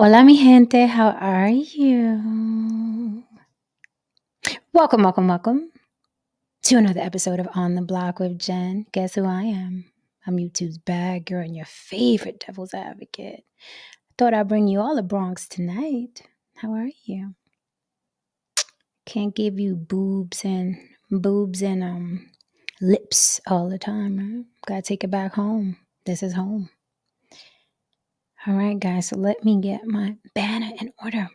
Hola, mi gente. How are you? Welcome to another episode of On the Block with Jen. Guess who I am? I'm YouTube's bad girl and your favorite devil's advocate. Thought I'd bring you all the Bronx tonight. How are you? Can't give you boobs and lips all the time, right? Gotta take it back home. This is home. All right, guys. So let me get my banner in order.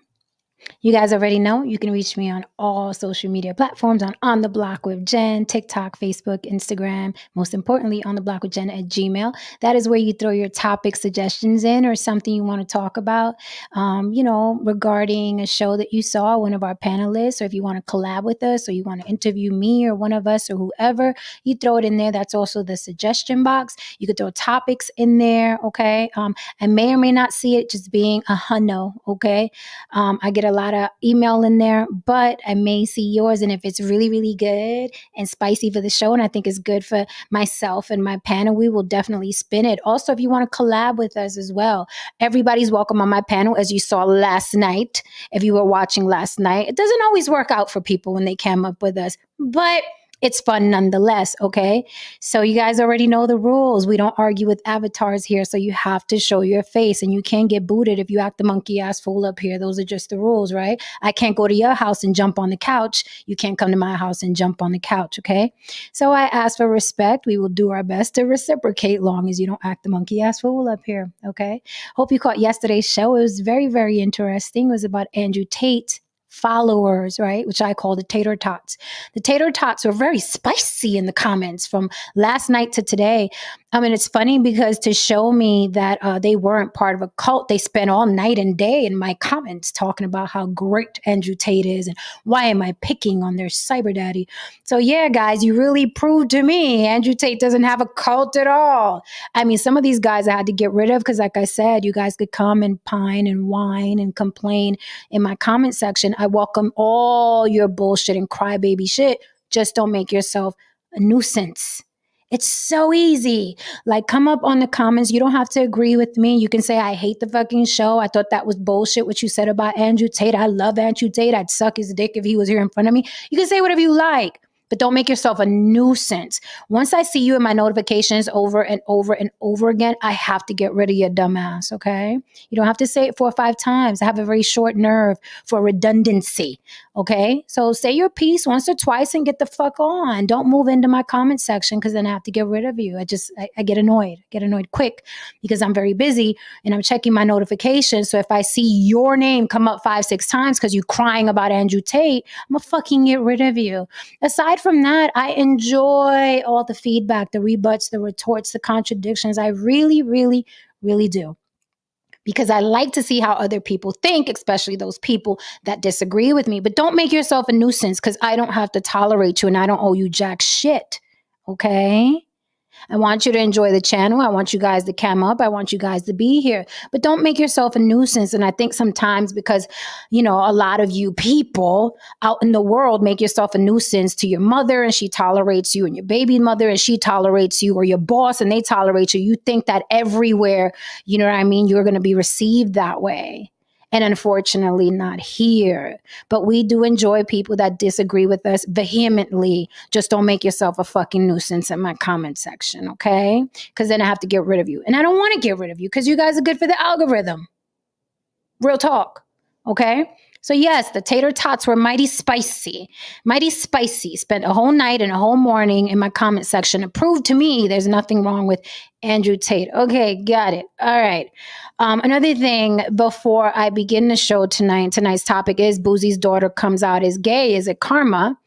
You guys already know you can reach me on all social media platforms on the Block with Jen, TikTok, Facebook, Instagram. Most importantly, on the Block with Jen at Gmail. That is where you throw your topic suggestions in or something you want to talk about, regarding a show that you saw, one of our panelists, or if you want to collab with us or you want to interview me or one of us or whoever, you throw it in there. That's also the suggestion box. You could throw topics in there, okay? I may or may not see it, just being a hunno, okay? I get a lot of email in there, but I may see yours. And if it's really, really good and spicy for the show, and I think it's good for myself and my panel, we will definitely spin it. Also, if you want to collab with us as well, everybody's welcome on my panel, as you saw last night. If you were watching last night, it doesn't always work out for people when they come up with us, but it's fun nonetheless, okay? So you guys already know the rules. We don't argue with avatars here, so you have to show your face, and you can't get booted if you act the monkey ass fool up here. Those are just the rules, right? I can't go to your house and jump on the couch. You can't come to my house and jump on the couch, okay? So I ask for respect. We will do our best to reciprocate long as you don't act the monkey ass fool up here, okay? Hope you caught yesterday's show. It was very, very interesting. It was about Andrew Tate followers, right? Which I call the tater tots. The tater tots were very spicy in the comments from last night to today. I mean, it's funny because to show me that they weren't part of a cult, they spent all night and day in my comments talking about how great Andrew Tate is and why am I picking on their cyber daddy. So yeah, guys, you really proved to me Andrew Tate doesn't have a cult at all. I mean, some of these guys I had to get rid of because, like I said, you guys could come and pine and whine and complain in my comment section. I welcome all your bullshit and crybaby shit. Just don't make yourself a nuisance. It's so easy. Like, come up on the comments. You don't have to agree with me. You can say, I hate the fucking show. I thought that was bullshit what you said about Andrew Tate. I love Andrew Tate. I'd suck his dick if he was here in front of me. You can say whatever you like, but don't make yourself a nuisance. Once I see you in my notifications over and over and over again, I have to get rid of your dumb ass, okay? You don't have to say it 4 or 5 times. I have a very short nerve for redundancy, okay? So say your piece once or twice and get the fuck on. Don't move into my comment section because then I have to get rid of you. I get annoyed. I get annoyed quick because I'm very busy and I'm checking my notifications. So if I see your name come up 5, 6 times because you're crying about Andrew Tate, I'm gonna fucking get rid of you. Aside from that, I enjoy all the feedback, the rebuts, the retorts, the contradictions. I really, really, really do. Because I like to see how other people think, especially those people that disagree with me. But don't make yourself a nuisance because I don't have to tolerate you and I don't owe you jack shit. Okay? I want you to enjoy the channel. I want you guys to cam up. I want you guys to be here. But don't make yourself a nuisance. And I think sometimes because, a lot of you people out in the world make yourself a nuisance to your mother and she tolerates you, and your baby mother and she tolerates you, or your boss and they tolerate you. You think that everywhere, you know what I mean, you're going to be received that way. And unfortunately, not here. But we do enjoy people that disagree with us vehemently. Just don't make yourself a fucking nuisance in my comment section, okay? Because then I have to get rid of you. And I don't want to get rid of you because you guys are good for the algorithm. Real talk, okay? So yes, the tater tots were mighty spicy. Mighty spicy. Spent a whole night and a whole morning in my comment section to prove to me there's nothing wrong with Andrew Tate. Okay, got it. All right. Another thing before I begin the show tonight, tonight's topic is Boosie's daughter comes out as gay. Is it karma?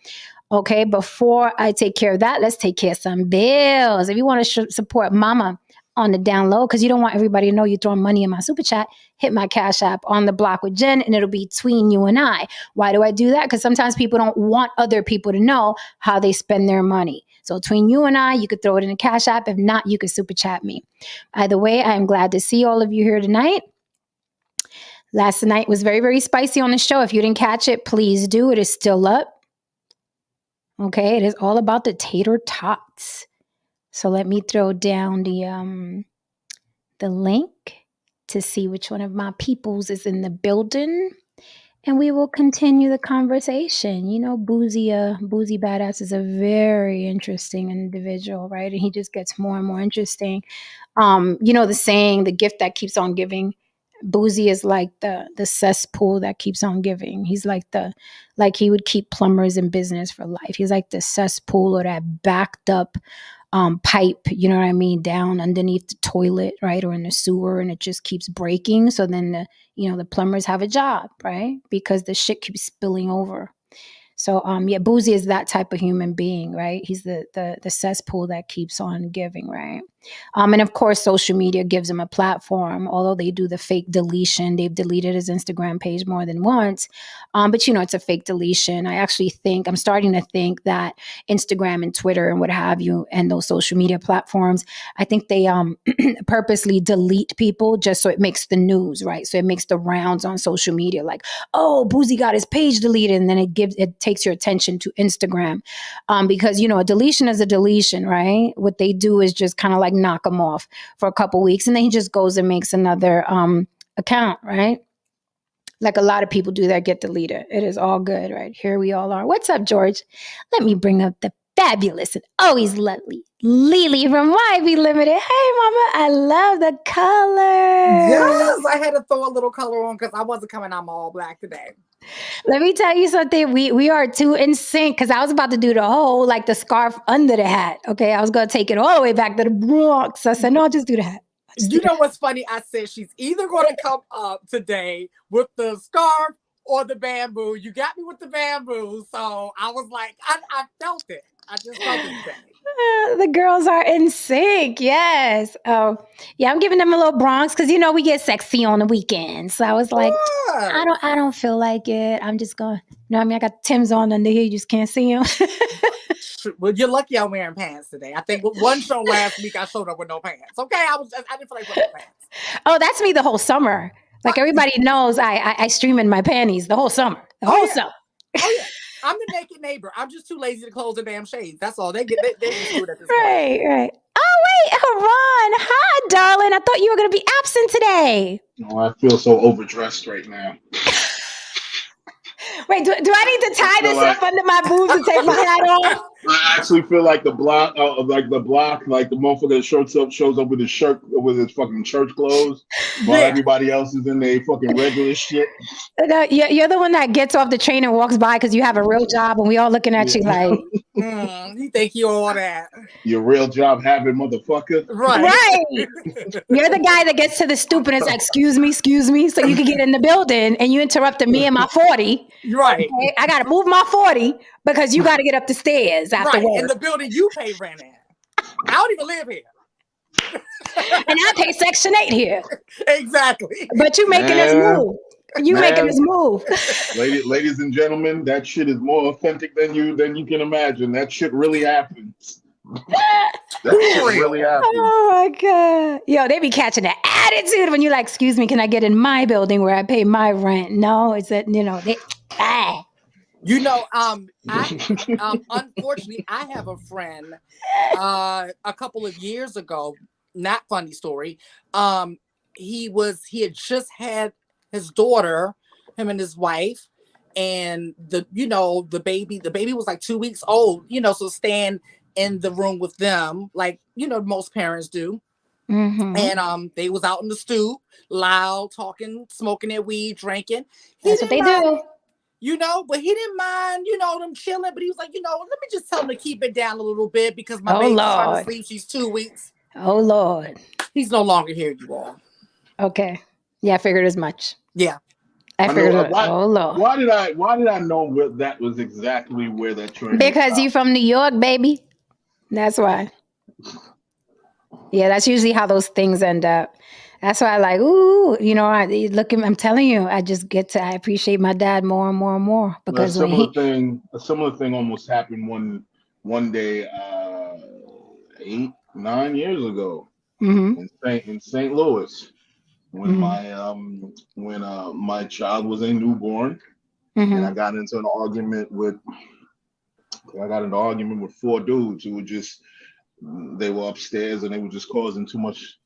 Okay, before I take care of that, let's take care of some bills. If you want to support mama on the down low, because you don't want everybody to know you're throwing money in my super chat, hit my Cash App on the block with Jen, and it'll be between you and I. Why do I do that? Because sometimes people don't want other people to know how they spend their money. So between you and I, you could throw it in a Cash App. If not, you could super chat me. Either way, I am glad to see all of you here tonight. Last night was very, very spicy on the show. If you didn't catch it, please do. It is still up. Okay, it is all about the tater tots. So let me throw down the link. to see which one of my peoples is in the building. And we will continue the conversation. You know, Boosie Badass is a very interesting individual, right? And he just gets more and more interesting. You know, the saying, the gift that keeps on giving. Boosie is like the cesspool that keeps on giving. He's like he would keep plumbers in business for life. He's like the cesspool or that backed up pipe, you know what I mean, down underneath the toilet, right, or in the sewer, and it just keeps breaking. So then the plumbers have a job, right, because the shit keeps spilling over. So yeah, Boozy is that type of human being, right? He's the cesspool that keeps on giving, right? And of course, social media gives him a platform. Although they do the fake deletion, they've deleted his Instagram page more than once. But it's a fake deletion. I actually I'm starting to think that Instagram and Twitter and what have you, and those social media platforms, I think they purposely delete people just so it makes the news, right? So it makes the rounds on social media, like, oh, Boozy got his page deleted, and then it takes your attention to Instagram, because a deletion is a deletion, right? What they do is just kind of like knock him off for a couple weeks, and then he just goes and makes another account, right? Like a lot of people do that get deleted. It is all good, right? Here we all are. What's up, George? Let me bring up the fabulous and always lovely Lily from YB Limited. Hey, mama, I love the color. Yes, I had to throw a little color on because I wasn't coming out all black today. Let me tell you something. We are too in sync, because I was about to do the whole, like, the scarf under the hat. Okay, I was going to take it all the way back to the Bronx. I said, no, I'll just do the hat. You know what's funny? I said she's either going to come up today with the scarf or the bamboo. You got me with the bamboo. So I was like, I felt it. I just felt it today. The girls are in sync. Yes. Oh, yeah. I'm giving them a little Bronx because we get sexy on the weekends. So I was like, I don't feel like it. I'm just going. I got Tim's on under here. You just can't see them. Well, you're lucky I'm wearing pants today. I think with one show last week I showed up with no pants. Okay, I didn't feel like wearing pants. Oh, that's me the whole summer. Like everybody knows, I stream in my panties the whole summer. The whole summer. Oh yeah. I'm the naked neighbor. I'm just too lazy to close the damn shades. That's all. They just do it at this point. Right. Oh, wait, Haran. Hi, darling. I thought you were going to be absent today. No, I feel so overdressed right now. Wait, do I need to tie this up under my boobs and take my hat off? I actually feel like the motherfucker that shows up with his shirt, with his fucking church clothes, while everybody else is in their fucking regular shit. No, you're the one that gets off the train and walks by because you have a real job, and we all looking at you like, you think you all that? Your real job having motherfucker. Right. You're the guy that gets to the stoop and is like, excuse me, so you can get in the building, and you interrupted me and my 40. Right. Okay? I got to move my 40 because you got to get up the stairs after work. In the building you pay rent at. I don't even live here. And I pay Section 8 here. Exactly. But you making us move. Making us move. Ladies and gentlemen, that shit is more authentic than you can imagine. That shit really happens. That shit really happens. Oh my God. Yo, they be catching the attitude when you're like, excuse me, can I get in my building where I pay my rent? No, it's that, unfortunately, I have a friend a couple of years ago, not funny story. He had just had his daughter, him and his wife, and the baby was like 2 weeks old, so staying in the room with them, like, most parents do. Mm-hmm. And they was out in the stoop, loud, talking, smoking their weed, drinking. That's what they do. But he didn't mind, them chilling. But he was like, let me just tell him to keep it down a little bit because my baby's trying to sleep. She's 2 weeks. Oh, Lord. He's no longer here, you all. Okay. Yeah, I figured as much. Yeah. I figured it. Oh, Lord. Why did I know that was exactly where that train Because you from New York, baby. That's why. Yeah, that's usually how those things end up. That's why I like, I'm telling you, I appreciate my dad more and more and more. Because a similar thing almost happened one day 8-9 years ago, mm-hmm. in St. Louis, when mm-hmm. my child was a newborn, mm-hmm. and I got into an argument with 4 dudes who were just they were upstairs and they were just causing too much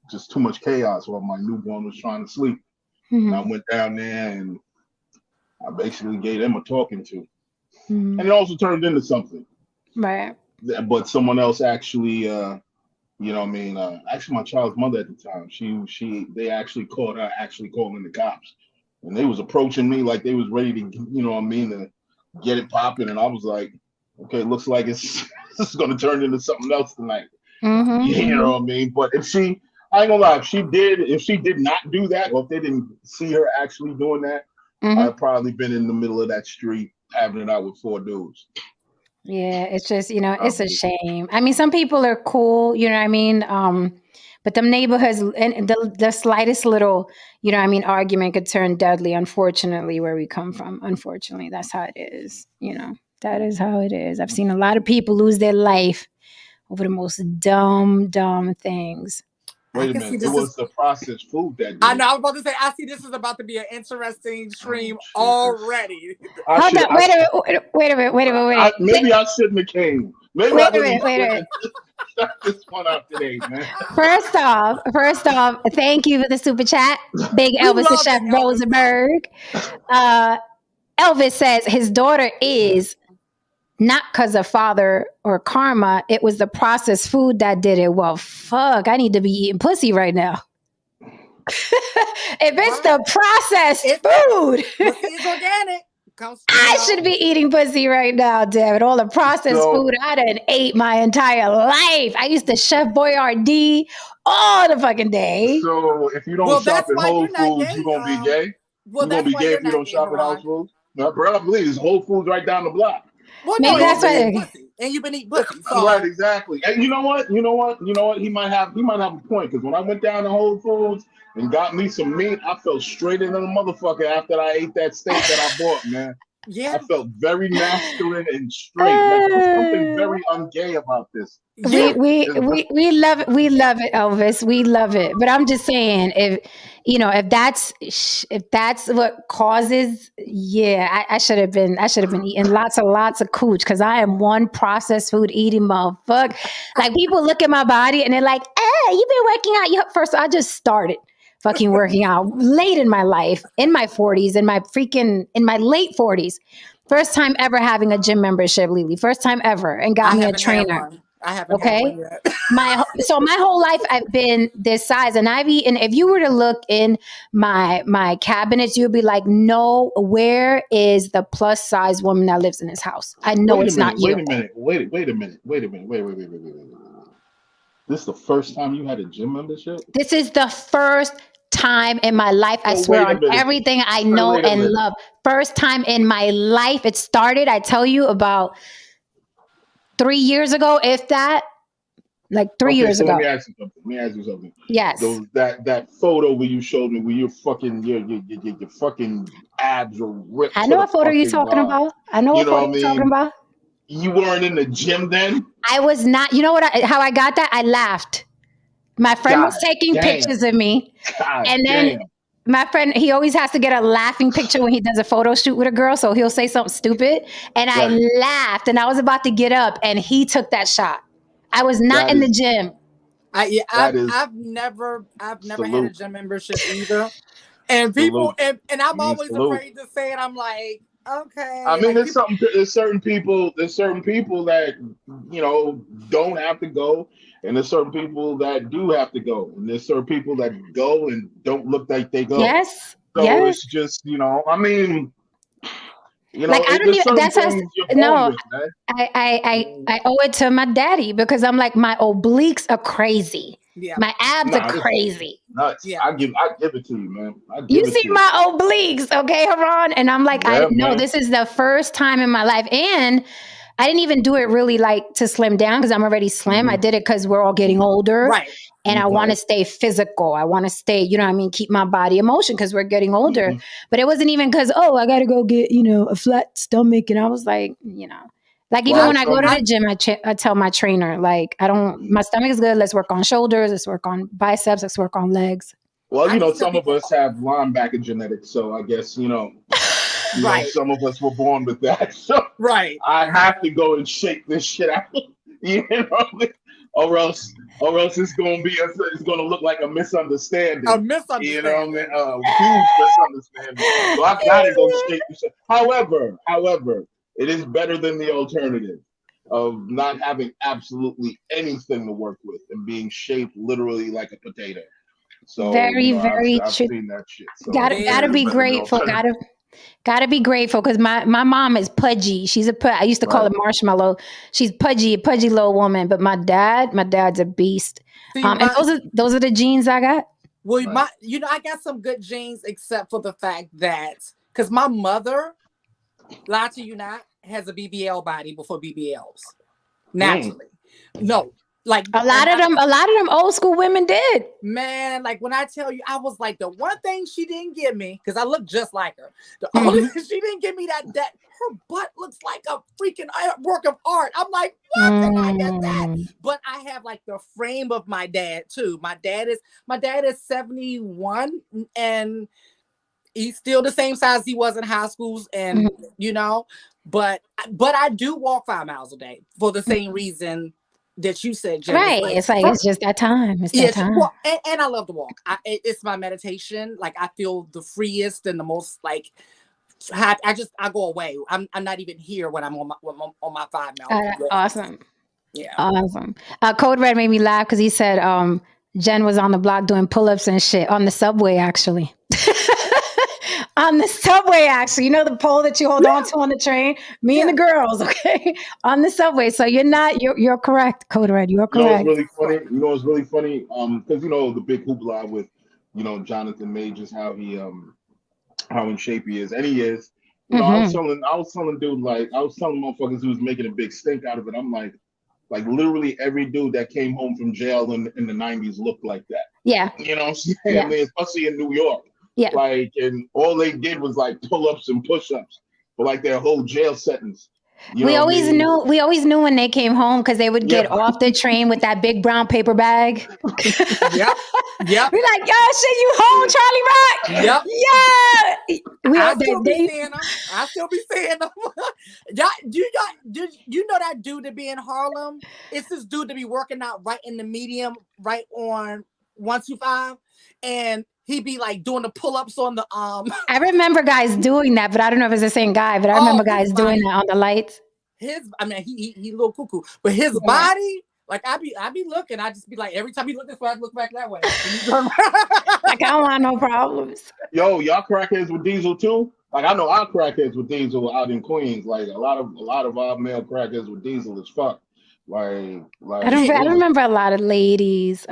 chaos while my newborn was trying to sleep. And I went down there and I basically gave them a talking to. And it also turned into something. Right. But someone else actually, you know what I mean? Actually, my child's mother at the time, they actually caught her actually calling the cops. And they was approaching me like they was ready to, you know what I mean, to get it popping. And I was like, okay, looks like this is going to turn into something else tonight. You know what I mean? But I ain't gonna lie, if she did not do that, or if they didn't see her actually doing that, I'd probably been in the middle of that street having it out with 4 dudes. Yeah, it's just, it's a shame. I mean, some people are cool, you know what I mean? But them neighborhoods and the slightest little, you know what I mean, argument could turn deadly, unfortunately, where we come from. Unfortunately, that's how it is. That is how it is. I've seen a lot of people lose their life over the most dumb things. Wait a minute. It was the processed food that did. I know. I was about to say, I see this is about to be an interesting stream already. Hold on. Wait a minute. Maybe I shouldn't have came. Maybe wait a minute. Start this one out today, man. First off, thank you for the super chat. Big Elvis and Chef Rosenberg. Elvis says his daughter is not because of father or karma. It was the processed food that did it. Well, fuck, I need to be eating pussy right now. If it's the processed food, it's organic. I should be eating pussy right now, damn it. All the processed food I done ate my entire life. I used to Chef Boyardee all the fucking day. So if you don't shop at Whole Foods, you're going to be gay? You're going to be gay if you don't shop at Whole Foods? No, bro, I believe it's Whole Foods right down the block. Well, no, that's right. And you've been eating pussy. So. Right, exactly. And you know what? He might have a point, because when I went down to Whole Foods and got me some meat, I felt straight into the motherfucker after I ate that steak that I bought, man. Yeah. I felt very masculine and straight. There's something very ungay about this. We love it. We love it, Elvis. We love it. But I'm just saying, if that's what causes, I should have been eating lots of cooch, because I am one processed food eating motherfucker. Like, people look at my body and they're like, "Hey, you've been working out." First, I just started fucking working out late in my life, in my 40s, in my late 40s. First time ever having a gym membership, Lily. First time ever, and got me a trainer. I haven't had one yet. my whole life I've been this size, and I've eaten. If you were to look in my cabinets, you'd be like, "No, where is the plus size woman that lives in this house?" I know it's not you. Wait a minute. This is the first time you had a gym membership? This is the first time in my life. I swear on everything I know and love. First time in my life. It started, I tell you, about 3 years ago, if that. Like 3 years ago. Let me ask you something. Yes. That photo where you showed me where your fucking abs are ripped. I know what photo you're talking about. I know what photo you're talking about. You weren't in the gym then? I was not. You know how I got that? I laughed. My friend was taking pictures of me. And then my friend, he always has to get a laughing picture when he does a photo shoot with a girl. So he'll say something stupid. And I laughed, and I was about to get up, and he took that shot. I was not in the gym. I've never had a gym membership either. And people, and I'm always afraid to say it. I'm like, okay. I mean, there's certain people that, don't have to go. And there's certain people that do have to go. And there's certain people that go and don't look like they go. Yes. So it's just, I mean, like, I don't even, that's I owe it to my daddy, because I'm like, my obliques are crazy. Yeah. My abs are crazy. Nuts. Yeah. I give it to you, man. You see my obliques, okay, Haran? And I'm like, this is the first time in my life. And I didn't even do it really like to slim down, because I'm already slim. I did it because we're all getting older. Right. And I want to stay physical. I want to stay, keep my body in motion, because we're getting older. But it wasn't even because, I got to go get, a flat stomach. And I was like, like, even when I go to the gym, I tell my trainer, like, my stomach is good. Let's work on shoulders. Let's work on biceps. Let's work on legs. Well, some of us have linebacker genetics. So I guess, some of us were born with that. So I have to go and shake this shit out. or else it's gonna look like a misunderstanding. A You know what I mean? misunderstanding. Huge misunderstanding. So I gotta go straight to however, it is better than the alternative of not having absolutely anything to work with and being shaped literally like a potato. So, Very, very I've true. seen that shit. So Gotta Very it's be better than the true. grateful. alternative. Gotta be grateful because my mom is pudgy. I used to call Right. her Marshmallow. She's pudgy, a pudgy little woman. But my dad's a beast. See, And those are the genes I got. well, Right. I got some good genes, except for the fact that because my mother, lie to you not, has a BBL body before BBLs. Naturally. No. Like A lot of them old school women did. man, like when I tell you, I was like, the one thing she didn't give me, because I look just like her. The Mhm. only thing she didn't give me that her butt looks like a freaking work of art. I'm like, what did I get that? Mm. But I have like the frame of my dad too. My dad is 71 and he's still the same size he was in high schools, and but I do walk 5 miles a day for the same reason that you said, Jen. Right. It's just that time. It's that Yes, time. well, and I love to walk. It's my meditation. Like I feel the freest and the most like happy. I go away. I'm not even here when I'm on my 5 mile. Awesome. Yeah. Awesome. Code Red made me laugh because he said Jen was on the block doing pull-ups and shit on the subway, actually. On the subway, actually. You know the pole that you hold on to on the train? Me and the girls, okay? On the subway. So you're correct, Code Red. You're You know what's correct. really funny? Because the big hoopla with Jonathan Majors, how in shape he is, and he is. I was telling dude, like I was telling motherfuckers who was making a big stink out of it. I'm like literally every dude that came home from jail in the '90s looked like that. Yeah. You know what I'm saying? Yeah. I mean, especially in New York. Yeah. Like, and all they did was like pull-ups and push-ups for like their whole jail sentence. We always knew when they came home because they would get off the train with that big brown paper bag. Yep. We're like, yo, shit, you home, Charlie Rock? Yep. Yeah. I still be seeing them. Do you know that dude that be in Harlem? It's this dude that be working out right in the medium, right on 125, and he be like doing the pull-ups on the I remember guys doing that, but I don't know if it's the same guy, but I remember guys doing that on the lights. He a little cuckoo, but his body, like I be looking, I just be like, every time he look this way, I look back that way. Like I don't want no problems. Yo, y'all crackheads with Diesel too? Like I know our crackheads with Diesel out in Queens. Like a lot of our male crackheads with Diesel is fuck. I remember a lot of ladies.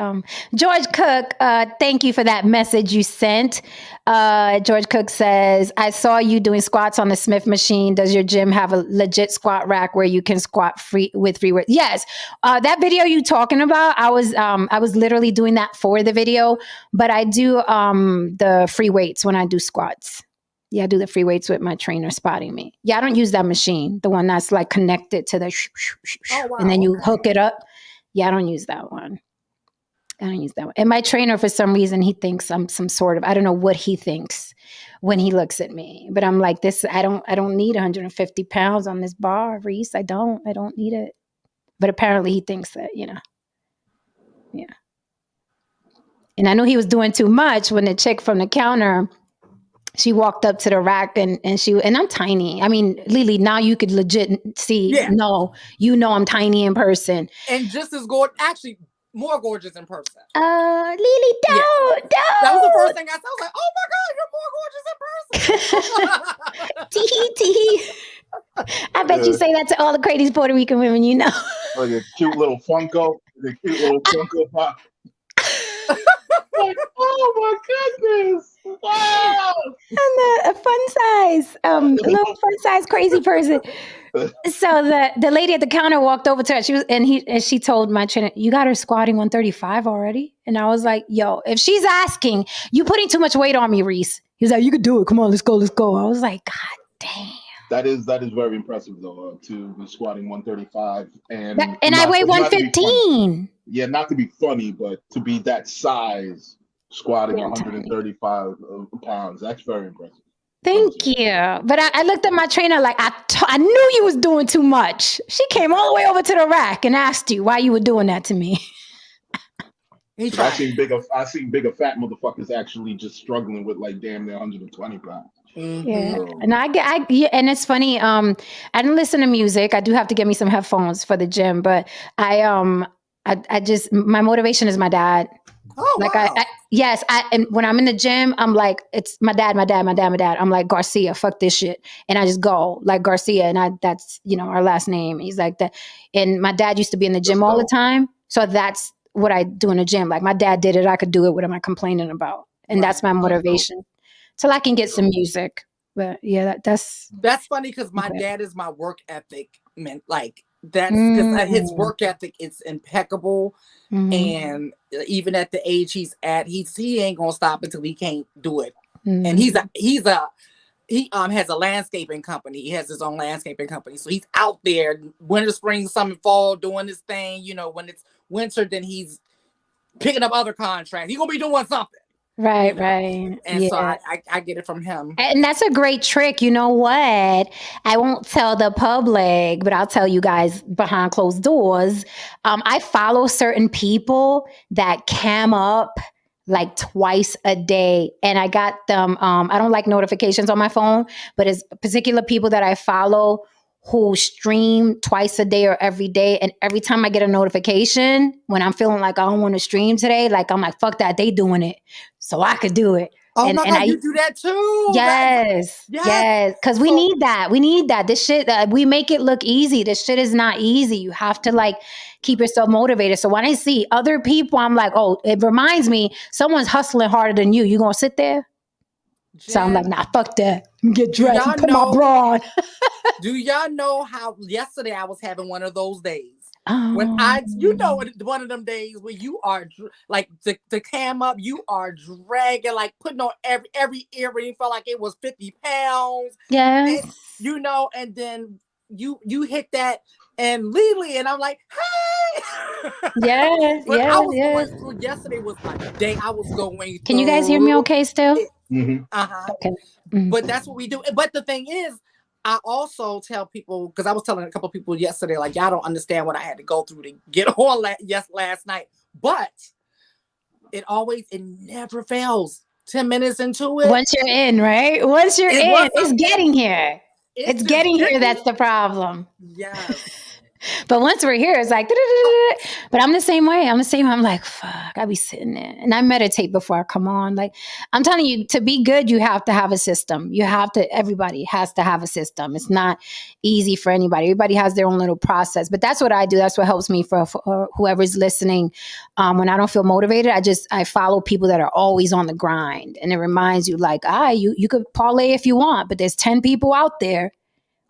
George Cook, thank you for that message you sent. George Cook says, I saw you doing squats on the Smith machine. Does your gym have a legit squat rack where you can squat with free weights? Yes. That video you talking about, I was literally doing that for the video, but I do the free weights when I do squats. Yeah, I do the free weights with my trainer spotting me. Yeah, I don't use that machine, the one that's like connected to the and then you hook it up. Yeah, I don't use that one. And my trainer, for some reason, he thinks I'm some sort of, I don't know what he thinks when he looks at me. But I'm like, I don't need 150 pounds on this bar, Reese. I don't need it. But apparently he thinks that, Yeah. And I knew he was doing too much when the chick from the counter, she walked up to the rack and I'm tiny. I mean, Lily, now you could legit see, no, I'm tiny in person. And just as gorgeous, actually more gorgeous in person. Lily, don't. That was the first thing I said. I was like, oh my God, you're more gorgeous in person. Tee. I bet you say that to all the crazy Puerto Rican women you know. Like a cute little Funko. The cute little Funko Pop. Like, oh my goodness! Wow. I'm a fun size, little fun size crazy person. So the lady at the counter walked over to her. She told my trainer, "You got her squatting 135 already." And I was like, "Yo, if she's asking, you putting too much weight on me, Reese." He was like, "You could do it. Come on, let's go." I was like, "God damn." That is very impressive though, to be squatting 135 and I weigh 115. Yeah, not to be funny, but to be that size, squatting 135 pounds, that's very impressive. Thank you. But I looked at my trainer like I knew you was doing too much. She came all the way over to the rack and asked you why you were doing that to me. He I tried. seen bigger fat motherfuckers actually just struggling with like damn near 120 pounds. Yeah, So, and and it's funny. I didn't listen to music. I do have to get me some headphones for the gym, but I just my motivation is my dad. Oh Like wow. yes, and when I'm in the gym, I'm like, it's my dad, my dad, my dad, my dad. I'm like Garcia, fuck this shit, and I just go like Garcia, and that's our last name. He's like that, and my dad used to be in the gym all the time, so that's what I do in the gym. Like my dad did it, I could do it. What am I complaining about? And that's my motivation, till I can get some music. But yeah, that's funny because my dad is my work ethic. Man, like that's Mm. because his work ethic is impeccable. And even at the age he's at, he ain't gonna stop until he can't do it. And he has a landscaping company. He has his own landscaping company, so he's out there winter, spring, summer, fall doing his thing. When it's winter, then he's picking up other contracts. He's gonna be doing something. Right, right. And so I get it from him. And that's a great trick. You know what? I won't tell the public, but I'll tell you guys behind closed doors. I follow certain people that cam up like twice a day. And I got them. I don't like notifications on my phone, but it's particular people that I follow who stream twice a day or every day. And every time I get a notification, when I'm feeling like I don't want to stream today, like I'm like, fuck that, they doing it. So I could do it. Oh my God, you do that too. Yes. Because we need that. We need that. This shit, we make it look easy. This shit is not easy. You have to like keep yourself motivated. So when I see other people, I'm like, oh, it reminds me someone's hustling harder than you. You gonna sit there? Jen, so I'm like, nah, fuck that. Get dressed and put my bra on. Do y'all know how yesterday I was having one of those days? When one of them days where you are like the cam up, you are dragging, like putting on every earring, felt like it was 50 pounds. Yes. And, and then you hit that and Lily, and I'm like, hey. Yes. But yes, I was yes. going through, yesterday was a day I was going Can you guys hear me okay still? Okay. Mm-hmm. But that's what we do. But the thing is, I also tell people, because I was telling a couple of people yesterday, like, y'all don't understand what I had to go through to get on last night. But it never fails. 10 minutes into it. Once you're in, right? Once you're in, it's getting here. It's getting here. That's the problem. Yes. But once we're here, it's like, but I'm the same way. I'm like, fuck, I be sitting there and I meditate before I come on. Like, I'm telling you, to be good, you have to have a system. Everybody has to have a system. It's not easy for anybody. Everybody has their own little process, but that's what I do. That's what helps me for whoever's listening. When I don't feel motivated, I follow people that are always on the grind. And it reminds you like, you could parlay if you want, but there's 10 people out there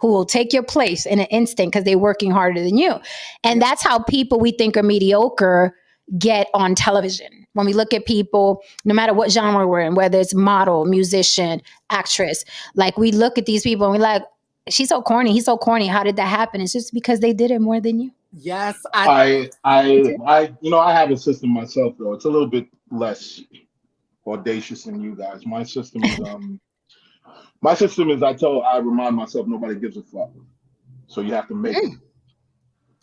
who will take your place in an instant because they're working harder than you. And that's how people we think are mediocre get on television. When we look at people, no matter what genre we're in, whether it's model, musician, actress, like we look at these people and we're like, she's so corny, he's so corny. How did that happen? It's just because they did it more than you. Yes. I have a system myself though. It's a little bit less audacious than you guys. My system is I remind myself nobody gives a fuck. So you have to make it.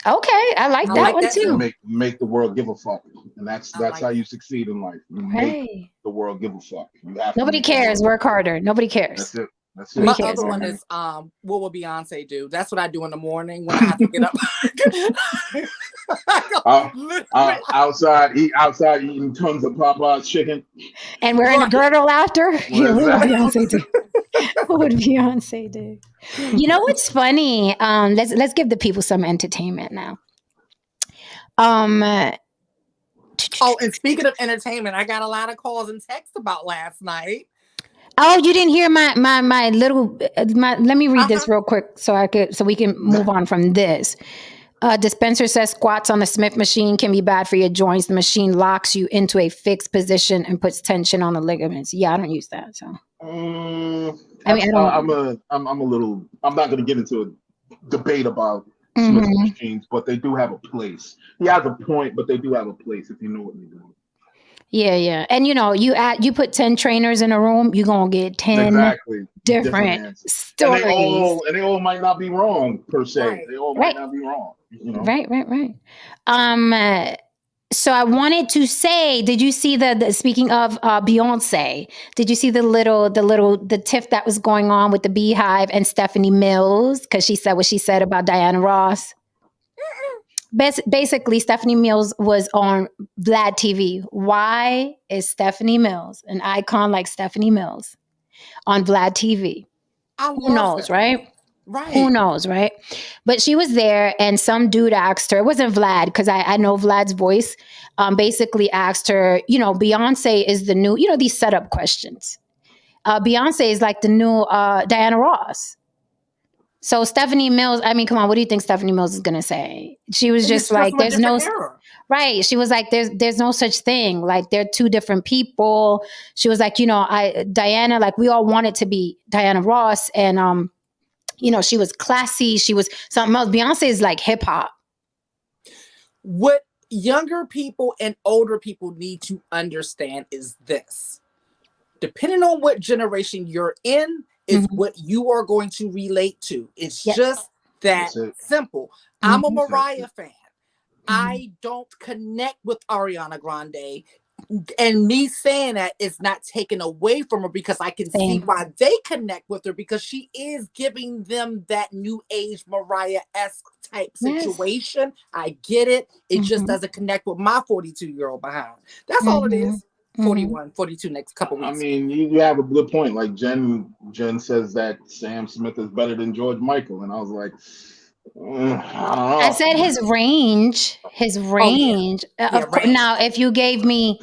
Okay, I like that one too. Make the world give a fuck. And that's how you succeed in life. You make the world give a fuck. Nobody cares. Work harder. Nobody cares. That's it. My other one is what will Beyonce do? That's what I do in the morning when I have to get up. Outside eating tons of Popeye's chicken. And wearing a girdle after. What would Beyonce do? What would Beyonce do? You know what's funny? Let's give the people some entertainment now. And speaking of entertainment, I got a lot of calls and texts about last night. Oh, you didn't hear my little. Let me read this real quick so we can move on from this. Dispenser says squats on the Smith machine can be bad for your joints. The machine locks you into a fixed position and puts tension on the ligaments. Yeah, I don't use that. So I'm not going to get into a debate about Smith machines, but they do have a place. He has a point, but they do have a place if you know what you're doing. Yeah. And you put 10 trainers in a room, you're going to get 10 different answers. stories. And they all might not be wrong per se. Right. They all Right. might not be wrong. You know. Right. So I wanted to say, did you see the speaking of Beyonce? Did you see the tiff that was going on with the Beehive and Stephanie Mills because she said what she said about Diana Ross? Basically, Stephanie Mills was on Vlad TV. Why is Stephanie Mills, an icon like Stephanie Mills, on Vlad TV? I Who love knows, that. right? Right. Who knows, right? But she was there, and some dude asked her. It wasn't Vlad because I know Vlad's voice. Basically, asked her. Beyonce is the new. These setup questions. Beyonce is like the new Diana Ross. So Stephanie Mills. I mean, come on. What do you think Stephanie Mills is gonna say? She was just like, from a "There's no." different era. Right. She was like, there's no such thing. Like, they're two different people. She was like, Diana, like, we all wanted to be Diana Ross, and she was classy. She was something else. Beyonce is like hip hop. What younger people and older people need to understand is this. Depending on what generation you're in, is what you are going to relate to. It's just that simple. I'm a Mariah fan. I don't connect with Ariana Grande. And me saying that is not taken away from her because I can see why they connect with her because she is giving them that new age Mariah-esque type situation. I get it. It just doesn't connect with my 42-year-old behind. That's all it is. 41, 42 next couple weeks. I mean, you have a good point. Like Jen says that Sam Smith is better than George Michael. And I was like, I don't know. I said his range. Of course. Now, if you gave me,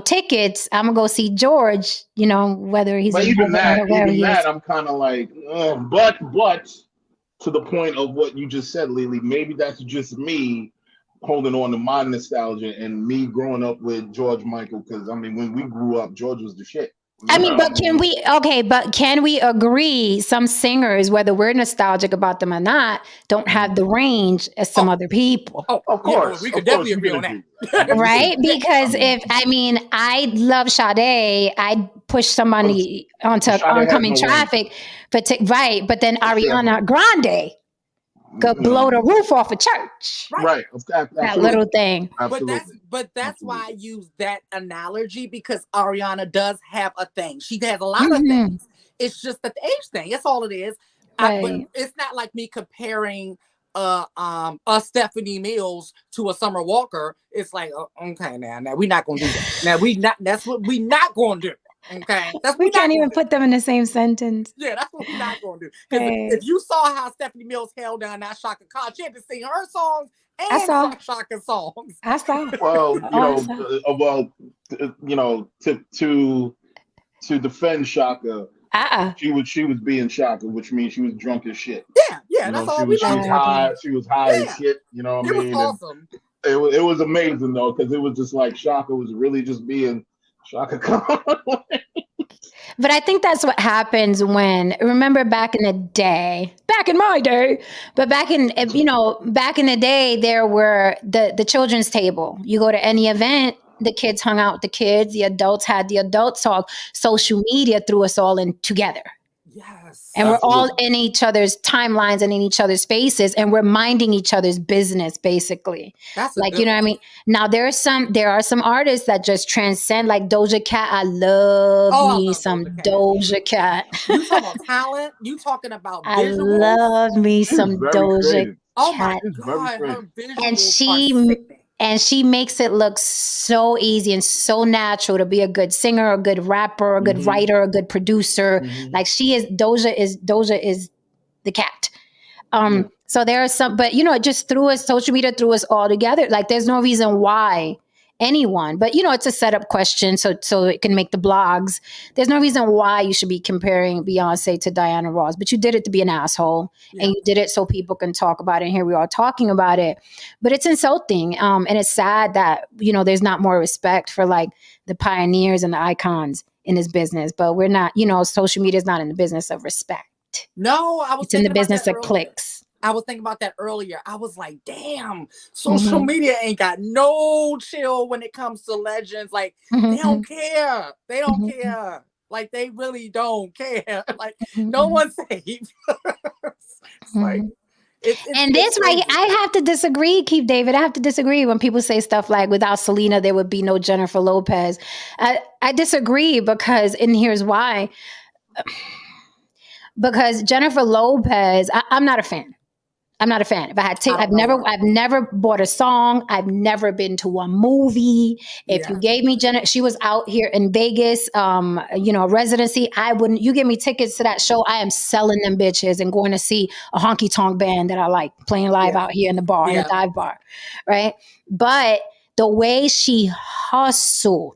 tickets, I'm gonna go see George. Whether he's but in even that, or wherever he is. I'm kind of like, but to the point of what you just said, Lily, maybe that's just me holding on to my nostalgia and me growing up with George Michael. Because I mean, when we grew up, George was the shit. But can we agree some singers, whether we're nostalgic about them or not, don't have the range as some other people? Oh, of course. We could definitely agree on that. Right? Because I love Sade, I'd push somebody onto oncoming traffic. But then Ariana Grande could blow the roof off a church. Right. That little thing. But that's why I use that analogy because Ariana does have a thing. She has a lot of things. It's just the age thing. That's all it is. Right. But it's not like me comparing a Stephanie Mills to a Summer Walker. It's like, okay, now we're not gonna do that. That's what we're not gonna do. Okay, we can't even put them in the same sentence. Yeah, that's what we're not going to do. Because if you saw how Stephanie Mills held down that Shaka Khan, she had to sing her songs and Shaka songs. I saw. Well, to defend Shaka, she was being Shaka, which means she was drunk as shit. Yeah, that's all we know. She was high as shit. You know what I mean? It was awesome. It was amazing though, because it was just like Shaka was really just being Shaka Khan. But I think that's what happens remember back in my day, back in the day, there were the children's table. You go to any event, the kids hung out with the kids, the adults had the adult talk. Social media threw us all in together. Yes. And we're all in each other's timelines and in each other's faces, and we're minding each other's business, basically. That's like, you know what I mean? Now there are some artists that just transcend, like Doja Cat. I love some Doja Cat. You talking about talent? You talking about visuals? I love me some Doja Cat. Oh my God, her visuals and she makes it look so easy and so natural to be a good singer, a good rapper, a good writer, a good producer. Like Doja is the cat. So there are some, but it just social media threw us all together. Like there's no reason why anyone, but it's a setup question. So it can make the blogs. There's no reason why you should be comparing Beyonce to Diana Ross, but you did it to be an asshole and you did it so people can talk about it. And here we are talking about it, but it's insulting. And it's sad that, there's not more respect for like the pioneers and the icons in this business, but we're not, social media is not in the business of respect. No, it's in the business of clicks. I was thinking about that earlier. I was like, damn, social media ain't got no chill when it comes to legends. Like, they don't care. They don't care. Like they really don't care. Like Mhm, no mhm, one's safe. It's like mhm. it's And it's this right, crazy. I have to disagree, Keith David. I have to disagree when people say stuff like without Selena, there would be no Jennifer Lopez. I disagree because, and here's why. Because Jennifer Lopez, I'm not a fan. I'm not a fan. If I had I to, don't know her. I've never bought a song. I've never been to one movie. If you Yeah. gave me Jenna, she was out here in Vegas, residency. I wouldn't. You give me tickets to that show, I am selling them bitches and going to see a honky tonk band that I like playing live Yeah. out here in the bar, in a Yeah. dive bar, right? But the way she hustled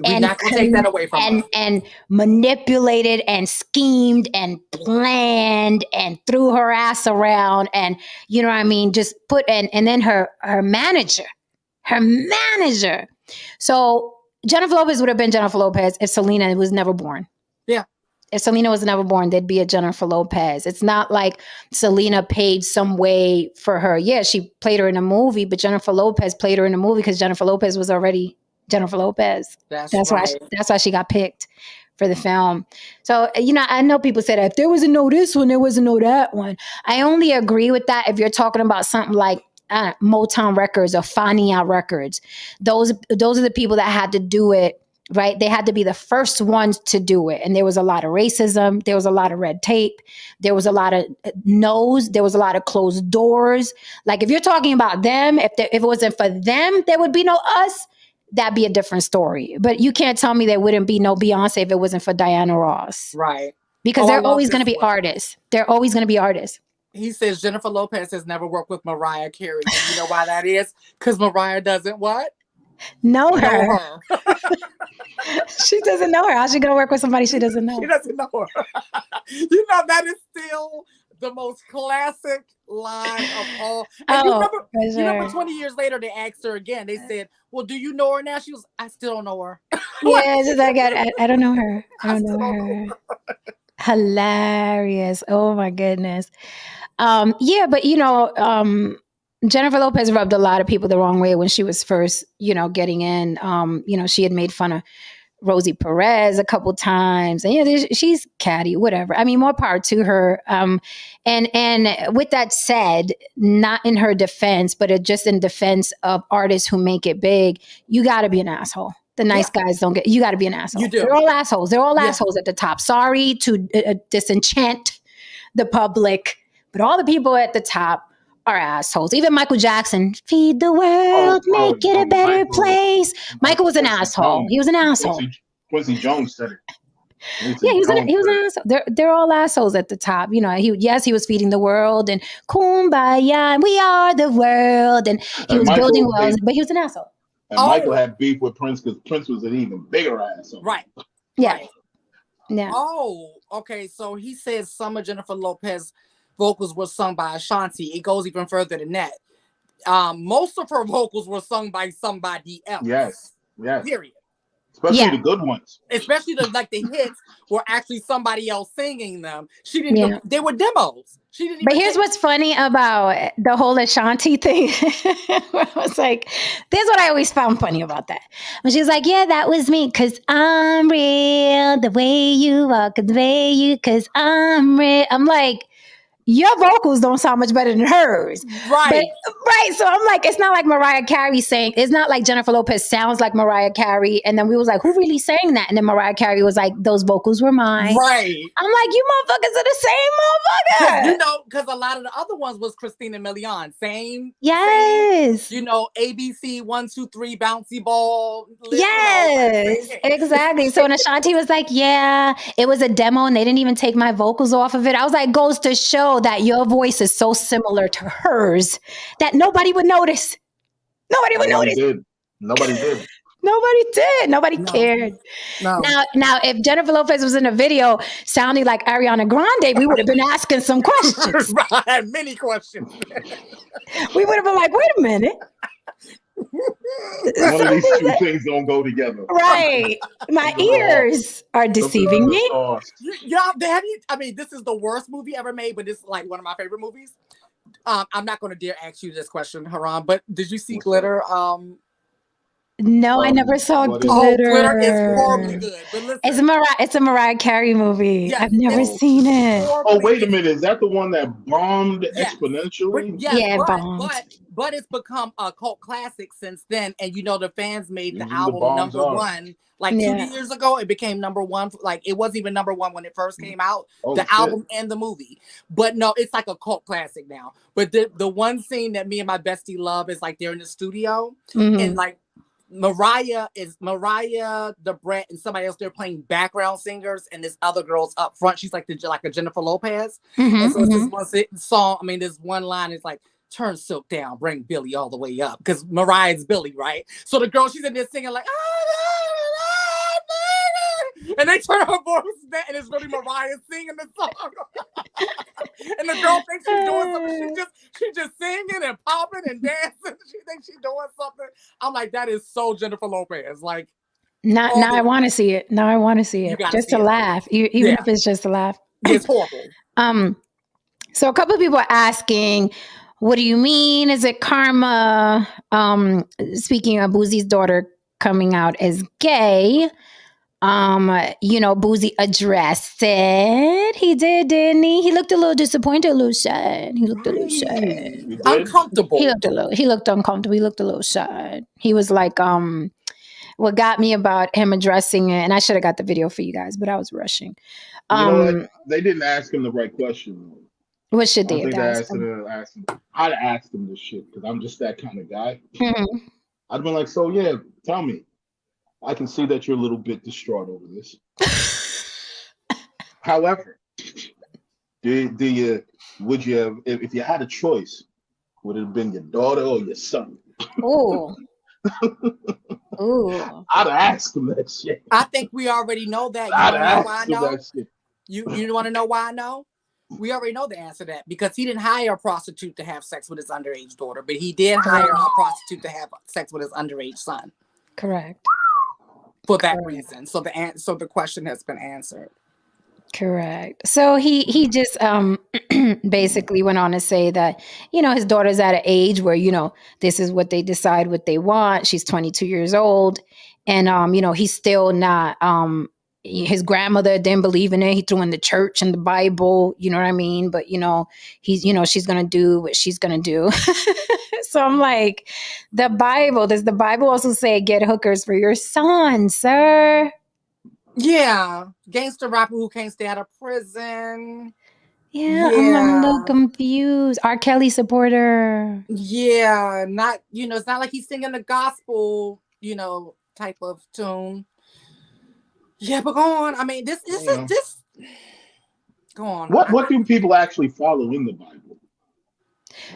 We're not gonna take that away from her. and manipulated and schemed and planned and threw her ass around and you know what I mean, just put and then her manager. So Jennifer Lopez would have been Jennifer Lopez if Selena was never born. Yeah. If Selena was never born, there'd be a Jennifer Lopez. It's not like Selena paid some way for her. Yeah, she played her in a movie, but Jennifer Lopez played her in a movie because Jennifer Lopez was already Jennifer Lopez. That's right. That's why she got picked for the film. So, I know people say that if there was a no this one, there was a no that one. I only agree with that if you're talking about something like Motown Records or Fania Records. Those are the people that had to do it, right? They had to be the first ones to do it. And there was a lot of racism. There was a lot of red tape. There was a lot of no's. There was a lot of closed doors. Like if you're talking about them, if it wasn't for them, there would be no us. That'd be a different story. But you can't tell me there wouldn't be no Beyonce if it wasn't for Diana Ross. Right. Because I they're love always going to this be one. artists. They're always going to be artists. He says Jennifer Lopez has never worked with Mariah Carey. And you know why that is? Because Mariah doesn't what? Know Know her. her. She doesn't know her. How's she going to work with somebody she doesn't know? She doesn't know her. You know, that is still the most classic line of all. And you remember 20 years later, they asked her again. They said, well, do you know her now? She was, I still don't know her. Yeah, it's just like, I don't know her. I don't still know don't her. know her. Hilarious. Oh my goodness. Yeah, but Jennifer Lopez rubbed a lot of people the wrong way when she was first, getting in. She had made fun of Rosie Perez a couple times, and she's catty, whatever. I mean, more power to her. And with that said, not in her defense, but just in defense of artists who make it big, you got to be an asshole. The nice guys don't get. You got to be an asshole. You do. They're all assholes. They're all assholes at the top. Sorry to disenchant the public, but all the people at the top are assholes. Even Michael Jackson, feed the world, make it a better place. Michael was an asshole. He was an asshole. Quincy Jones said it. Yeah, he was an asshole. They're all assholes at the top. He was feeding the world and kumbaya, and we are the world, and he was building wells, but he was an asshole. And Michael had beef with Prince because Prince was an even bigger asshole. Right. Yeah. Right. Yeah. Oh, okay. So he says some of Jennifer Lopez vocals were sung by Ashanti. It goes even further than that. Most of her vocals were sung by somebody else. Yes. Period. Especially the good ones. Especially the hits were actually somebody else singing them. She didn't even, they were demos. She didn't But here's what's funny about the whole Ashanti thing. I was like, this is what I always found funny about that. When she was like, yeah, that was me, because I'm real, the way you walk, the way you, because I'm real. I'm like, your vocals don't sound much better than hers. Right. Right. So I'm like, it's not like Mariah Carey saying, it's not like Jennifer Lopez sounds like Mariah Carey. And then we was like, who really sang that? And then Mariah Carey was like, those vocals were mine. Right. I'm like, you motherfuckers are the same motherfucker. Because a lot of the other ones was Christina Milian. Same. Yes. Same, ABC 1, 2, 3, bouncy ball. Yes, exactly. So when Ashanti was like, yeah, it was a demo and they didn't even take my vocals off of it. I was like, goes to show that your voice is so similar to hers that nobody would notice. Nobody would notice. Nobody did. Nobody did. Nobody cared. No. Now, if Jennifer Lopez was in a video sounding like Ariana Grande, we would have been asking some questions. Right, many questions. We would have been like, wait a minute. One of these two things don't go together. Right. My ears are deceiving me. This is the worst movie ever made, but it's like one of my favorite movies. I'm not going to dare ask you this question, Haram, but did you see Glitter? No, I never saw But it's Oh, Glitter is horribly Glitter. good. But It's listen, It's a Mariah Carey movie. yes, I've never it's oh, seen it. oh, horribly. wait a minute. Is that the one that bombed Yes, exponentially? yes, Yeah, it bombed. but it's become a cult classic since then. And you know, the fans made the Usually the album bombs number are. one like two Yeah. years ago. It became number one. Like it wasn't even number one when it first came out. Holy The shit. album and the movie, but no, it's like a cult classic now. But the one scene that me and my bestie love is like they're in the studio and Mhm. like Mariah, the Brett, and somebody else. They're playing background singers, and this other girl's up front. She's like like a Jennifer Lopez, and Mhm. so it's this Mhm. one song. I mean, this one line is like, "Turn Silk down, bring Billy all the way up," because Mariah's Billy, right? So the girl, she's in there singing like, and they turn her voice down, and it's really Mariah singing the song. And the girl thinks she's doing something. She's just singing and popping and dancing. She thinks she's doing something. I'm like, that is so Jennifer Lopez. Like, Now, all now the I way. want to see it. Now I want to see You it gotta just see to it. laugh, even Yeah, if it's just to laugh. it's horrible. So a couple of people are asking, what do you mean? Is it karma? Speaking of Boosie's daughter coming out as gay, Boosie addressed it. He did, didn't he? He looked a little disappointed, a little sad. He looked a little sad. You did? Uncomfortable. He looked uncomfortable. He looked a little sad. He was like, what got me about him addressing it, and I should have got the video for you guys, but I was rushing. You know what? They didn't ask him the right question. What should I they don't have think they asked asked him. I'd ask him this shit because I'm just that kind of guy. him? I'd been like, so yeah, tell me. I can see that you're a little bit distraught over this. However, would you have, if you had a choice, would it have been your daughter or your son? Oh, oh, I'd ask him that shit. I think we already know that. You I'd want to know why I ask him know? that shit. You want to know why I know? We already know the answer to that because he didn't hire a prostitute to have sex with his underage daughter, but he did hire a prostitute to have sex with his underage son. correct. For that reason. So the question has been answered. Correct. So he just basically went on to say that his daughter's at an age where this is what they decide what they want. She's 22 years old, and he's still not. His grandmother didn't believe in it. He threw in the church and the Bible. You know what I mean? But he's she's gonna do what she's gonna do. So I'm like, the Bible. Does the Bible also say get hookers for your son, sir? Yeah, gangster rapper who can't stay out of prison. Yeah, I'm a little confused. R. Kelly supporter. Yeah, not it's not like he's singing the gospel, type of tune. Yeah, but go on. I mean, this. Go on. What do people actually follow in the Bible?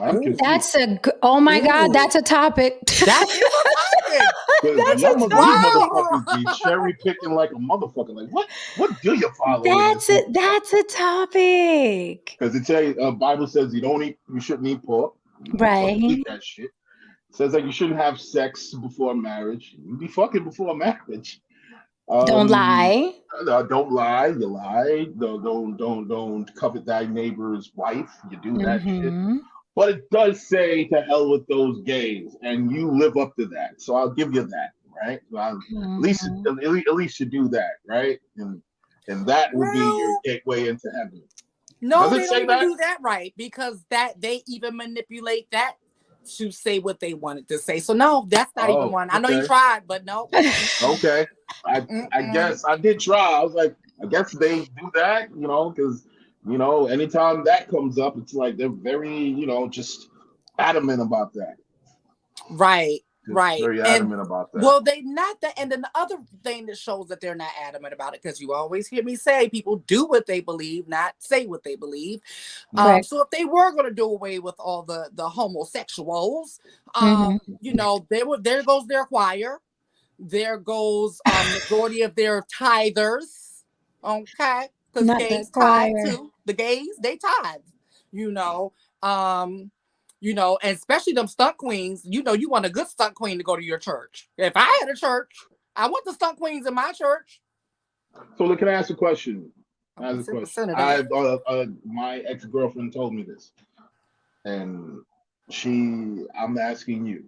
I'm confused. Oh my God, that's a topic. That's a topic. These motherfuckers be cherry picking like a motherfucker. Like what do you follow? That's a topic. Because it tell you, Bible says you shouldn't eat pork. Right. So eat that shit. It says you shouldn't have sex before marriage. You be fucking before marriage. Don't lie. Don't lie. You lie. Don't covet thy neighbor's wife. You do that shit. But it does say to hell with those gays, and you live up to that. So I'll give you that, right? At least you do that, right? And that will be your gateway into heaven. No, they don't even do that right because they even manipulate that to say what they wanted to say. So no, that's not even one. I know you tried, but no. Okay. I guess I did try. I was like, I guess they do that, because anytime that comes up, it's like they're very, just adamant about that. Right. Right. Very adamant about that. Well, they not that. And then the other thing that shows that they're not adamant about it, because you always hear me say people do what they believe, not say what they believe. So if they were going to do away with all the homosexuals, there goes their choir. There goes majority of their tithers. Okay. Because gays tithe too. The gays, they tithe. And especially them stunt queens, you want a good stunt queen to go to your church. If I had a church, I want the stunt queens in my church. So can I ask a question? My ex-girlfriend told me this, and I'm asking you,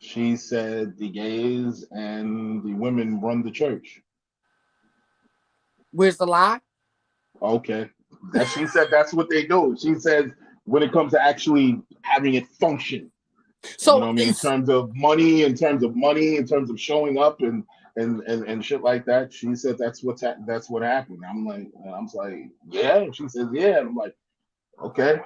She said the gays and the women run the church. Where's the lie? Okay. That she said that's what they do. She said when it comes to actually having it function. You know So what I mean? In terms of money, in terms of showing up and shit like that. She said that's that's what happened. I'm like, yeah. And she says, yeah. And I'm like, okay.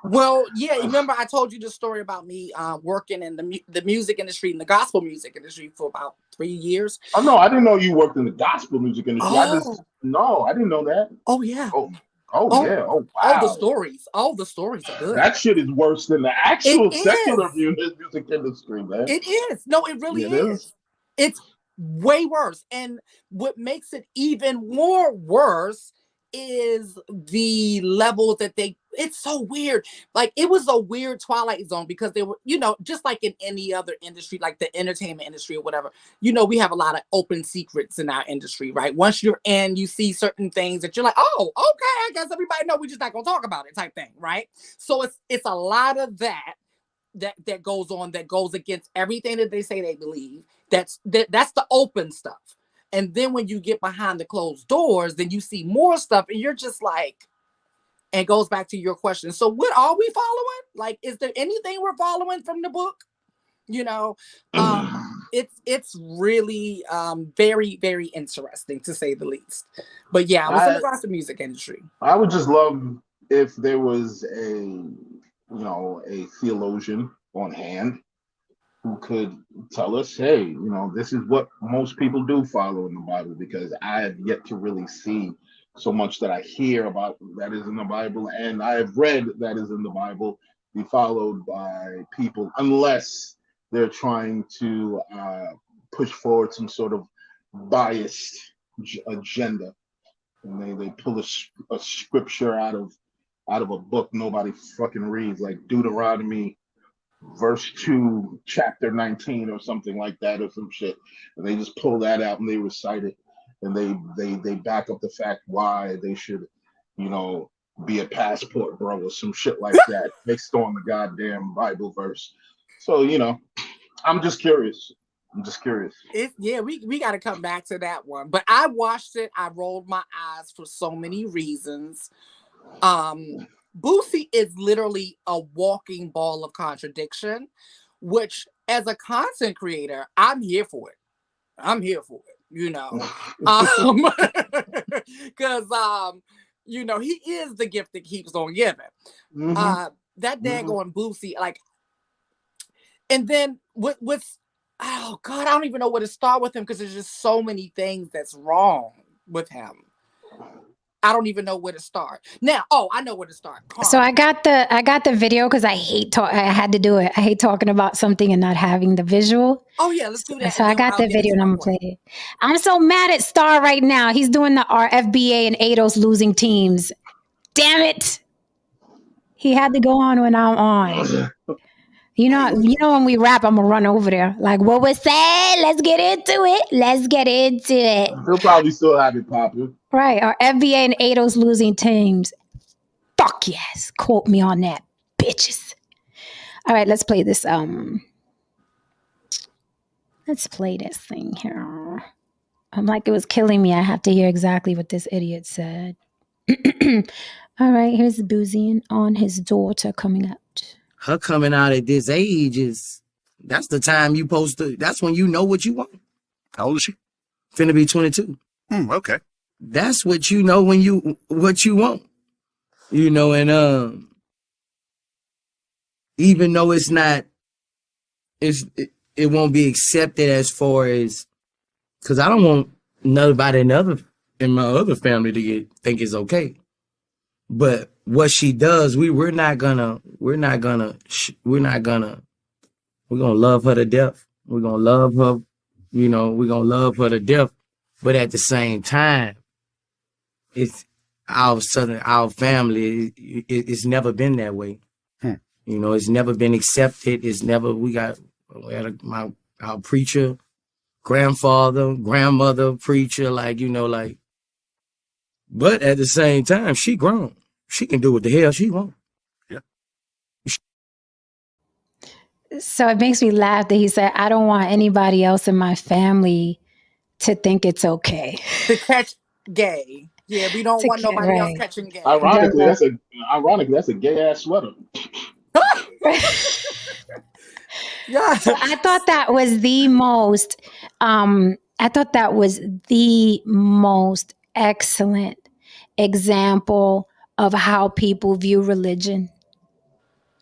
well, yeah. Remember, I told you the story about me working in the music industry and the gospel music industry for about 3 years. Oh no, I didn't know you worked in the gospel music industry. I didn't know that. Oh yeah. Yeah. Oh All wow. the stories are good. That shit is worse than the It actual secular is. music industry, man. It is. No, it really It is. is. It's way worse. And what makes it even more worse is the level that it's so weird. Like it was a weird twilight zone because they were, just like in any other industry, like the entertainment industry or whatever, we have a lot of open secrets in our industry, right? Once you're in, you see certain things that you're like, oh, okay, I guess everybody know, we're just not gonna talk about it type thing, right? So it's a lot of that goes on, that goes against everything that they say they believe. That's the open stuff. And then when you get behind the closed doors, then you see more stuff and you're just like, and it goes back to your question. So what are we following? Like, is there anything we're following from the book? It's really very, very interesting to say the least. But yeah, I was in the gospel music industry. I would just love if there was a theologian on hand who could tell us, hey, this is what most people do follow in the Bible, because I have yet to really see so much that I hear about that is in the Bible, and I have read that is in the Bible, be followed by people, unless they're trying to push forward some sort of biased agenda. And they pull a scripture out of a book nobody fucking reads, like Deuteronomy verse 2 chapter 19 or something like that, or some shit, and they just pull that out and they recite it, and they back up the fact why they should be a passport bro or some shit like that based on the goddamn Bible verse. So I'm just curious. We got to come back to that one. But I watched it. I rolled my eyes for so many reasons. Boosie is literally a walking ball of contradiction, which as a content creator, I'm here for it. Because he is the gift that keeps on giving. That daggone Boosie, like, and then what's oh God, I don't even know where to start with him, because there's just so many things that's wrong with him. I don't even know where to start. Now, I know where to start. Karma. So I got the video because I had to do it. I hate talking about something and not having the visual. Oh yeah, let's do that. So I got the video and I'm gonna play it. I'm so mad at Star right now. He's doing our FBA and ADOS losing teams. Damn it. He had to go on when I'm on. You know when we rap, I'm gonna run over there. Like, what was said? Let's get into it. He'll probably still have it popping. Right. Our FBA and ADOS losing teams. Fuck yes. Quote me on that, bitches. All right, let's play this. Let's play this thing here. I'm like, it was killing me. I have to hear exactly what this idiot said. All right, here's Boosie on his daughter coming out. Her coming out at this age that's the time you that's when you know what you want. How old is she? Finna be 22. Okay. That's what you know what you want. And even though it won't be accepted as far as, because I don't want nobody in my other family to think it's okay. But what she does, we're gonna love her to death. We're gonna love her, we're gonna love her to death. But at the same time, it's our family, it's never been that way. It's never been accepted. It's never, we had our preacher, grandfather, grandmother, preacher, but at the same time, she grown. She can do what the hell she wants. Yeah. So it makes me laugh that he said, I don't want anybody else in my family to think it's okay. To catch gay. Yeah, we don't want nobody else Right. catching gay. Ironically, that's a gay ass sweater. Yeah. So I thought that was the most, excellent example of how people view religion.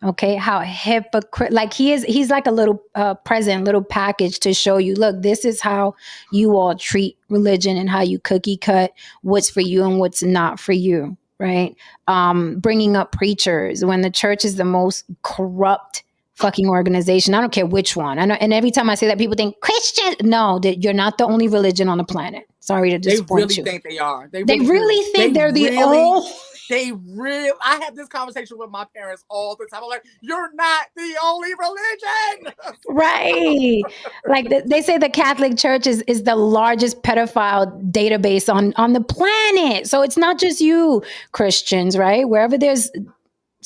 Okay, how hypocrite, like he's like a little present, little package to show you, look, this is how you all treat religion and how you cookie cut what's for you and what's not for you, right? Bringing up preachers when the church is the most corrupt fucking organization. I don't care which one. I know, and every time I say that, people think Christian. No, that you're not the only religion on the planet. Sorry to They disappoint really you. think they are. They really think they're the only. only. I have this conversation with my parents all the time. I'm like, you're not the only religion. Right. Like they say the Catholic Church is the largest pedophile database on the planet. So it's not just you Christians, right? Wherever there's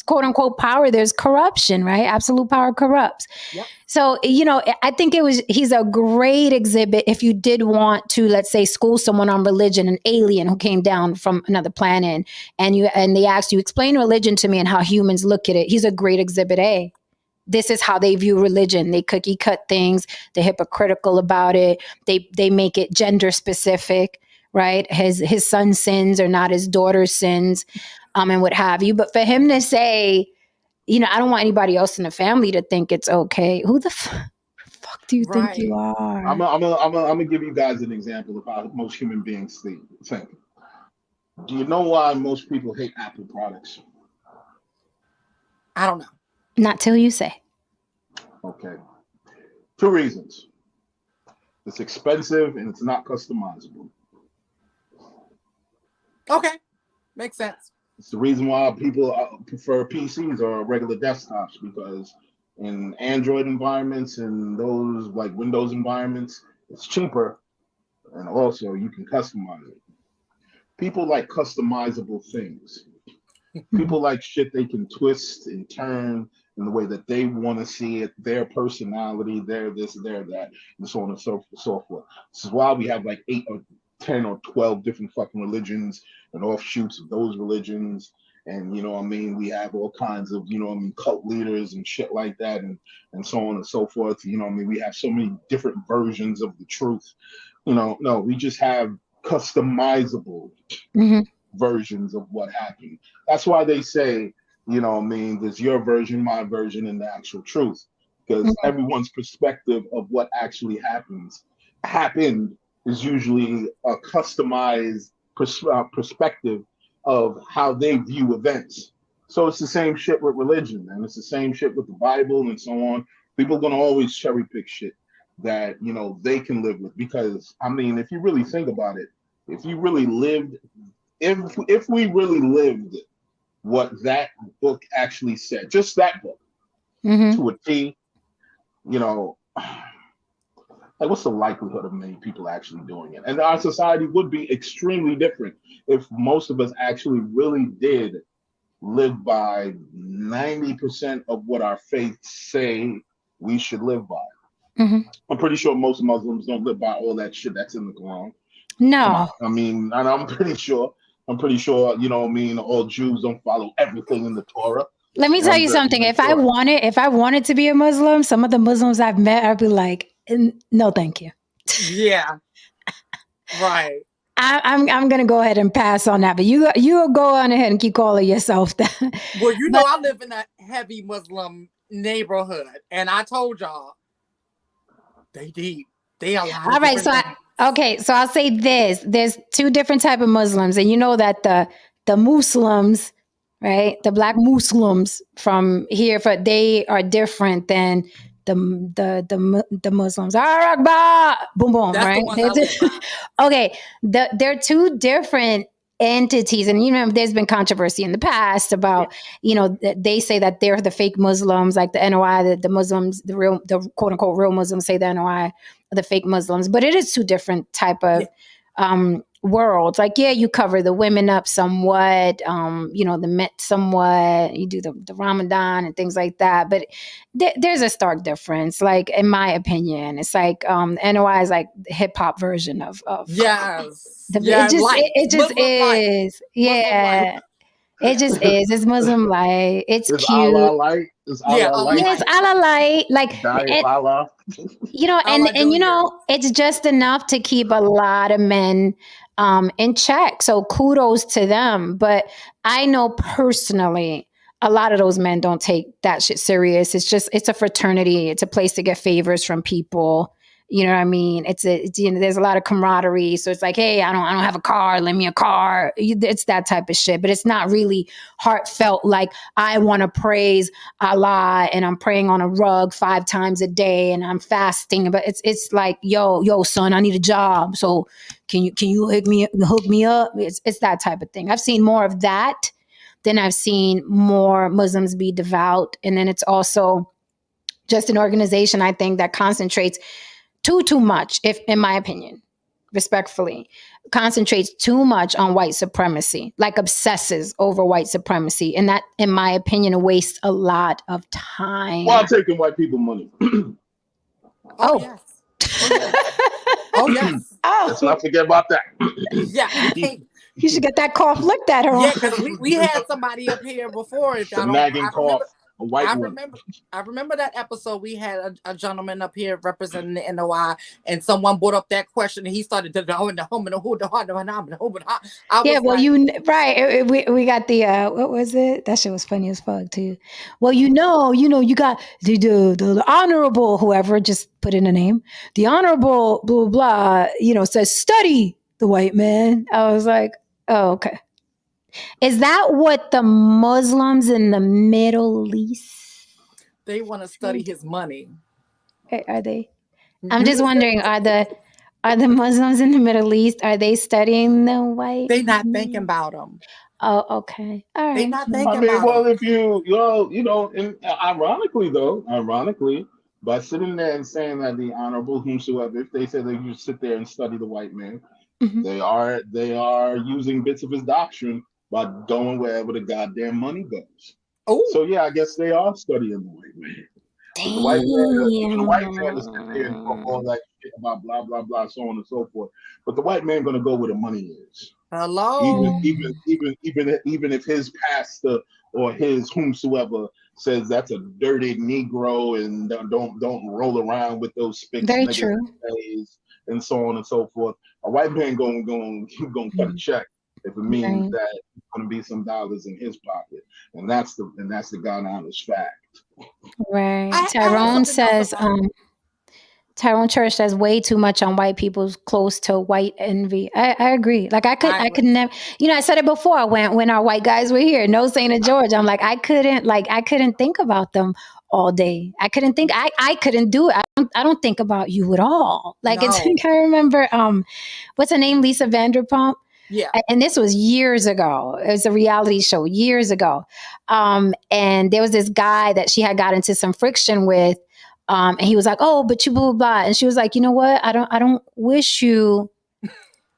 quote unquote power, there's corruption, right? Absolute power corrupts. Yep. So, I think he's a great exhibit if you did want to, let's say, school someone on religion, an alien who came down from another planet, and they asked you, explain religion to me and how humans look at it. He's a great exhibit A. This is how they view religion. They cookie cut things. They're hypocritical about it. They make it gender specific, right? His son's sins are not his daughter's sins, and what have you. But for him to say, I don't want anybody else in the family to think it's okay. Who the fuck do you think you are? I'm gonna give you guys an example of how most human beings think. Do you know why most people hate Apple products? I don't know. Not till you say. Okay. 2 reasons. It's expensive and it's not customizable. Okay. Makes sense. It's the reason why people prefer PCs or regular desktops, because in Android environments and those like Windows environments, it's cheaper, and also you can customize it. People like customizable things. People like shit they can twist and turn in the way that they want to see it, their personality, their this, their that, and so on and so forth. This is why we have like 8 or 10 or 12 different fucking religions and offshoots of those religions. And we have all kinds of, cult leaders and shit like that, and so on and so forth. We have so many different versions of the truth. No, we just have customizable versions of what happened. That's why they say, there's your version, my version, and the actual truth. Because everyone's perspective of what actually happened is usually a customized perspective of how they view events. So it's the same shit with religion, and it's the same shit with the Bible and so on. People are going to always cherry pick shit that, they can live with. Because, if you really think about it, if we really lived what that book actually said, just that book, to a T, like, what's the likelihood of many people actually doing it? And our society would be extremely different if most of us actually really did live by 90% of what our faiths say we should live by. I'm pretty sure most Muslims don't live by all that shit that's in the Quran. No. And I'm pretty sure, all Jews don't follow everything in the Torah. Let me tell you something. If I wanted to be a Muslim, some of the Muslims I've met, I'd be like, no, thank you. Yeah. Right. I'm gonna go ahead and pass on that, but you go on ahead and keep calling yourself that. Well, I live in a heavy Muslim neighborhood, and I told y'all they deep. They a lot. All right, so I'll say this: there's 2 different type of Muslims, and you know that the Muslims, right? The Black Muslims from here, they are different than the Muslims. Akbar, boom boom. That's right? The ones I live by. Okay, they're 2 different entities, and there's been controversy in the past about they say that they're the fake Muslims, like the NOI, the Muslims, the quote unquote real Muslims say the NOI are the fake Muslims, but it is 2 different type of worlds. Like, yeah, you cover the women up somewhat, the men somewhat, you do the Ramadan and things like that. But there's a stark difference. Like, in my opinion, it's like NOI is like the hip hop version of Yes. it just light. it just Muslim light. is. Muslim light. Yeah. It just is. It's Muslim light. It's It's cute. Allah light. It's Yeah, Allah Allah light. Yeah, it's light. Allah light. Like, Diet and Allah. Allah Junior. it's just enough to keep a lot of men in check. So kudos to them. But I know personally, a lot of those men don't take that shit serious. It's a fraternity. It's a place to get favors from people. You know what I mean? There's a lot of camaraderie. So it's like, hey, I don't have a car. Lend me a car. It's that type of shit. But it's not really heartfelt. Like, I want to praise Allah and I'm praying on a rug 5 times a day and I'm fasting. But it's like, yo, son, I need a job. So can you hook me up? It's that type of thing. I've seen more of that than I've seen more Muslims be devout. And then it's also just an organization, I think, that concentrates too much, if in my opinion, respectfully, concentrates too much on white supremacy, like obsesses over white supremacy. And that, in my opinion, wastes a lot of time. While taking white people money. Oh yes. Oh yes. Let's not forget about that. Yeah. You should get that cough looked at her. Yeah, because we had somebody up here before. The nagging cough. A white I woman. remember that episode. We had a gentleman up here representing the NOI, and someone brought up that question, and he started to we got the what was it? That shit was funny as fuck too. Well, you got the honorable whoever, just put in a name. The honorable blah blah, says study the white man. I was like, oh, okay. Is that what the Muslims in the Middle East? They want to study his money. Are they? I'm just wondering, are the Muslims in the Middle East, are they studying the white? They're not thinking about them. Oh, okay. All right. They're not thinking about them. If ironically, by sitting there and saying that the honorable whomsoever, if they say that you sit there and study the white man, they are using bits of his doctrine by going wherever the goddamn money goes. Oh, so yeah, I guess they are studying the white man. The white man is sitting there and talk all that shit about blah blah blah, so on and so forth. But the white man gonna go where the money is. Hello. Even if his pastor or his whomsoever says that's a dirty Negro and don't roll around with those spicks. Very true. And so on and so forth. A white man gonna cut a check if it means that there's gonna be some dollars in his pocket, and that's the God honest fact. Right. Tyrone says, Tyrone Church says way too much on white people's close to white envy. I agree. Like I could never, I said it before when our white guys were here, no St. George. I'm like, I couldn't think about them all day. I couldn't do it. I don't think about you at all. Like, it's like, I remember, what's her name? Lisa Vanderpump. Yeah. And this was years ago. It was a reality show years ago. And there was this guy that she had got into some friction with. And he was like, oh, but you blah, blah, blah. And she was like, you know what? I don't wish you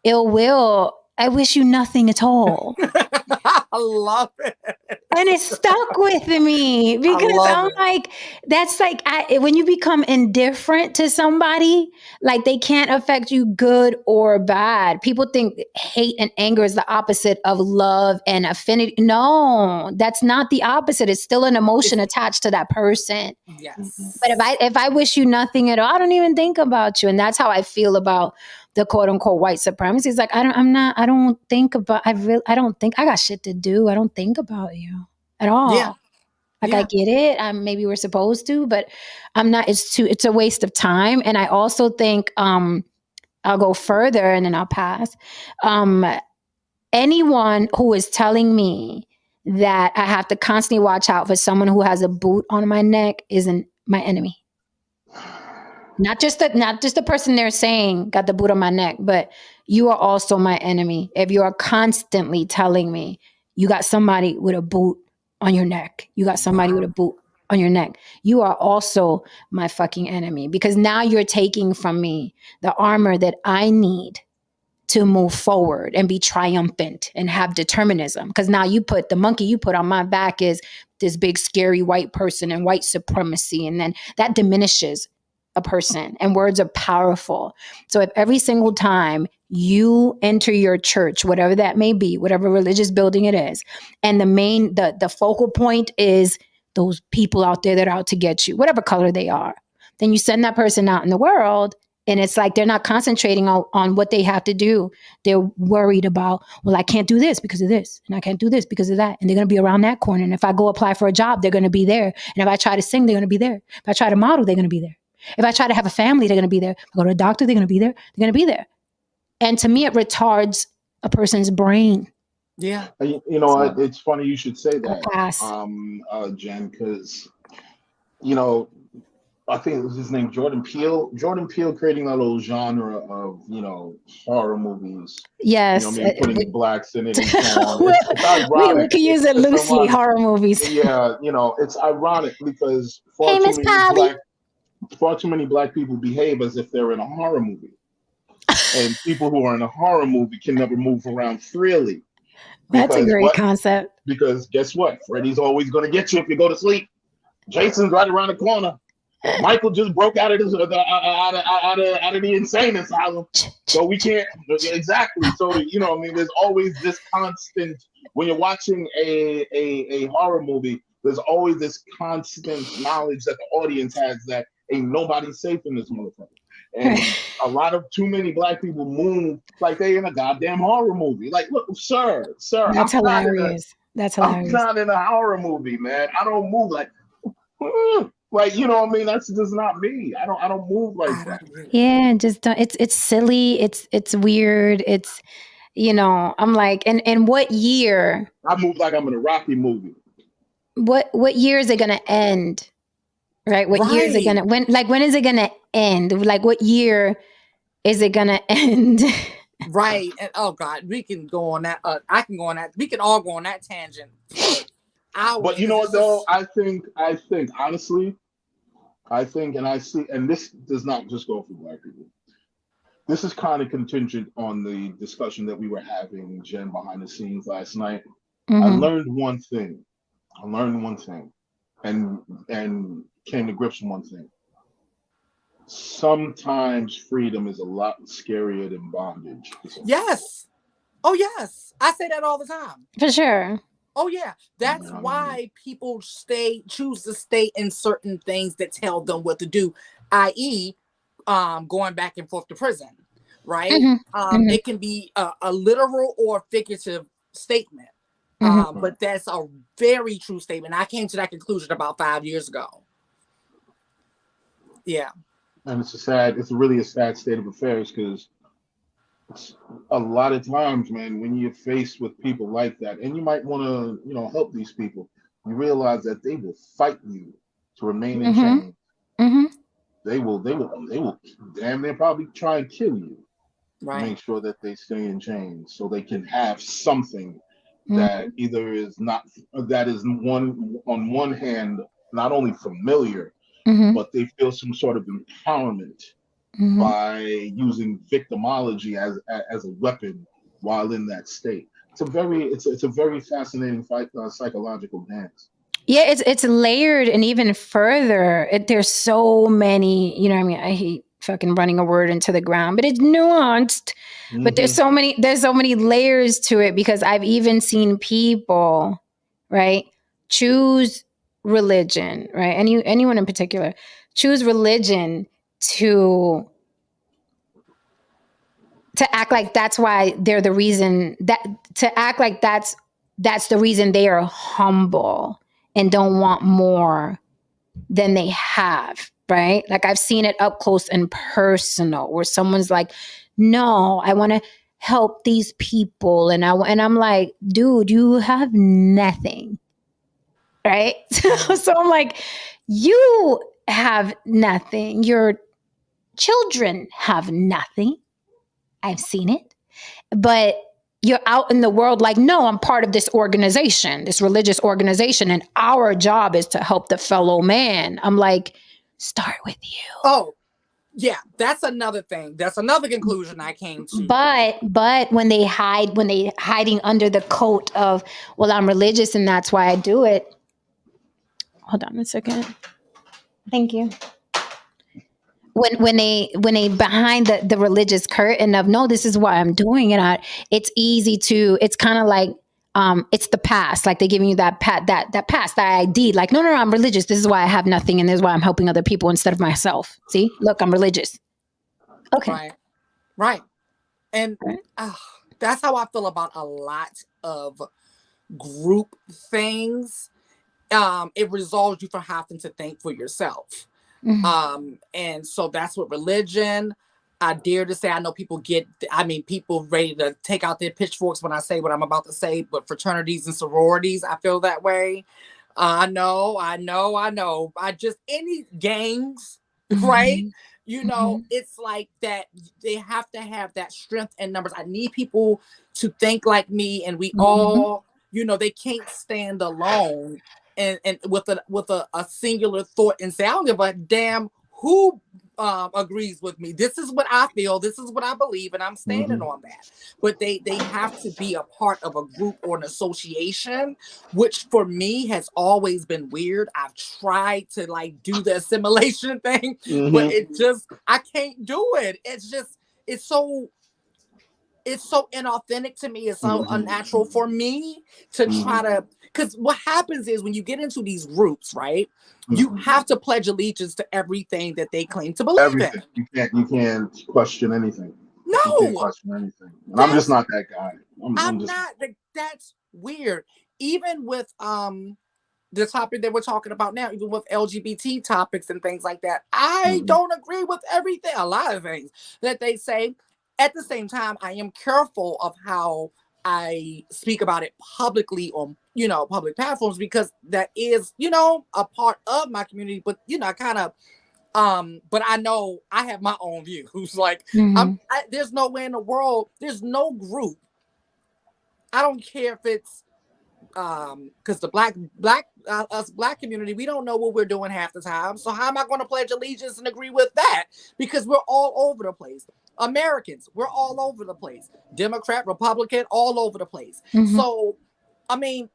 ill will. I wish you nothing at all. I love it. And it stuck with me because I'm like, that's like, when you become indifferent to somebody, like they can't affect you good or bad. People think hate and anger is the opposite of love and affinity. No, that's not the opposite. It's still an emotion attached to that person. Yes. But if I wish you nothing at all, I don't even think about you. And that's how I feel about the quote unquote white supremacy. It's like, I don't think I got shit to do. I don't think about you at all. Yeah. Like, I get it. Maybe we're supposed to, but I'm not, it's a waste of time. And I also think, I'll go further and then I'll pass. Anyone who is telling me that I have to constantly watch out for someone who has a boot on my neck isn't my enemy. Not just the person they're saying got the boot on my neck, but you are also my enemy. If you are constantly telling me you got somebody with a boot on your neck, you got somebody with a boot on your neck, you are also my fucking enemy, because now you're taking from me the armor that I need to move forward and be triumphant and have determinism. Because now you put the monkey you put on my back is this big scary white person and white supremacy. And then that diminishes a person, and words are powerful. So if every single time you enter your church, whatever that may be, whatever religious building it is, and the focal point is those people out there that are out to get you, whatever color they are, then you send that person out in the world. And it's like they're not concentrating on what they have to do. They're worried about, well, I can't do this because of this, and I can't do this because of that. And they're going to be around that corner. And if I go apply for a job, they're going to be there. And if I try to sing, they're going to be there. If I try to model, they're going to be there. If I try to have a family, they're going to be there. If I go to a doctor, they're going to be there. They're going to be there. And to me, it retards a person's brain. Yeah. You know, it's funny you should say that, Pass. Jen, because, you know, I think it was his name, Jordan Peele. Jordan Peele creating that little genre of, you know, horror movies. Yes. You know what I mean? Putting blacks in it and so on. It's ironic. We can use it loosely, ironic. horror movies. Yeah, you know, it's ironic because Hey, Miss Polly. far too many black people behave as if they're in a horror movie. And people who are in a horror movie can never move around freely. That's a great concept. Because guess what? Freddy's always going to get you if you go to sleep. Jason's right around the corner. Michael just broke out of the insane asylum, so we can't exactly. So you know, I mean, there's always this constant when you're watching a horror movie. There's always this constant knowledge that the audience has that ain't nobody safe in this motherfucker. And a lot of too many black people move like they in a goddamn horror movie. Like, look, sir, that's hilarious. That's hilarious. I'm not in a horror movie, man. I don't move like. Like, you know what I mean? That's just not me. I don't move like that. Yeah, just don't, it's silly. It's weird. It's, you know, I'm like, and what year? I move like I'm in a Rocky movie. What year is it gonna end? Right? What year is it gonna when is it gonna end? Like what year is it gonna end? Right. And oh God, we can go on that. I can go on that. We can all go on that tangent. But you know what though? I think honestly, and I see, and this does not just go for black people. This is kind of contingent on the discussion that we were having, Jen, behind the scenes last night. Mm-hmm. I learned one thing, and came to grips with one thing. Sometimes freedom is a lot scarier than bondage. Yes. Oh yes, I say that all the time. For sure. Oh yeah, that's why people choose to stay in certain things that tell them what to do, i.e., going back and forth to prison, right? Mm-hmm. It can be a literal or figurative statement, but that's a very true statement. I came to that conclusion about 5 years ago. Yeah, and it's really a sad state of affairs because. A lot of times, man, when you're faced with people like that, and you might want to, you know, help these people, you realize that they will fight you to remain in chains. Mm-hmm. They will damn near probably try and kill you. Right. Make sure that they stay in chains so they can have something that either is not that is on one hand not only familiar, but they feel some sort of empowerment. By using victimology as a weapon while in that state. It's a very fascinating psychological dance. Yeah, it's layered and even further. There's so many, you know what I mean? I hate fucking running a word into the ground, but it's nuanced. Mm-hmm. But there's so many layers to it because I've even seen people, right, choose religion, right? Anyone in particular, choose religion to act like that's why they're the reason to act like that's the reason they are humble and don't want more than they have, right? Like I've seen it up close and personal where someone's like, no, I want to help these people. And I'm like, dude, you have nothing, right? So I'm like, you have nothing. Your children have nothing. I've seen it. But you're out in the world like, no, I'm part of this organization, this religious organization, and our job is to help the fellow man. I'm like, start with you. Oh, Yeah, that's another thing. That's another conclusion I came to. But when they hiding under the coat of, well, I'm religious and that's why I do it. Hold on a second. Thank you. When they behind the religious curtain of, no, this is why I'm doing it, it's easy to, it's kind of like, it's the past, like they're giving you that past, that ID, like, no, I'm religious, this is why I have nothing, and this is why I'm helping other people instead of myself. See, look, I'm religious. Okay. Right. And Right. that's how I feel about a lot of group things. It resolves you from having to think for yourself. And so that's what religion, I dare to say, I know people people ready to take out their pitchforks when I say what I'm about to say, but fraternities and sororities, I feel that way. I know. I just, any gangs, right? It's like that. They have to have that strength in numbers. I need people to think like me, and we all, they can't stand alone and with a singular thought and say, I don't give a damn who agrees with me. This is what I feel. This is what I believe, and I'm standing on that. But they have to be a part of a group or an association, which for me has always been weird. I've tried to like do the assimilation thing, but I can't do it. It's so inauthentic to me. It's so unnatural for me to try to, because what happens is when you get into these groups, right, you have to pledge allegiance to everything that they claim to believe in. You can't question anything. No, you can't question anything. And I'm just not that guy. I'm not. That's weird. Even with the topic that we're talking about now, even with LGBT topics and things like that, I don't agree with everything, a lot of things that they say. At the same time, I am careful of how I speak about it publicly on, public platforms, because that is, a part of my community. But, I kind of, but I know I have my own view. Who's like, there's no way in the world, there's no group. I don't care if it's, because the us black community, we don't know what we're doing half the time. So how am I going to pledge allegiance and agree with that? Because we're all over the place. Americans, we're all over the place. Democrat, Republican, all over the place. So, I mean,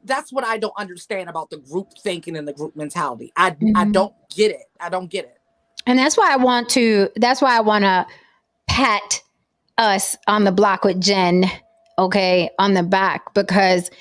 that's what I don't understand about the group thinking and the group mentality. I don't get it. I don't get it. And that's why I want to pat us on the block with Jen, okay, on the back, because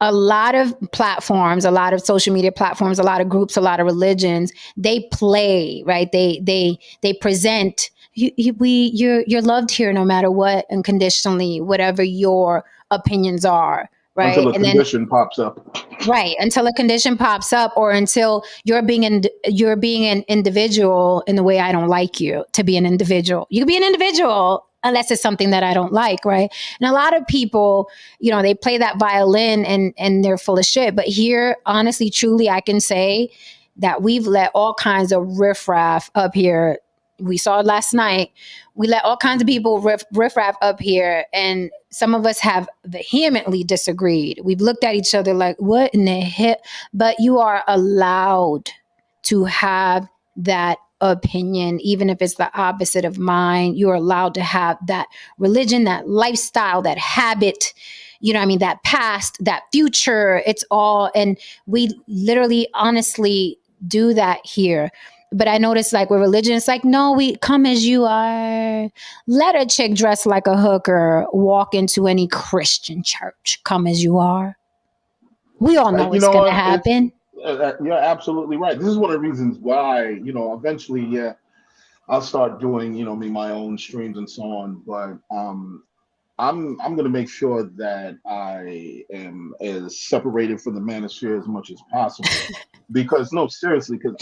a lot of platforms, a lot of social media platforms, a lot of groups, a lot of religions, they play, right? They present, you're loved here no matter what, unconditionally, whatever your opinions are, right? Until a condition pops up. Right, until a condition pops up, or until you're being an individual in the way I don't like you to be an individual. You can be an individual unless it's something that I don't like, right? And a lot of people, they play that violin and they're full of shit. But here, honestly, truly, I can say that we've let all kinds of riffraff up here. We saw it last night. We let all kinds of people riffraff up here, and some of us have vehemently disagreed. We've looked at each other like, what in the hell? But you are allowed to have that opinion, even if it's the opposite of mine. You're allowed to have that religion, that lifestyle, that habit, that past, that future. It's all, and we literally, honestly do that here. But I noticed, like, with religion, it's like, no, we come as you are. Let a chick dress like a hooker walk into any Christian church. Come as you are. We all know it's going to happen. You're absolutely right. This is one of the reasons why, eventually, I'll start doing, my own streams and so on. But I'm going to make sure that I am as separated from the manosphere as much as possible. Because no, seriously, because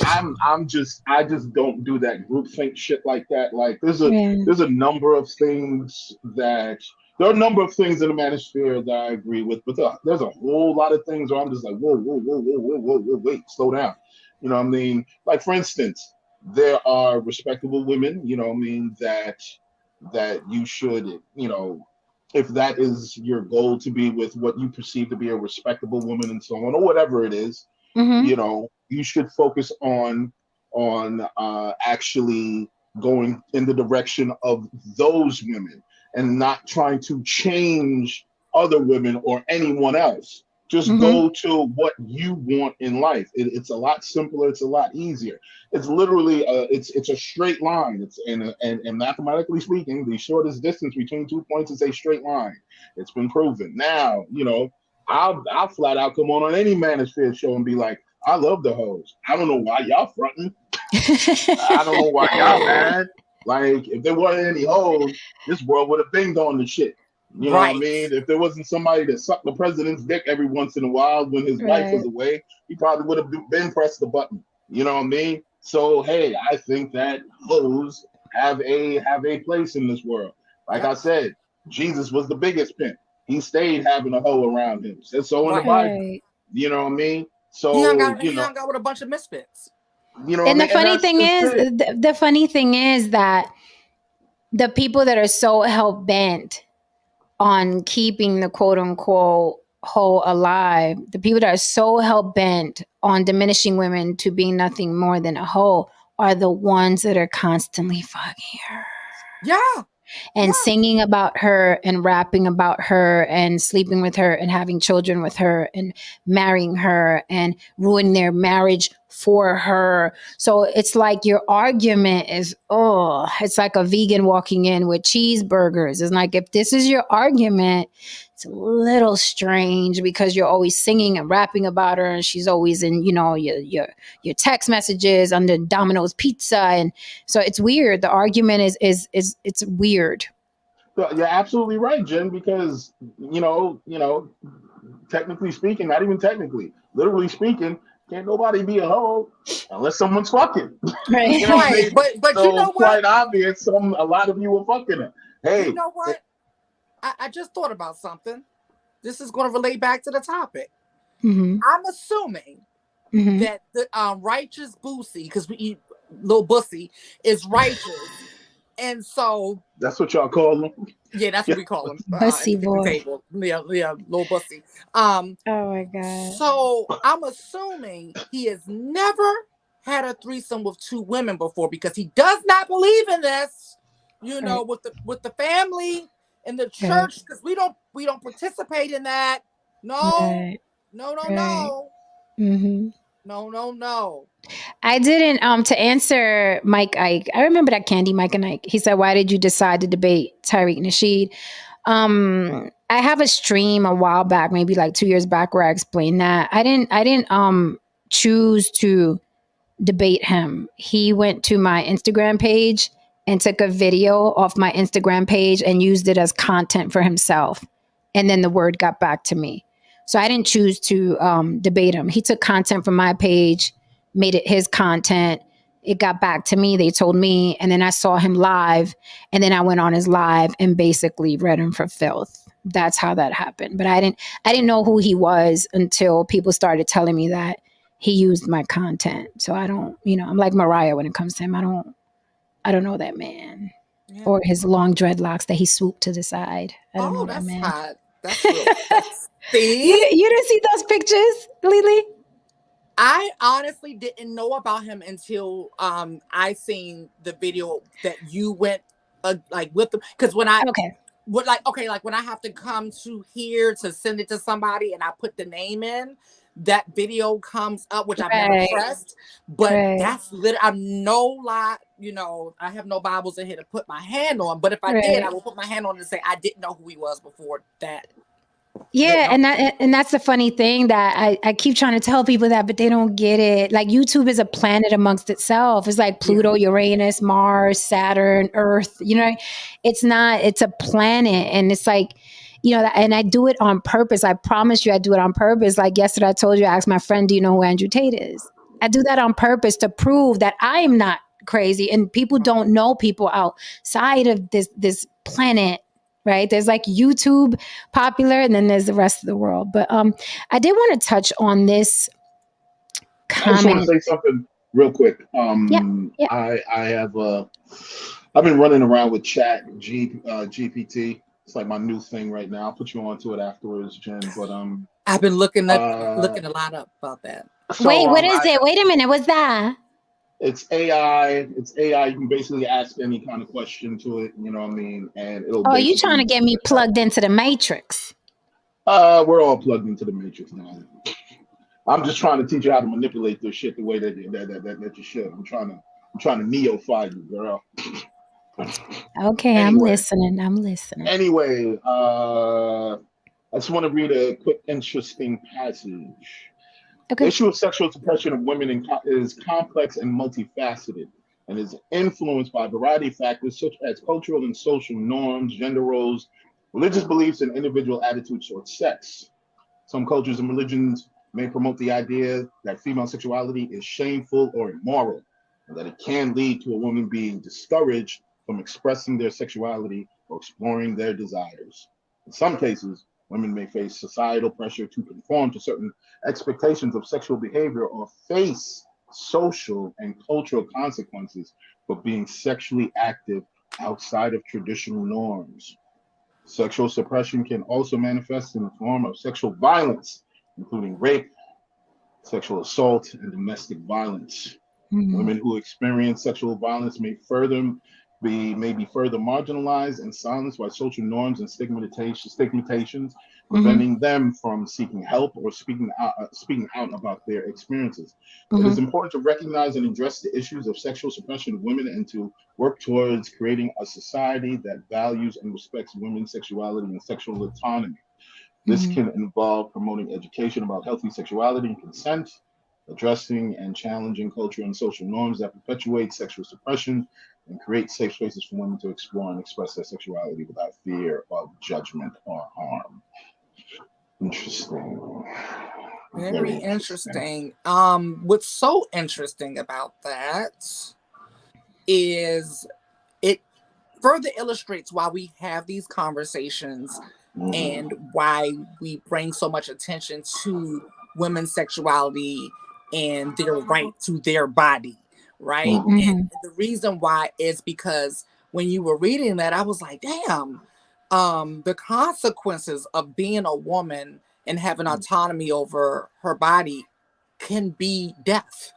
I just don't do that groupthink shit like that. Like there's a number of things that there are a number of things in the manosphere that I agree with, but there's a whole lot of things where I'm just like, whoa, wait, slow down. You know what I mean? Like for instance, there are respectable women, that you should, if that is your goal, to be with what you perceive to be a respectable woman and so on, or whatever it is, you should focus on actually going in the direction of those women and not trying to change other women or anyone else. Just go to what you want in life. It's a lot simpler. It's a lot easier. It's literally it's a straight line. It's and mathematically speaking, the shortest distance between 2 points is a straight line. It's been proven. Now, I'll flat out come on any manosphere show and be like, I love the hoes. I don't know why y'all fronting. I don't know why y'all mad. Like, if there wasn't any hoes, this world would have been going to shit. You know what I mean? If there wasn't somebody that sucked the president's dick every once in a while when his wife was away, he probably would have been pressed the button. You know what I mean? So hey, I think that hoes have a place in this world. Like I said, Jesus was the biggest pimp. He stayed having a hoe around him. Said so in the Bible. You know what I mean? So he hung out with a bunch of misfits. You know, and what the funny thing is, the funny thing is that the people that are so hell bent on keeping the quote unquote hoe alive, the people that are so hell bent on diminishing women to being nothing more than a hoe are the ones that are constantly fucking her. Yeah. And singing about her and rapping about her and sleeping with her and having children with her and marrying her and ruining their marriage for her. So it's like your argument is, it's like a vegan walking in with cheeseburgers. It's like, if this is your argument, it's a little strange because you're always singing and rapping about her and she's always in, your text messages under Domino's Pizza. And so it's weird. The argument is it's weird. You're absolutely right, Jen, because, technically speaking, not even technically, literally speaking, can't nobody be a hoe unless someone's fucking. Right. You know what I mean? But so you know it's what? quite obvious a lot of you are fucking her. Hey. You know what? I just thought about something. This is going to relate back to the topic. Mm-hmm. I'm assuming that the righteous Boosie, because little Boosie, is righteous. And so that's what y'all call him. Yeah, that's what we call him. Bussy boy. Yeah, little Bussy. Oh my God. So I'm assuming he has never had a threesome with two women before because he does not believe in this. With the family and the church, because we don't participate in that. No. No. Mm-hmm. No. I didn't to answer Mike Ike. I remember that Candy Mike and Ike. He said, "Why did you decide to debate Tariq Nasheed?" I have a stream a while back, maybe like 2 years back, where I explained that. I didn't choose to debate him. He went to my Instagram page and took a video off my Instagram page and used it as content for himself. And then the word got back to me. So I didn't choose to debate him. He took content from my page, made it his content. It got back to me. They told me, and then I saw him live, and then I went on his live and basically read him for filth. That's how that happened. But I didn't know who he was until people started telling me that he used my content. So I don't, I'm like Mariah when it comes to him. I don't know that man or his long dreadlocks that he swooped to the side. I don't know that man. Hot. That's real. See? You didn't see those pictures, Lily? I honestly didn't know about him until I seen the video that you went with them. Because when I when I have to come to here to send it to somebody and I put the name in, that video comes up, which I've never pressed. But that's literally, I'm no lie, I have no Bibles in here to put my hand on. But if I did, I will put my hand on and say I didn't know who he was before that. Yeah, and that's the funny thing that I keep trying to tell people that, but they don't get it. Like, YouTube is a planet amongst itself. It's like Pluto, Uranus, Mars, Saturn, Earth. It's not. It's a planet, and it's like, and I do it on purpose. I promise you, I do it on purpose. Like yesterday, I told you, I asked my friend, "Do you know who Andrew Tate is?" I do that on purpose to prove that I am not crazy, and people don't know people outside of this planet. Right. There's like YouTube popular, and then there's the rest of the world. But I did want to touch on this comment. I just want to say something real quick. I have I've been running around with GPT. It's like my new thing right now. I'll put you onto it afterwards, Jen. But I've been looking a lot up about that. Wait, what is it? Wait a minute. What's that? It's AI. It's AI. You can basically ask any kind of question to it. You know what I mean? And it'll Oh, you basically trying to get me spit back. plugged into the matrix? We're all plugged into the matrix now. I'm just trying to teach you how to manipulate this shit the way that you should. I'm trying to neofy you, girl. Okay, I'm Anyway, listening. I'm listening. anyway, I just want to read a quick, interesting passage. The Okay. issue of sexual suppression of women is complex and multifaceted, and is influenced by a variety of factors such as cultural and social norms, gender roles, religious beliefs, and individual attitudes towards sex. Some cultures and religions may promote the idea that female sexuality is shameful or immoral, and that it can lead to a woman being discouraged from expressing their sexuality or exploring their desires. In some cases, women may face societal pressure to conform to certain expectations of sexual behavior or face social and cultural consequences for being sexually active outside of traditional norms. Sexual suppression can also manifest in the form of sexual violence, including rape, sexual assault, and domestic violence. Mm-hmm. Women who experience sexual violence may be further marginalized and silenced by social norms and stigmatizations, Mm-hmm. preventing them from seeking help or speaking out about their experiences. It Mm-hmm. is important to recognize and address the issues of sexual suppression of women and to work towards creating a society that values and respects women's sexuality and sexual autonomy. This Mm-hmm. can involve promoting education about healthy sexuality and consent, addressing and challenging cultural and social norms that perpetuate sexual suppression, and create safe spaces for women to explore and express their sexuality without fear of judgment or harm. Interesting. Very Very interesting. interesting. What's so interesting about that is it further illustrates why we have these conversations and Mhm. why we bring so much attention to women's sexuality and their right to their body, right? Mhm. And the reason why is because when you were reading that, I was like, damn, the consequences of being a woman and having autonomy over her body can be death,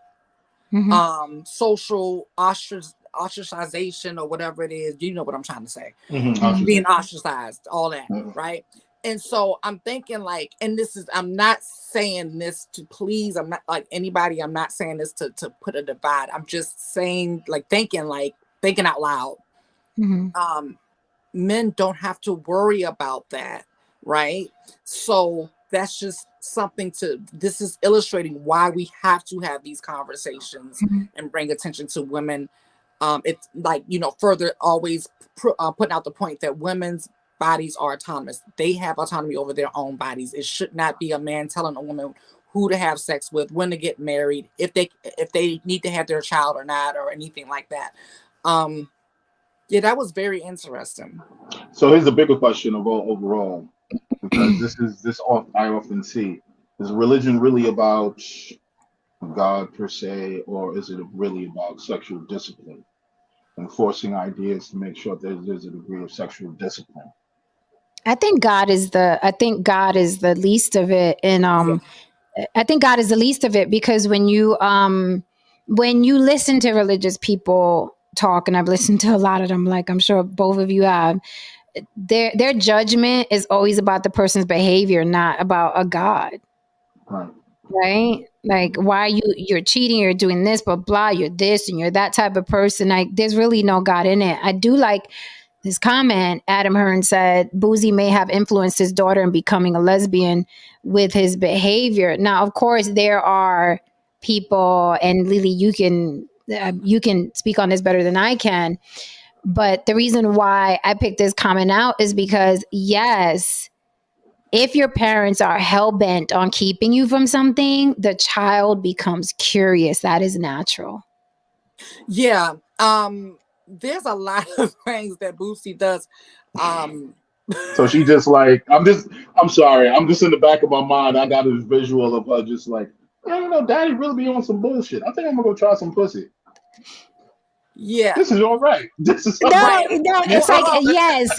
Mm-hmm. social ostracization or whatever it is. You know what I'm trying to say. Being Mhm. ostracized, all that, Mhm. right? And so I'm thinking like, and this is, I'm not saying this to please, I'm not like anybody, I'm not saying this to put a divide. I'm just saying like thinking out loud. Mm-hmm. Men don't have to worry about that, right? So that's just something this is illustrating why we have to have these conversations Mm-hmm. and bring attention to women. It's like, further always putting out the point that women's bodies are autonomous. They have autonomy over their own bodies. It should not be a man telling a woman who to have sex with, when to get married, if they need to have their child or not, or anything like that. Yeah, that was very interesting. So here's the bigger question of all overall, because I often see: is religion really about God per se, or is it really about sexual discipline, enforcing ideas to make sure there's a degree of sexual discipline? I think God is the least of it, and Yeah. I think God is the least of it because when you listen to religious people talk, and I've listened to a lot of them, like I'm sure both of you have, their judgment is always about the person's behavior, not about a God, Right. right? Like, why you're cheating, you're doing this, but blah, you're this and you're that type of person. Like, there's really no God in it. I do like this comment. Adam Hearn said Boosie may have influenced his daughter in becoming a lesbian with his behavior. Now, of course, there are people, and Lily, you can speak on this better than I can. But the reason why I picked this comment out is because, yes, if your parents are hell bent on keeping you from something, the child becomes curious. That is natural. Yeah. There's a lot of things that Boosie does. Um, So she just like I'm sorry, I'm just in the back of my mind. I got this visual of her just like, I don't know, Daddy really be on some bullshit. I think I'm gonna go try some pussy. yeah. This is all right. This is all No, Right. right. no, You it's like, know? yes,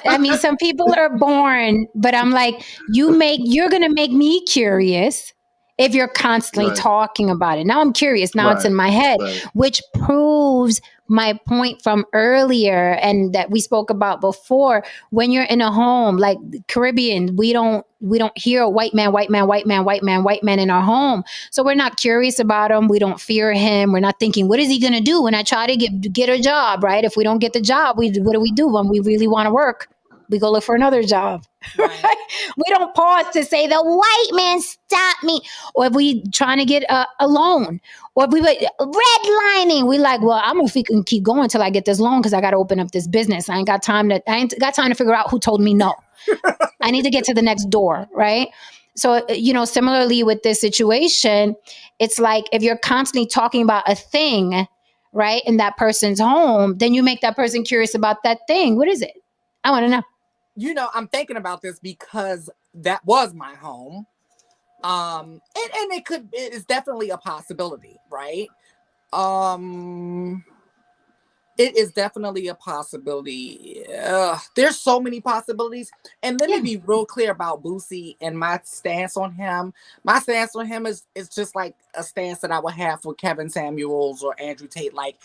I mean, some people are born, but I'm like, you're gonna make me curious, if you're constantly Right. talking about it. Now I'm curious. Now it's in my head, Right. which proves my point from earlier and that we spoke about before. When you're in a home like Caribbean, we don't hear a white man in our home. So we're not curious about him. We don't fear him. We're not thinking, what is he going to do when I try to get a job, right? If we don't get the job, what do we do when we really want to work? We go look for another job. Right. Right? We don't pause to say the white man stopped me, or if we trying to get a loan, or if we were redlining, we like, well, I'm gonna keep going until I get this loan because I got to open up this business. I ain't got time to figure out who told me no. I need to get to the next door, right? So, similarly with this situation, it's like if you're constantly talking about a thing, right, in that person's home, then you make that person curious about that thing. What is it? I want to know. I'm thinking about this because that was my home. And it is definitely a possibility, right? It is definitely a possibility. There's so many possibilities. And let me be real clear about Boosie and my stance on him. My stance on him is just like a stance that I would have for Kevin Samuels or Andrew Tate. Like,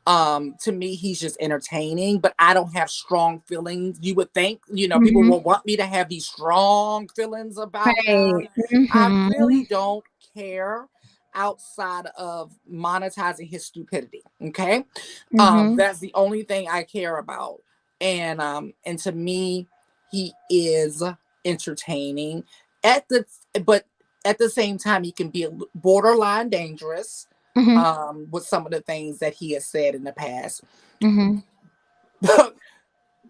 to me, he's just entertaining, but I don't have strong feelings. You would think, people will want me to have these strong feelings about him. I really don't care outside of monetizing his stupidity. Okay. That's the only thing I care about. And to me, he is entertaining but at the same time, he can be borderline dangerous. With some of the things that he has said in the past. But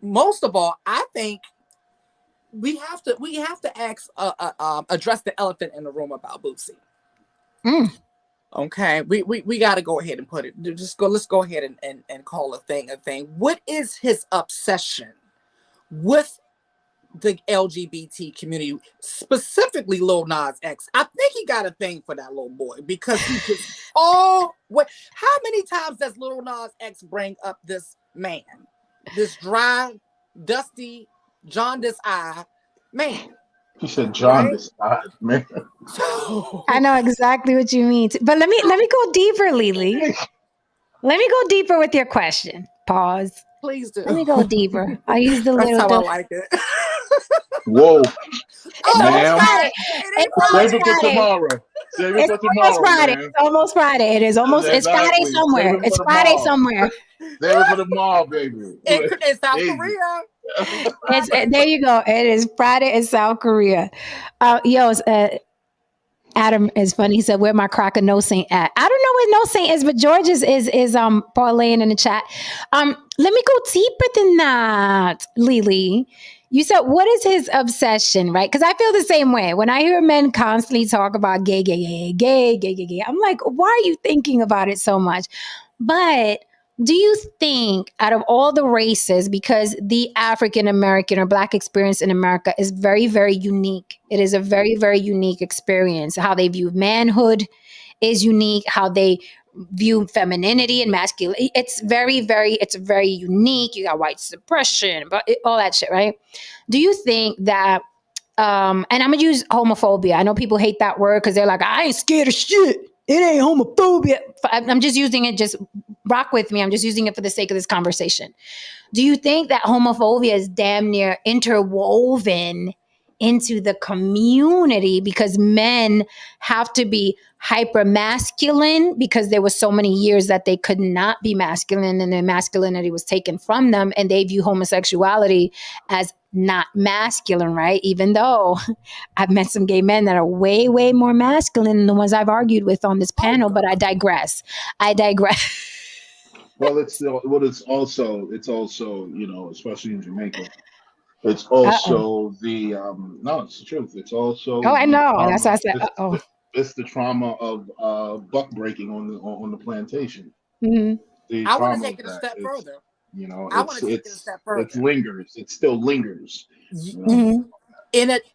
most of all, I think we have to address the elephant in the room about Boosie. Okay, we got to go ahead and put it. Let's go ahead and call a thing a thing. What is his obsession with the LGBT community, specifically Lil Nas X? I think he got a thing for that little boy because he just how many times does Lil Nas X bring up this man, this dry, dusty, jaundiced eye man? He said jaundiced eye, man. I know exactly what you mean. But let me go deeper, Lily. Let me go deeper with your question. Pause. Please do. Let me go deeper. I use the That's little. how I like it. Whoa. It's almost Friday. It's almost Save it for Friday. tomorrow. Save it It's for tomorrow, almost Friday. man. It's almost Friday. It is almost. It's Friday Exactly. somewhere. Save it It's for Friday tomorrow. somewhere. Save it for tomorrow, baby. In South Hey. Korea. There you go. It is Friday in South Korea. Adam is funny. He said, "Where my cracker no saint at?" I don't know where no saint is, but George is parlaying in the chat. Let me go deeper than that, Lily. You said, what is his obsession, right? Because I feel the same way. When I hear men constantly talk about gay, I'm like, why are you thinking about it so much? But do you think out of all the races, because the African American or Black experience in America is very, very unique. It is a very, very unique experience. How they view manhood is unique. How they view femininity and masculinity. It's very, very unique. You got white suppression, but all that shit, right? Do you think that, and I'm going to use homophobia. I know people hate that word because they're like, I ain't scared of shit. It ain't homophobia. I'm just using it, just rock with me. I'm just using it for the sake of this conversation. Do you think that homophobia is damn near interwoven into the community because men have to be hyper masculine because there was so many years that they could not be masculine and their masculinity was taken from them, and they view homosexuality as not masculine, right? Even though I've met some gay men that are way, way more masculine than the ones I've argued with on this panel, but I digress. Well, it's also especially in Jamaica. It's also the no, it's the truth. It's also I the know. trauma. That's why I said, It's the trauma of buck breaking on the plantation. Mm-hmm. The I want to trauma take it a step further. It lingers. It still lingers. Mm-hmm.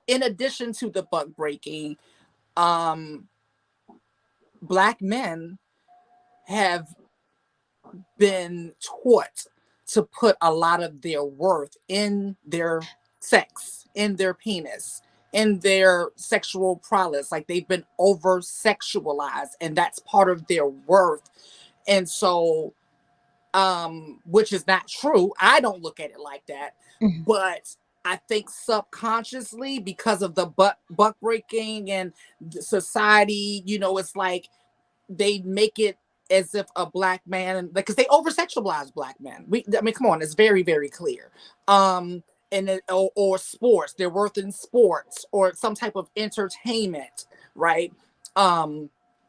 In addition to the buck breaking, Black men have been taught to put a lot of their worth in their sex, in their penis, in their sexual prowess. Like they've been over sexualized, and that's part of their worth. And so, which is not true. I don't look at it like that, Mhm. but I think subconsciously, because of the buck breaking and the society, it's like they make it as if a black man, because they over sexualize black men. I mean, come on, it's very, very clear. Or sports, their worth in sports or some type of entertainment, right?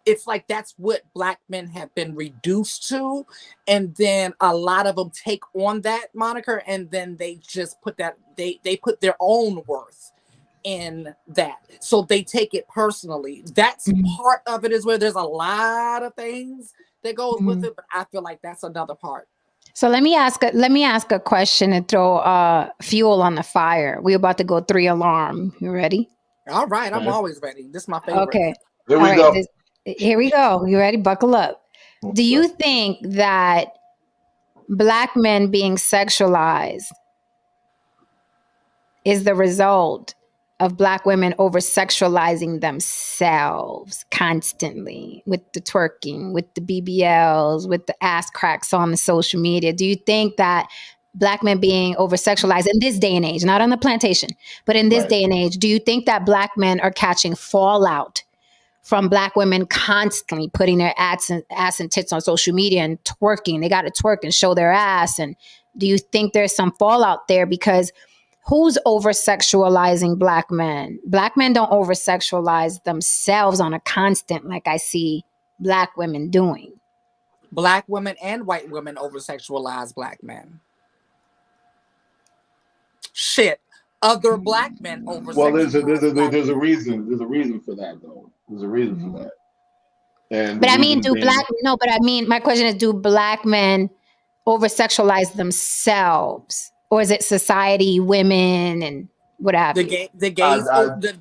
It's like that's what black men have been reduced to, and then a lot of them take on that moniker, and then they just put that they put their own worth in that, so they take it personally. That's Mhm. part of it, is where there's a lot of things that goes with Mhm. it, but I feel like that's another part. So let me ask a question and throw fuel on the fire. We're about to go 3 alarm. You ready? All right, I'm Okay. always ready. This is my favorite. Okay. Here All we right. go. Here we go. You ready? Buckle up. Do you think that black men being sexualized is the result of black women over sexualizing themselves constantly with the twerking, with the BBLs, with the ass cracks on the social media? Do you think that black men being over sexualized in this day and age, not on the plantation, but in this Right. day and age, do you think that black men are catching fallout from black women constantly putting their ass and tits on social media and twerking? They got to twerk and show their ass. And do you think there's some fallout there? Because who's over sexualizing black men? Black men don't over sexualize themselves on a constant like I see black women doing. Black women and white women over sexualize black men. Shit. Other black men over Well, there's sexualize black a men. reason. There's a reason for that, though. There's a reason for that, and the But I mean, reason being, my question is, do black men over sexualize themselves? Or is it society, women, and what have you? The I, gays. I Oh, the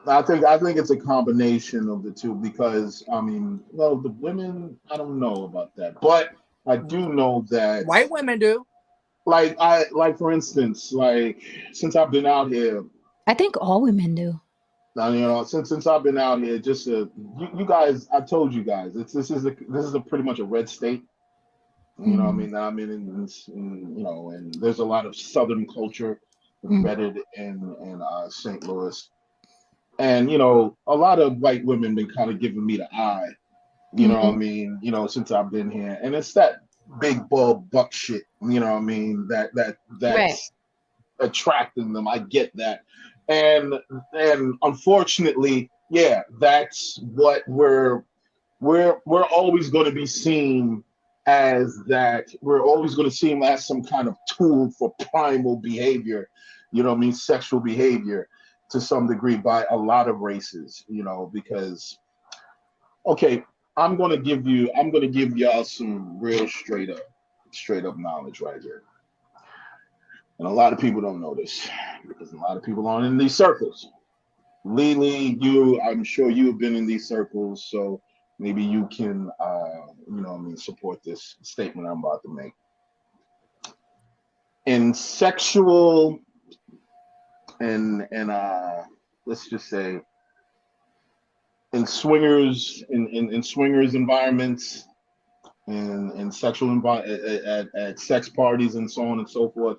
I think it's a combination of the two because I mean, well, the women, I don't know about that, but I do know that, white women do. like for instance, like since I've been out here, I think all women do. since I've been out here, just you guys, I told you guys, this is a pretty much a red state. You know what I Mhm. mean? That I'm and there's a lot of Southern culture Mhm. embedded in St. Louis. And, a lot of white women been kind of giving me the eye, you know what I Mhm. mean, since I've been here. And it's that big bald buck shit, you know what I mean, Right. that's attracting them. I get that. And unfortunately, yeah, that's what we're always going to be seen as. That we're always going to see him as some kind of tool for primal behavior, you know what I mean, sexual behavior to some degree by a lot of races, because okay, I'm going to give y'all some real straight up knowledge right here. And a lot of people don't know this because a lot of people aren't in these circles. Lily, I'm sure you have been in these circles, so maybe you can, support this statement I'm about to make. In sexual and let's just say in swingers environments and in sexual at sex parties and so on and so forth,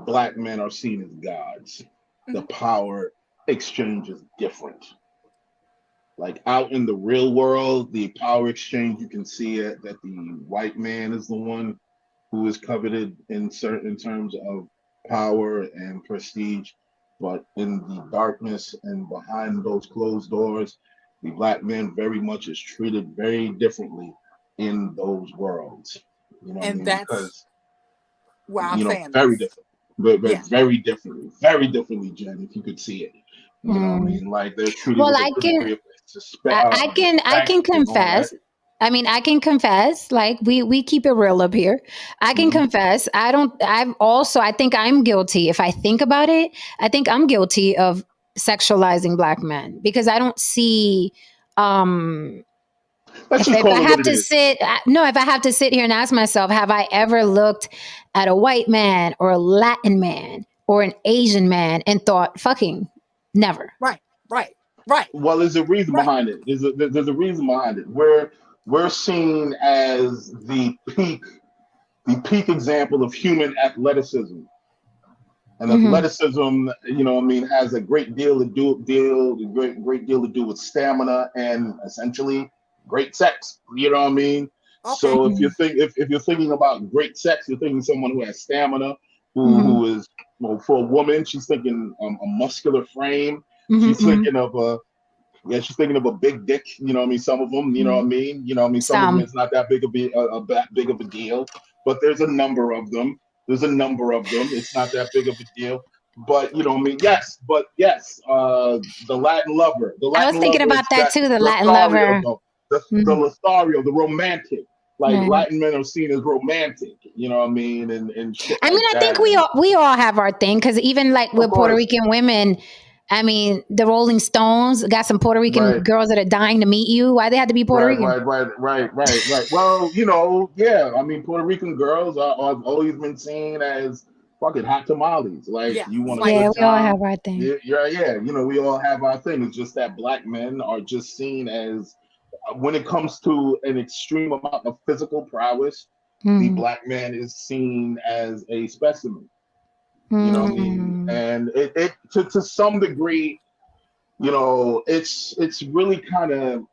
black men are seen as gods. The power exchange is different. Like out in the real world, the power exchange, you can see it that the white man is the one who is coveted in terms of power and prestige. But in the darkness and behind those closed doors, the black man very much is treated very differently in those worlds. You know what I And mean? that's Because, why I'm saying very this. different. But Yeah. very differently, Jen, if you could see it. You know what I Mm. mean? Like they're treated Well, with a good degree of I respect can and all that. confess. I mean, I can confess. Like we keep it real up here. I can Mhm. confess. I think I'm guilty. If I think about it, I think I'm guilty of sexualizing black men because I don't see. Um, Let's just if I call it what have it to is. sit, no, if I have to sit here and ask myself, have I ever looked at a white man or a Latin man or an Asian man and thought, fucking never. Right. Well, there's a reason Right. behind it. There's a reason behind it. We're seen as the peak example of human athleticism. And athleticism, you know what I mean, has a great deal to do with stamina and essentially great sex. You know what I mean? Okay. So if you're thinking about great sex, you're thinking someone who has stamina, who is, well, for a woman, she's thinking a muscular frame. She's thinking of a big dick. You know what I mean? Some of them, you know what I mean? You know what I mean? Some of them, it's not that big of a deal, but there's a number of them. It's not that big of a deal. But you know what I mean? Yes, the Latin lover. I was thinking about that too, the Latin lover. The Lothario, the romantic. Like Latin men are seen as romantic, you know what I mean? And shit. I mean, like I think we all have our thing, because even like with Puerto Rican women, I mean, the Rolling Stones got some Puerto Rican girls that are dying to meet you. Why they had to be Puerto Rican? Right. Well, you know, yeah. I mean, Puerto Rican girls have always been seen as fucking hot tamales. Like, you want to we all have our thing. Yeah. You know, we all have our thing. It's just that black men are just seen as, when it comes to an extreme amount of physical prowess, the black man is seen as a specimen. You know what I mean? And it to some degree, you know, it's really kind of,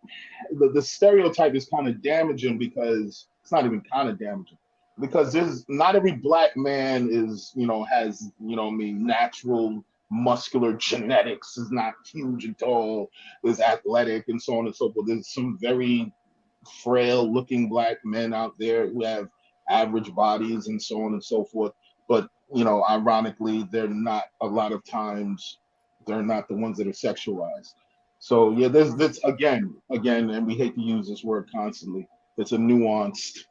the stereotype is kind of damaging, because it's not even kind of damaging, because there's not every black man is, you know, has, you know what I mean, natural muscular genetics, is not huge and tall, is athletic and so on and so forth. There's some very frail looking black men out there who have average bodies and so on and so forth. But, you know, ironically, they're not, a lot of times, they're not the ones that are sexualized. So yeah, there's this again, and we hate to use this word constantly. It's a nuanced,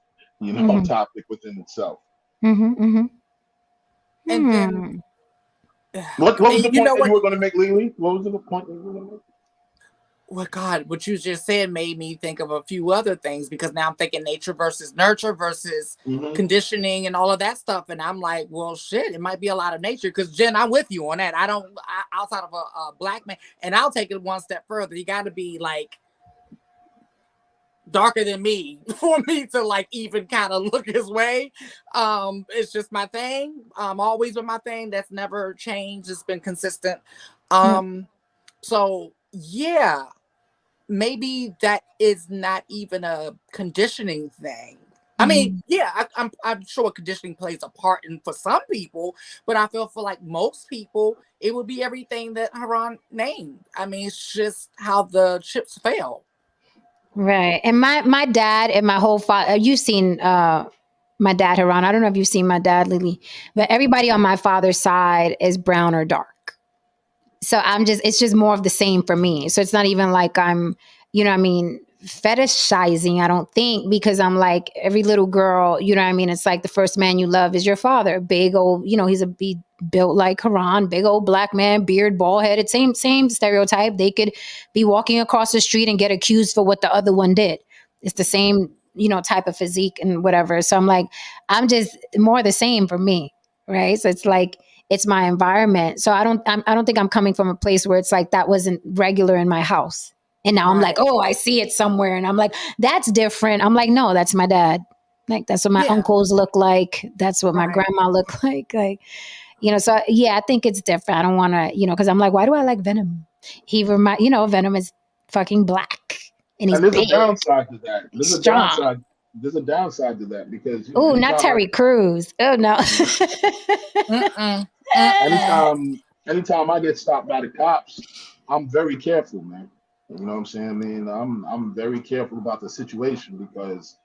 you know, topic within itself. And then, what was the point that you were going to make, Lily? What was the point that you were going to make? Well, God, what you just said made me think of a few other things, because now I'm thinking nature versus nurture versus conditioning and all of that stuff. And I'm like, well, shit, it might be a lot of nature, because Jen, I'm with you on that. Outside of a black man, and I'll take it one step further. You got to be like darker than me for me to like even kind of look his way. It's just my thing. Always been my thing. That's never changed. It's been consistent. So yeah. Maybe that is not even a conditioning thing. I mean, yeah, I'm sure conditioning plays a part for some people, but I feel for like most people, it would be everything that Haran named. I mean, it's just how the chips fell. Right. And my dad and my whole you've seen my dad, Haran. I don't know if you've seen my dad, Lily, but everybody on my father's side is brown or dark. So it's just more of the same for me. So it's not even like I'm, you know what I mean, fetishizing, I don't think, because I'm like, every little girl, you know what I mean? It's like the first man you love is your father. Big old, you know, he built like Haran, big old black man, beard, bald headed, same stereotype. They could be walking across the street and get accused for what the other one did. It's the same, you know, type of physique and whatever. So I'm like, I'm just more the same for me. Right. So it's like, it's my environment. So I don't think I'm coming from a place where it's like that wasn't regular in my house. And now I'm like, oh, I see it somewhere. And I'm like, that's different. I'm like, no, that's my dad. Like, that's what my uncles look like. That's what my grandma looked like. Like, you know, so yeah, I think it's different. I don't want to, you know, because I'm like, why do I like Venom? Venom is fucking black. And he's there's big. A downside to that. There's a downside to that, because not Terry Crews. Oh no. anytime I get stopped by the cops, I'm very careful, man. You know what I'm saying? I mean, I'm very careful about the situation, because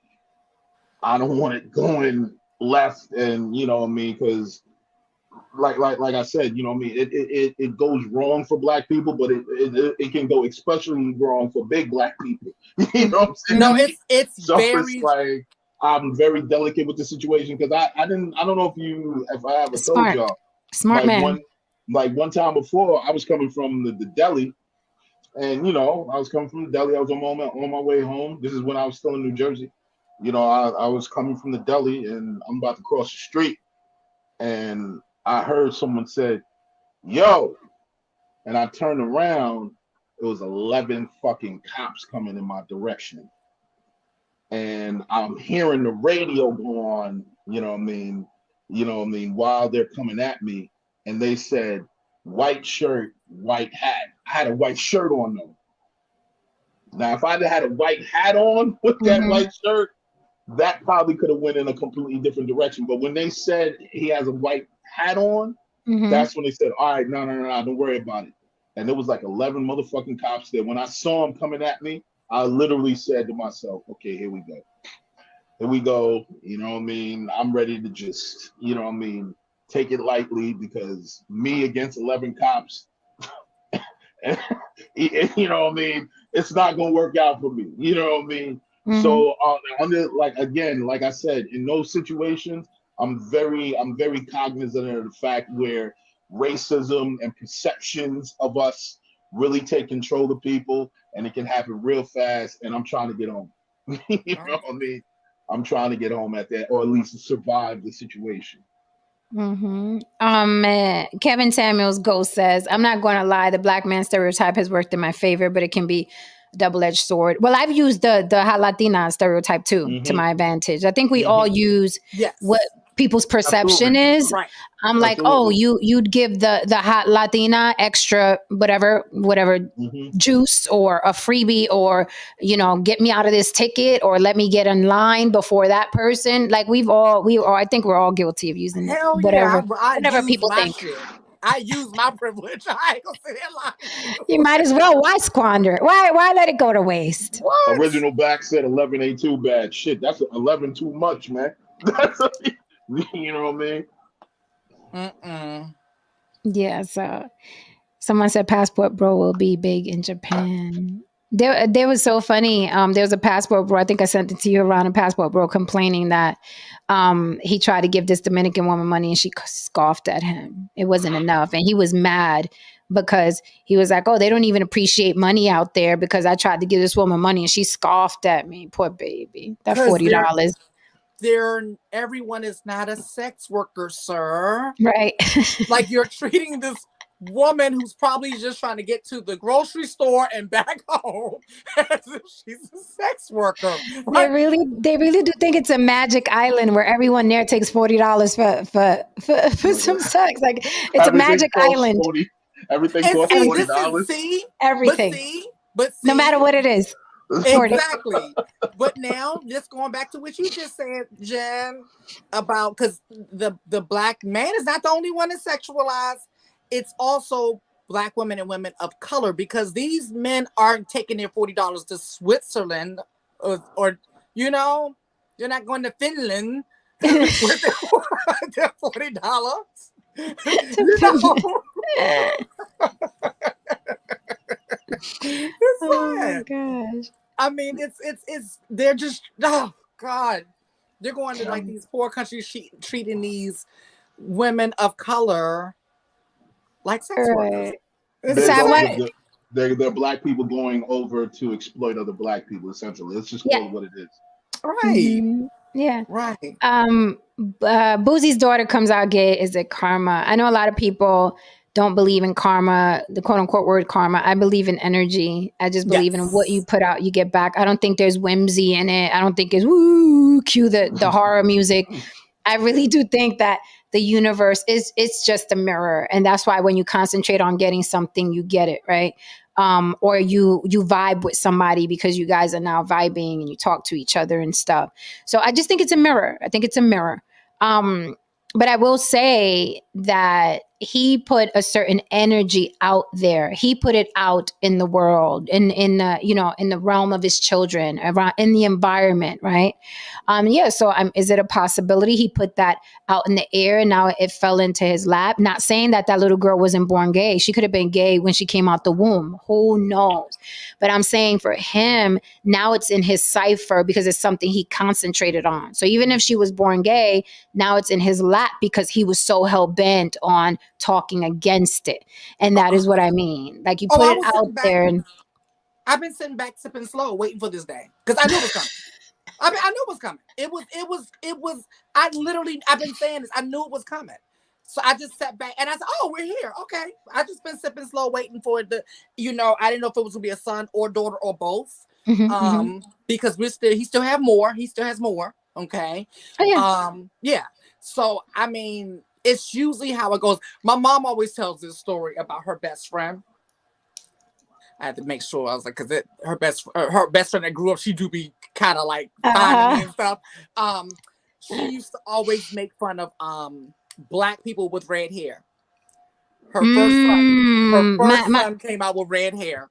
I don't want it going left, and you know what I mean, because like I said, you know what I mean, it goes wrong for black people, but it can go especially wrong for big black people. You know what I'm saying? No, it's so very. It's like, I'm very delicate with the situation, because I don't know if I ever told y'all. Smart man. One time before, I was coming from the deli, and you know, I was coming from the deli. I was on my way home. This is when I was still in New Jersey. You know, I was coming from the deli, and I'm about to cross the street, and I heard someone said, "Yo," and I turned around. It was 11 fucking cops coming in my direction, and I'm hearing the radio go on. You know what I mean? You know what I mean? While they're coming at me, and they said, "White shirt, white hat." I had a white shirt on though. Now, if I'd had a white hat on with that Mm-hmm. white shirt, that probably could have went in a completely different direction. But when they said he has a white hat on, Mm-hmm. that's when they said, "All right, no, don't worry about it." And there was like 11 motherfucking cops there. When I saw them coming at me, I literally said to myself, "Okay, here we go. Here we go." You know what I mean? I'm ready to just, you know what I mean, take it lightly because me against 11 cops, you know what I mean? It's not gonna work out for me. You know what I mean? Mm-hmm. So under like again, like I said, in those situations, I'm very cognizant of the fact where racism and perceptions of us really take control of people, and it can happen real fast. And I'm trying to get home. You know what I mean? I'm trying to get home at that, or at least survive the situation. Mm-hmm. Kevin Samuels Ghost says, "I'm not going to lie. The black man stereotype has worked in my favor, but it can be a double-edged sword." Well, I've used the Latina stereotype too to Mm-hmm. my advantage. I think we all Mm-hmm. use what Yes. people's perception Absolutely. is. Right. I'm like, oh, Absolutely. you'd give the hot Latina extra whatever Mm-hmm. juice or a freebie, or get me out of this ticket, or let me get in line before that person. Like we all I think we're all guilty of using Hell yeah. whatever I whatever use people my think. shit. I use my privilege. I ain't gonna sit there lying to you. You might as well. Why squander it? Why let it go to waste? What? Original Black said 11 ain't too bad. Shit, that's 11 too much, man. You know what I mean? Mm-mm. Yeah, so someone said Passport Bro will be big in Japan. There was so funny. There was a Passport Bro. I think I sent it to you around a Passport Bro complaining that he tried to give this Dominican woman money and she scoffed at him. It wasn't enough, and he was mad because he was like, "Oh, they don't even appreciate money out there because I tried to give this woman money and she scoffed at me." Poor baby. That Because $40, everyone is not a sex worker, sir. right? Like you're treating this woman who's probably just trying to get to the grocery store and back home as if she's a sex worker. They Right? really do think it's a magic island where everyone there takes $40 for some sex. Like it's a Everything magic costs island. 40. Everything And costs see, Everything, this is $40. see, but everything, see, but no matter see, what it is, 40. exactly. But now, just going back to what you just said, Jen, about because the black man is not the only one that's sexualized. It's also black women and women of color because these men aren't taking their $40 to Switzerland or they're not going to Finland with their $40. You know, it's Oh my sad. gosh. I mean, it's they're just oh god, they're going to like these poor countries treating these women of color like sex workers. Right. It's So They're I just going. want, sad. They're black people going over to exploit other black people. Essentially, let's just yeah. call it what it is. Right, Mhm. Yeah. right. Boosie's daughter comes out gay. Is it karma? I know a lot of people don't believe in karma, the quote unquote word karma. I believe in energy. I just believe in what you Yes. put out, you get back. I don't think there's whimsy in it. I don't think it's woo, cue the horror music. I really do think that the universe is it's just a mirror, and that's why when you concentrate on getting something, you get it right. Or you vibe with somebody because you guys are now vibing and you talk to each other and stuff. So I just think it's a mirror. I think it's a mirror. Um, but I will say that he put a certain energy out there. He put it out in the world, in the in the realm of his children, around in the environment, right? Yeah. So is it a possibility he put that out in the air and now it fell into his lap? Not saying that that little girl wasn't born gay. She could have been gay when she came out the womb. Who knows? But I'm saying for him, now it's in his cipher because it's something he concentrated on. So even if she was born gay, now it's in his lap because he was so hell bent on talking against it. And that is what I mean. Like you Oh, put I it was out sitting back. there and I've been sitting back, sipping slow, waiting for this day because I knew it was coming. I knew it was coming. It was. I literally. I've been saying this. I knew it was coming. So I just sat back and I said, "Oh, we're here. Okay." I just been sipping slow, waiting for it to, I didn't know if it was gonna be a son or daughter or both. Because he still have more. He still has more. Okay. Oh, yeah. Yeah. So I mean, it's usually how it goes. My mom always tells this story about her best friend. I had to make sure I was like, because her best friend that grew up, she do be kind of like finding me and stuff. She used to always make fun of black people with red hair. Her first son came out with red hair.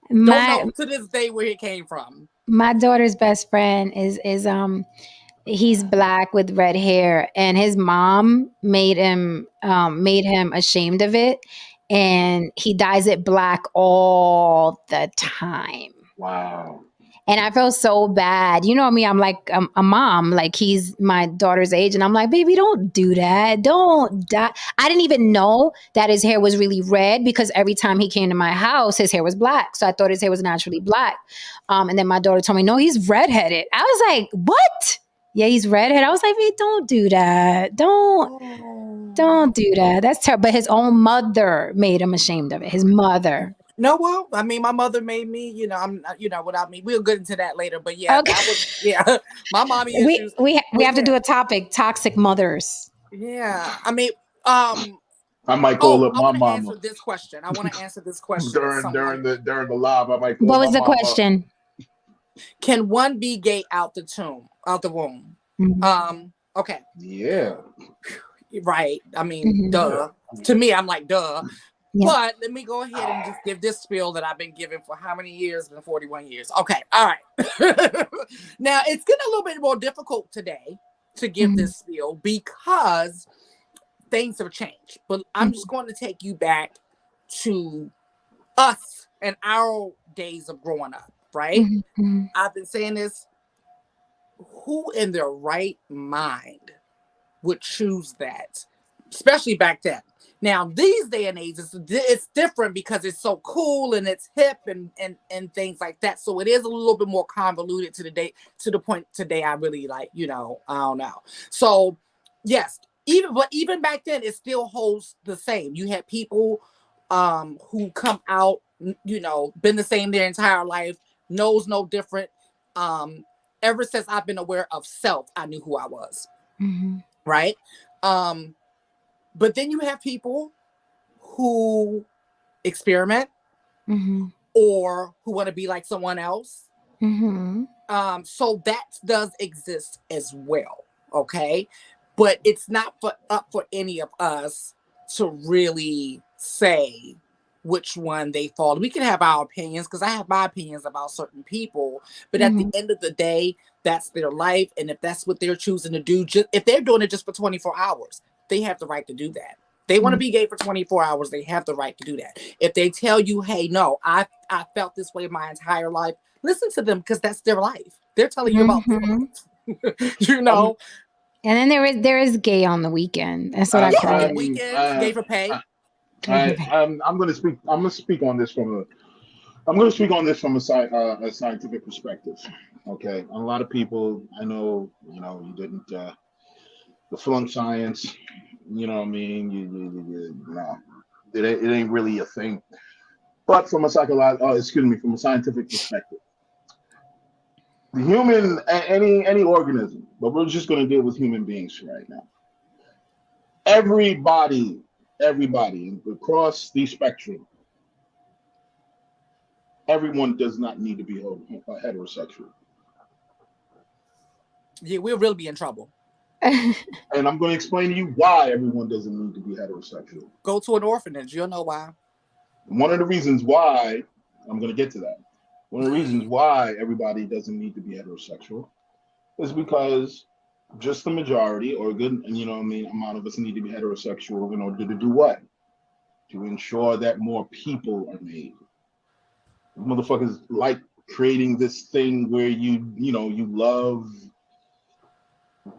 Don't know to this day where it came from. My daughter's best friend is he's black with red hair, and his mom made him ashamed of it, and he dyes it black all the time. Wow. And I felt so bad. You know me, I'm like a mom, like he's my daughter's age. And I'm like, baby, don't do that. Don't die. I didn't even know that his hair was really red because every time he came to my house, his hair was black. So I thought his hair was naturally black. And then my daughter told me, no, he's redheaded. I was like, what? Yeah, he's redheaded. I was like, baby, don't do that. Don't do that. That's terrible. But his own mother made him ashamed of it. His mother. No, well, I mean, my mother made me, I'm, without me, we'll get into that later. But yeah, Okay. that was, my mommy issues. We have to do a topic, toxic mothers. Yeah, I mean, I might call up my mama. Answer this question. I want to answer this question during the live. I might call what was the question? Can one be gay out the womb? Okay. Yeah. Right. I mean, duh. To me, I'm like, duh. Yeah. But let me go ahead and just give this spiel that I've been giving for how many years? It's been 41 years. Okay. All right. Now, it's getting a little bit more difficult today to give this spiel because things have changed. But I'm just going to take you back to us and our days of growing up, right? I've been saying this. Who in their right mind would choose that? Especially back then. Now, these day and age, it's different because it's so cool and it's hip and things like that. So it is a little bit more convoluted to the point today. I really I don't know. So yes, even back then, it still holds the same. You had people who come out, been the same their entire life, knows no different. Ever since I've been aware of self, I knew who I was. Right. But then you have people who experiment or who want to be like someone else. So that does exist as well. Okay. But it's not up for any of us to really say which one they fall. We can have our opinions because I have my opinions about certain people. But at the end of the day, that's their life. And if that's what they're choosing to do, if they're doing it just for 24 hours, they have the right to do that. They want to be gay for 24 hours. They have the right to do that. If they tell you, hey, no, I felt this way my entire life, listen to them because that's their life. They're telling you about their life. And then there is gay on the weekend. That's what I call it. Weekends, gay for pay. I'm going to speak on this from a scientific perspective. Okay, a lot of people I know, you didn't the flunk science. You know what I mean? No, it ain't really a thing. But from a from a scientific perspective, the human, any organism, but we're just going to deal with human beings right now. Everybody across the spectrum, everyone does not need to be heterosexual. Yeah, we'll really be in trouble. And I'm going to explain to you why everyone doesn't need to be heterosexual. Go to an orphanage. You'll know why. One of the reasons why, I'm going to get to that. One of the reasons why everybody doesn't need to be heterosexual is because just the majority or a good, amount of us need to be heterosexual in order to do what? To ensure that more people are made. Motherfuckers like creating this thing where you love,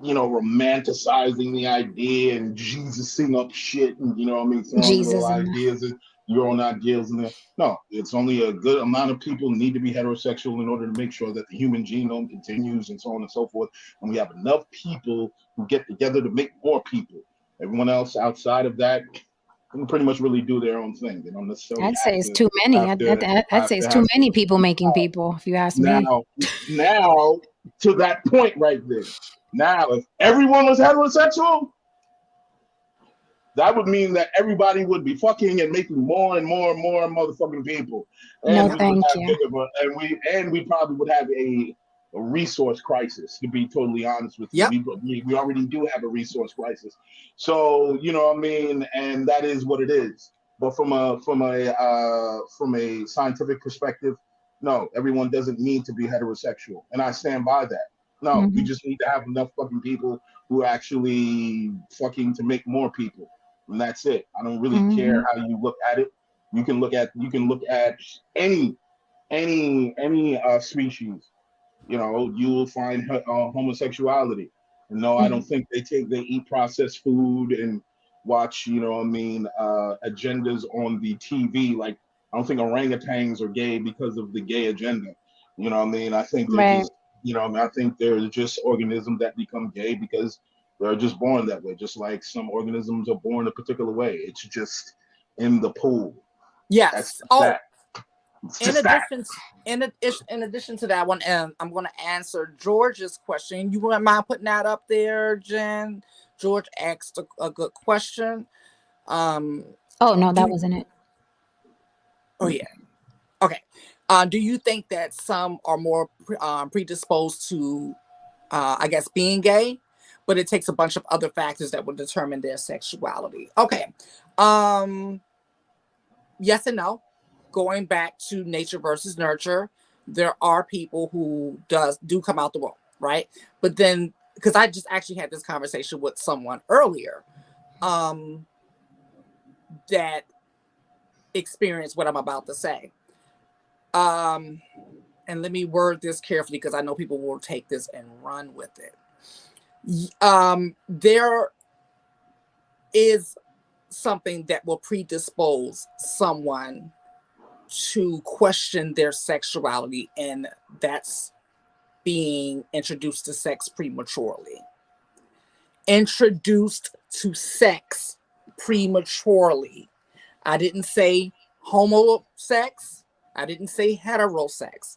romanticizing the idea and Jesusing up shit and throwing little ideas and your own ideas in there. No, it's only a good amount of people need to be heterosexual in order to make sure that the human genome continues and so on and so forth. And we have enough people who get together to make more people. Everyone else outside of that can pretty much really do their own thing. They don't necessarily I'd say it's to too many. have to I'd say it's too have many people making people, if you ask me. now to that point right there. Now, if everyone was heterosexual, that would mean that everybody would be fucking and making more and more and more motherfucking people, No, and we would thank have you. and we probably would have a resource crisis. To be totally honest with you, we already do have a resource crisis. So you know what I mean, and that is what it is. But from a scientific perspective, no, everyone doesn't need to be heterosexual, and I stand by that. No, we just need to have enough fucking people who actually fucking to make more people, and that's it. I don't really care how you look at it. You can look at any species. You know, you will find homosexuality. No, I don't think they eat processed food and watch, you know what I mean, agendas on the TV. Like, I don't think orangutans are gay because of the gay agenda. You know what I mean? I think they're Right. just, you know, I think they're just organisms that become gay because they're just born that way. Just like some organisms are born a particular way. It's just in the pool. That's Yes. Oh, that. It's in just that. addition, in addition to that one, and I'm going to answer George's question. You wouldn't mind putting that up there, Jen? George asked a good question. Oh no, that wasn't it. Oh yeah. Okay. Do you think that some are more predisposed to, I guess, being gay, but it takes a bunch of other factors that will determine their sexuality? Okay. Yes and no. Going back to nature versus nurture, there are people who do come out the womb, right? But then, because I just actually had this conversation with someone earlier, that experienced what I'm about to say. And let me word this carefully because I know people will take this and run with it. There is something that will predispose someone to question their sexuality, and that's being introduced to sex prematurely. Introduced to sex prematurely. I didn't say homo sex. I didn't say heterosex.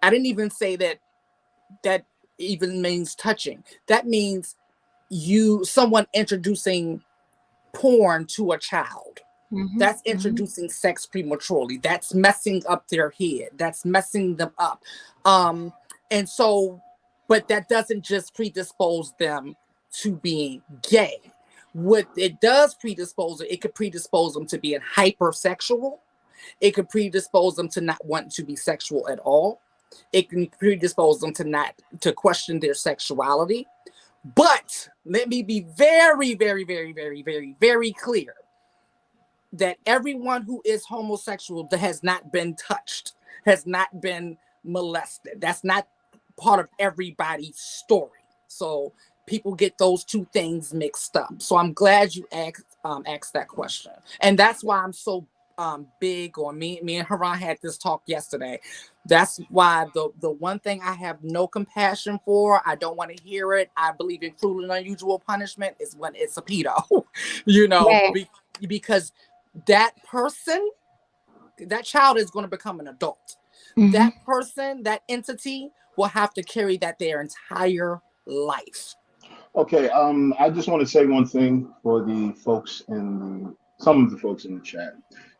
I didn't even say that even means touching. That means someone introducing porn to a child. That's introducing sex prematurely. That's messing up their head. That's messing them up. And so, but that doesn't just predispose them to being gay. What it does predispose, it could predispose them to being hypersexual. It could predispose them to not wanting to be sexual at all. It can predispose them to question their sexuality. But let me be very, very, very, very, very, very clear that everyone who is homosexual that has not been touched, has not been molested. That's not part of everybody's story. So people get those two things mixed up. So I'm glad you asked that question. And that's why I'm so big on me and Haran had this talk yesterday. That's why the one thing I have no compassion for, I don't want to hear it. I believe in cruel and unusual punishment is when it's a pedo, you know, Right. because that person, that child is going to become an adult. That person, that entity will have to carry that their entire life. Okay, I just want to say one thing for the folks some of the folks in the chat.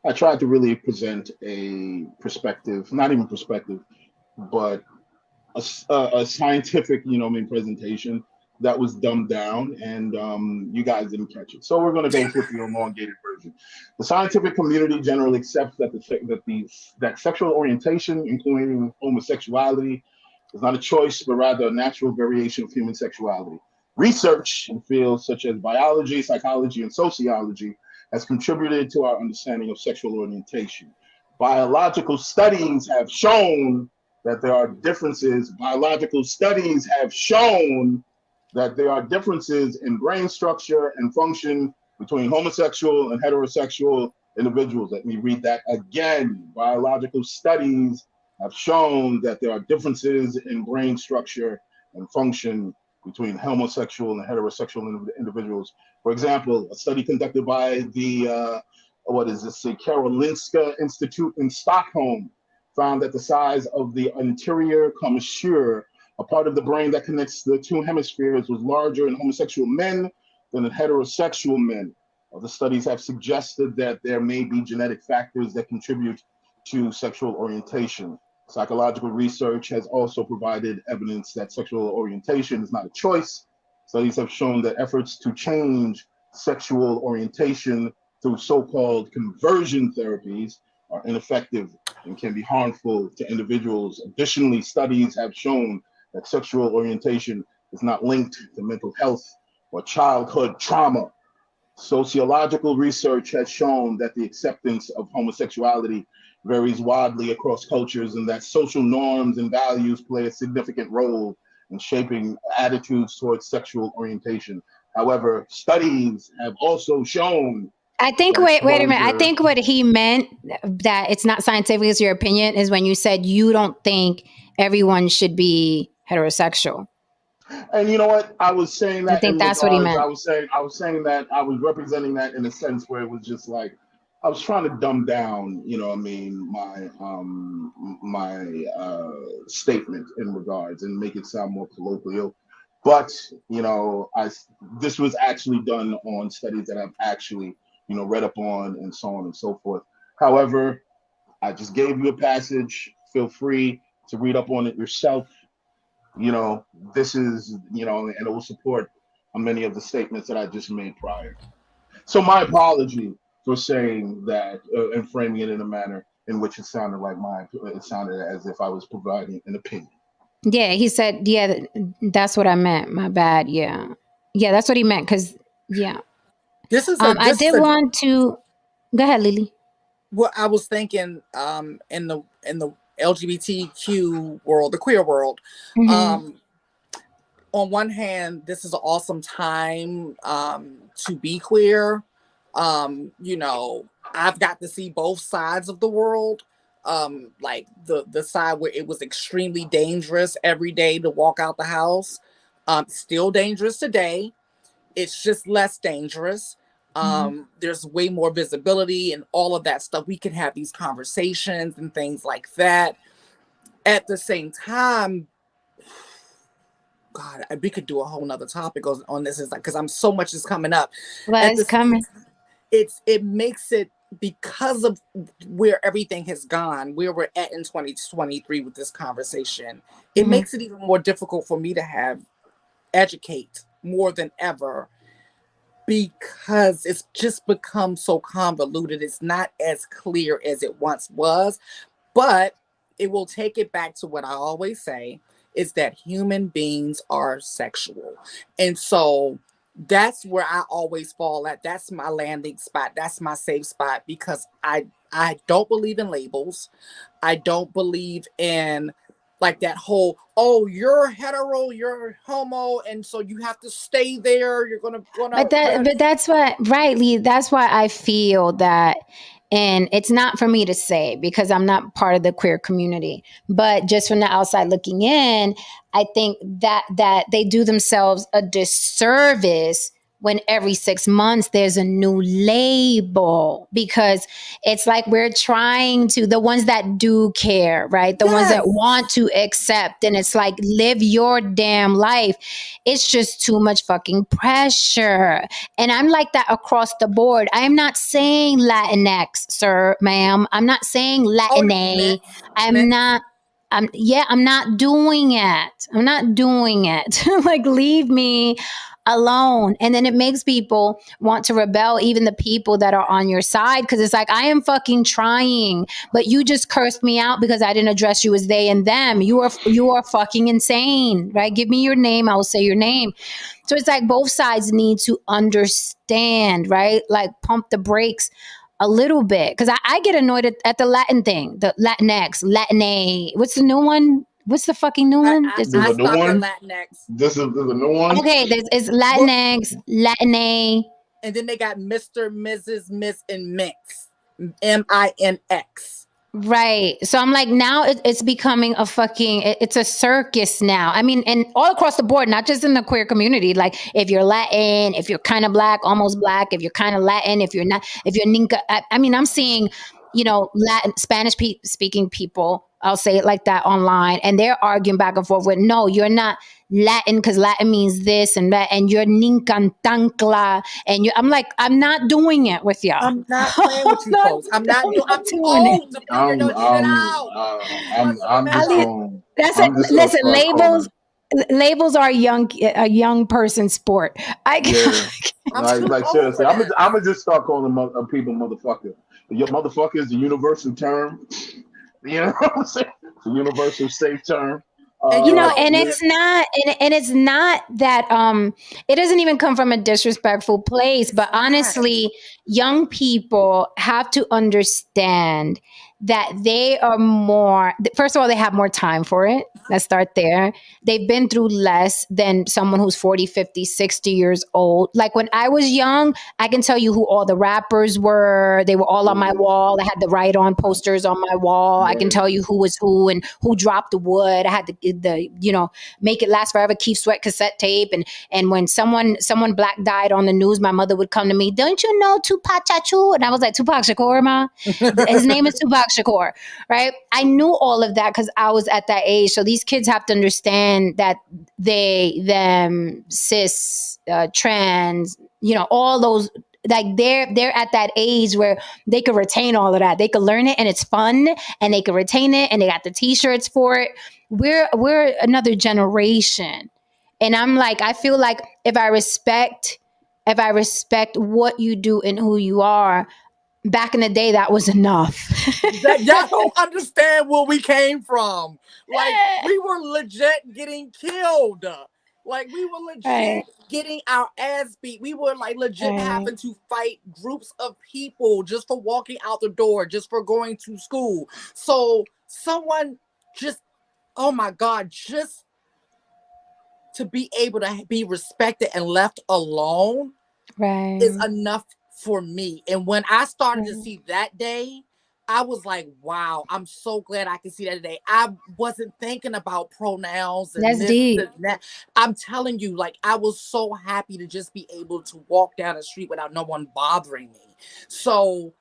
I tried to really present a perspective, not even perspective, but a scientific, you know, presentation that was dumbed down, and you guys didn't catch it. So we're going to go with the elongated version. The scientific community generally accepts that sexual orientation, including homosexuality, is not a choice, but rather a natural variation of human sexuality. Research in fields such as biology, psychology, and sociology has contributed to our understanding of sexual orientation. Biological studies have shown that there are differences. Biological studies have shown that there are differences in brain structure and function between homosexual and heterosexual individuals. Let me read that again. Biological studies have shown that there are differences in brain structure and function between homosexual and heterosexual individuals. For example, a study conducted by the Karolinska Institute in Stockholm found that the size of the anterior commissure, a part of the brain that connects the two hemispheres, was larger in homosexual men than in heterosexual men. The studies have suggested that there may be genetic factors that contribute to sexual orientation. Psychological research has also provided evidence that sexual orientation is not a choice. Studies have shown that efforts to change sexual orientation through so-called conversion therapies are ineffective and can be harmful to individuals. Additionally, studies have shown that sexual orientation is not linked to mental health or childhood trauma. Sociological research has shown that the acceptance of homosexuality varies widely across cultures and that social norms and values play a significant role in shaping attitudes towards sexual orientation. However, studies have also shown I think, that wait a minute. I exposure, think what he meant, that it's not scientific, it's your opinion, is when you said you don't think everyone should be heterosexual. and you know what? I was saying I that think in that's what he regards, meant. I was saying that I was representing that in a sense where it was just like I was trying to dumb down, you know what I mean, my statement in regards and make it sound more colloquial. But, you know, this was actually done on studies that I've actually, you know, read up on and so on and so forth. However, I just gave you a passage. Feel free to read up on it yourself. You know, this is, you know, and it will support many of the statements that I just made prior. So my apology for saying that and framing it in a manner in which it sounded like it sounded as if I was providing an opinion. Yeah, he said, yeah, that's what I meant. My bad. Yeah. Yeah, that's what he meant. Because, yeah. I did want to go ahead, Lily. Well, I was thinking in the LGBTQ world, the queer world, Mm-hmm. on one hand, this is an awesome time to be queer. You know, I've got to see both sides of the world. Like the side where it was extremely dangerous every day to walk out the house. Still dangerous today. It's just less dangerous. There's way more visibility and all of that stuff. We can have these conversations and things like that. At the same time, God, we could do a whole nother topic on this, is like, because I'm so much is coming up. Well, it's coming. It makes it, because of where everything has gone, where we're at in 2023 with this conversation, it makes it even more difficult for me to educate more than ever, because it's just become so convoluted. It's not as clear as it once was, but it will take it back to what I always say, is that human beings are sexual. And so that's where I always fall at. That's my landing spot. That's my safe spot, because I don't believe in labels. I don't believe in like that whole, oh, you're hetero, you're homo, and so you have to stay there. You're gonna But that's what, rightly, that's why I feel that, and it's not for me to say because I'm not part of the queer community, but just from the outside looking in, I think that they do themselves a disservice when every 6 months there's a new label, because it's like we're trying to, the ones that do care, right? The ones that want to accept, and it's like, live your damn life. It's just too much fucking pressure. And I'm like that across the board. I'm not saying Latinx, sir, ma'am. I'm not saying Latina. I'm not doing it. I'm not doing it. Like, leave me alone. And then it makes people want to rebel, even the people that are on your side, because it's like, I am fucking trying, but you just cursed me out because I didn't address you as they and them. You are fucking insane, right? Give me your name, I will say your name. So it's like both sides need to understand, right? Like, pump the brakes a little bit, because I get annoyed at the Latin thing, the Latinx, Latina. What's the new one? What's the fucking new one? I stopped at Latinx. This is a new one. Okay, it's Latinx, Latina. And then they got Mr., Mrs., Miss, and Mix. MINX. Right. So I'm like, now it's becoming a fucking, it's a circus now. I mean, and all across the board, not just in the queer community. Like, if you're Latin, if you're kind of black, almost black, if you're kind of Latin, if you're not, if you're Ninka. I mean, I'm seeing, Latin, Spanish speaking people, I'll say it like that online, and they're arguing back and forth with, no, you're not Latin because Latin means this and that, and you're Ninkantankla. I'm like, I'm not doing it with y'all. I'm not playing with you folks. I'm not too doing it. old to figure no shit out. Trust and just Ali, remember. going. that's it. I'm just gonna Listen, start calling. labels are a young person sport. I Yeah, I'm too like old seriously, for I'm this. gonna just start calling people motherfucker. Your motherfucker is the universal term. You know what I'm saying? It's a universal safe term. And you know, And Yeah, it's not that it doesn't even come from a disrespectful place, it's but not. honestly, young people have to understand that they are more, first of all, they have more time for it. Let's start there. They've been through less than someone who's 40, 50, 60 years old. Like, when I was young, I can tell you who all the rappers were. They were all on my wall. I had the Right On posters on my wall. I can right. tell you who was who and who dropped the wood. I had the Make It Last Forever, Keith Sweat cassette tape. And when someone black died on the news, my mother would come to me, don't you know Tupac Chachu? And I was like, Tupac Shakur, ma? His name is Tupac Shakur, right? I knew all of that because I was at that age. So these kids have to understand that they, them, cis, trans, all those, like, they're at that age where they could retain all of that. They could learn it and it's fun, and they could retain it, and they got the t-shirts for it. We're another generation. And I'm like, I feel like if I respect what you do and who you are, back in the day, that was enough. That y'all don't understand where we came from. Like, we were legit getting killed. Like, we were Right, legit getting our ass beat. We were like legit right, having to fight groups of people just for walking out the door, just for going to school. So someone just, oh my God, just to be able to be respected and left alone is right, enough for me. And when I started to right. see that day, I was like, wow, I'm so glad I can see that today. I wasn't thinking about pronouns and That's this deep. and that. I'm telling you, like, I was so happy to just be able to walk down the street without no one bothering me. So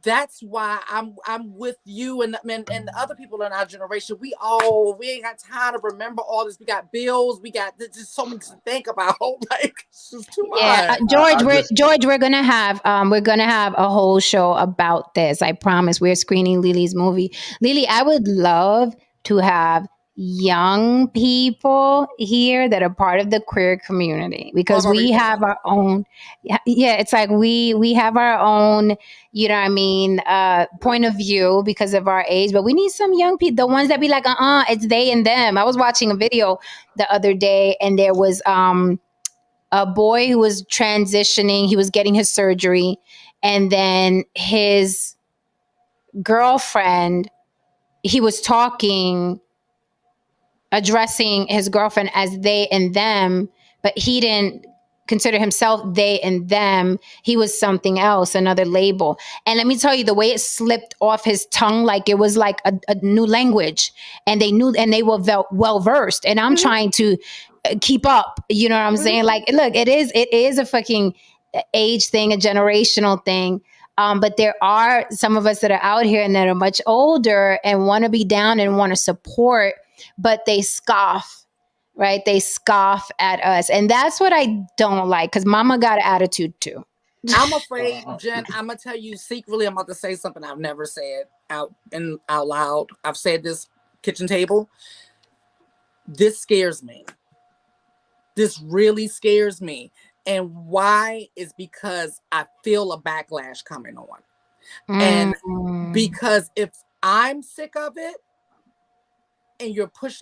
that's why I'm with you and the other people in our generation. We ain't got time to remember all this. We got bills. We got there's just so much to think about. Like, it's just too Yeah, much. George, I just we're gonna have a whole show about this. I promise. We're screening Lily's movie. Lily, I would love to have young people here that are part of the queer community, I've because already we done have that. our own. Yeah, it's like we have our own, point of view because of our age, but we need some young people, the ones that be like, it's they and them. I was watching a video the other day, and there was a boy who was transitioning. He was getting his surgery, and then his girlfriend, he was talking, addressing his girlfriend as they and them, but he didn't consider himself they and them. He was something else, another label. And let me tell you, the way it slipped off his tongue, like it was like a new language, and they knew, and they were well versed. And I'm Mhm, trying to keep up. You know what I'm mhm. saying? Like, look, it is a fucking age thing, a generational thing. But there are some of us that are out here and that are much older and want to be down and want to support, but they scoff, right? They scoff at us. And that's what I don't like, because mama got an attitude too. I'm afraid, uh, Jen. I'm gonna tell you secretly. I'm about to say something I've never said out loud. I've said this kitchen table. This scares me. This really scares me. And why is because I feel a backlash coming on. And Mm, because if I'm sick of it, and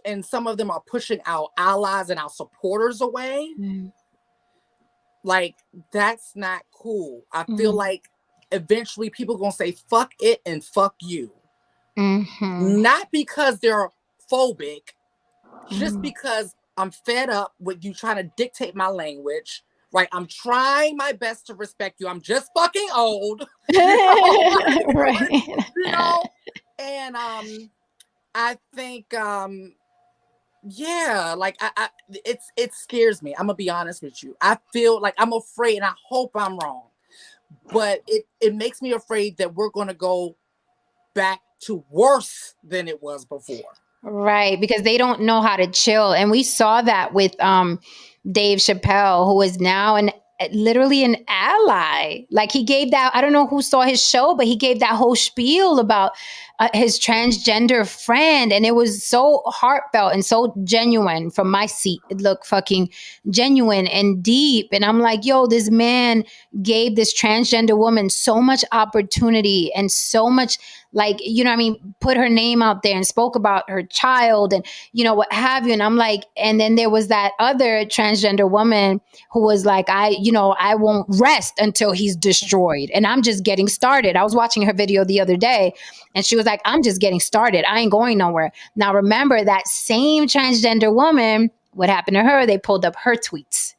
and some of them are pushing our allies and our supporters away, mm, like, that's not cool. I feel mm, like eventually people gonna say fuck it and fuck you. mhm, Not because they're phobic, just mm, because I'm fed up with you trying to dictate my language, right? I'm trying my best to respect you. I'm just fucking old. Right. You know? And I think yeah, like it scares me. I'm gonna be honest with you. I feel like I'm afraid, and I hope I'm wrong, but it makes me afraid that we're gonna go back to worse than it was before. Right, because they don't know how to chill. And we saw that with Dave Chappelle, who is now literally an ally. Like he gave that, I don't know who saw his show, but he gave that whole spiel about his transgender friend. And it was so heartfelt and so genuine from my seat. It looked fucking genuine and deep. And I'm like, yo, this man gave this transgender woman so much opportunity and so much, like, you know what I mean, put her name out there and spoke about her child and, you know, what have you. And I'm like, and then there was that other transgender woman who was like, I won't rest until he's destroyed. And I'm just getting started. I was watching her video the other day and she was like, I'm just getting started. I ain't going nowhere. Now, remember that same transgender woman, what happened to her? They pulled up her tweets.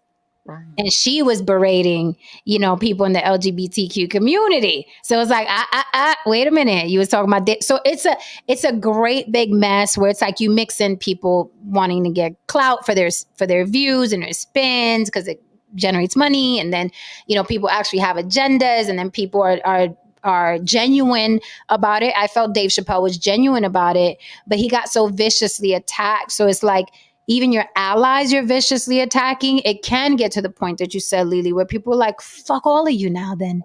Right. And she was berating, people in the LGBTQ community. So it's like, wait a minute. You was talking about this. So it's a great big mess where it's like you mix in people wanting to get clout for their views and their spins because it generates money. And then, people actually have agendas, and then people are genuine about it. I felt Dave Chappelle was genuine about it, but he got so viciously attacked. So it's like, even your allies you're viciously attacking, it can get to the point that you said, Lily, where people are like, fuck all of you now then.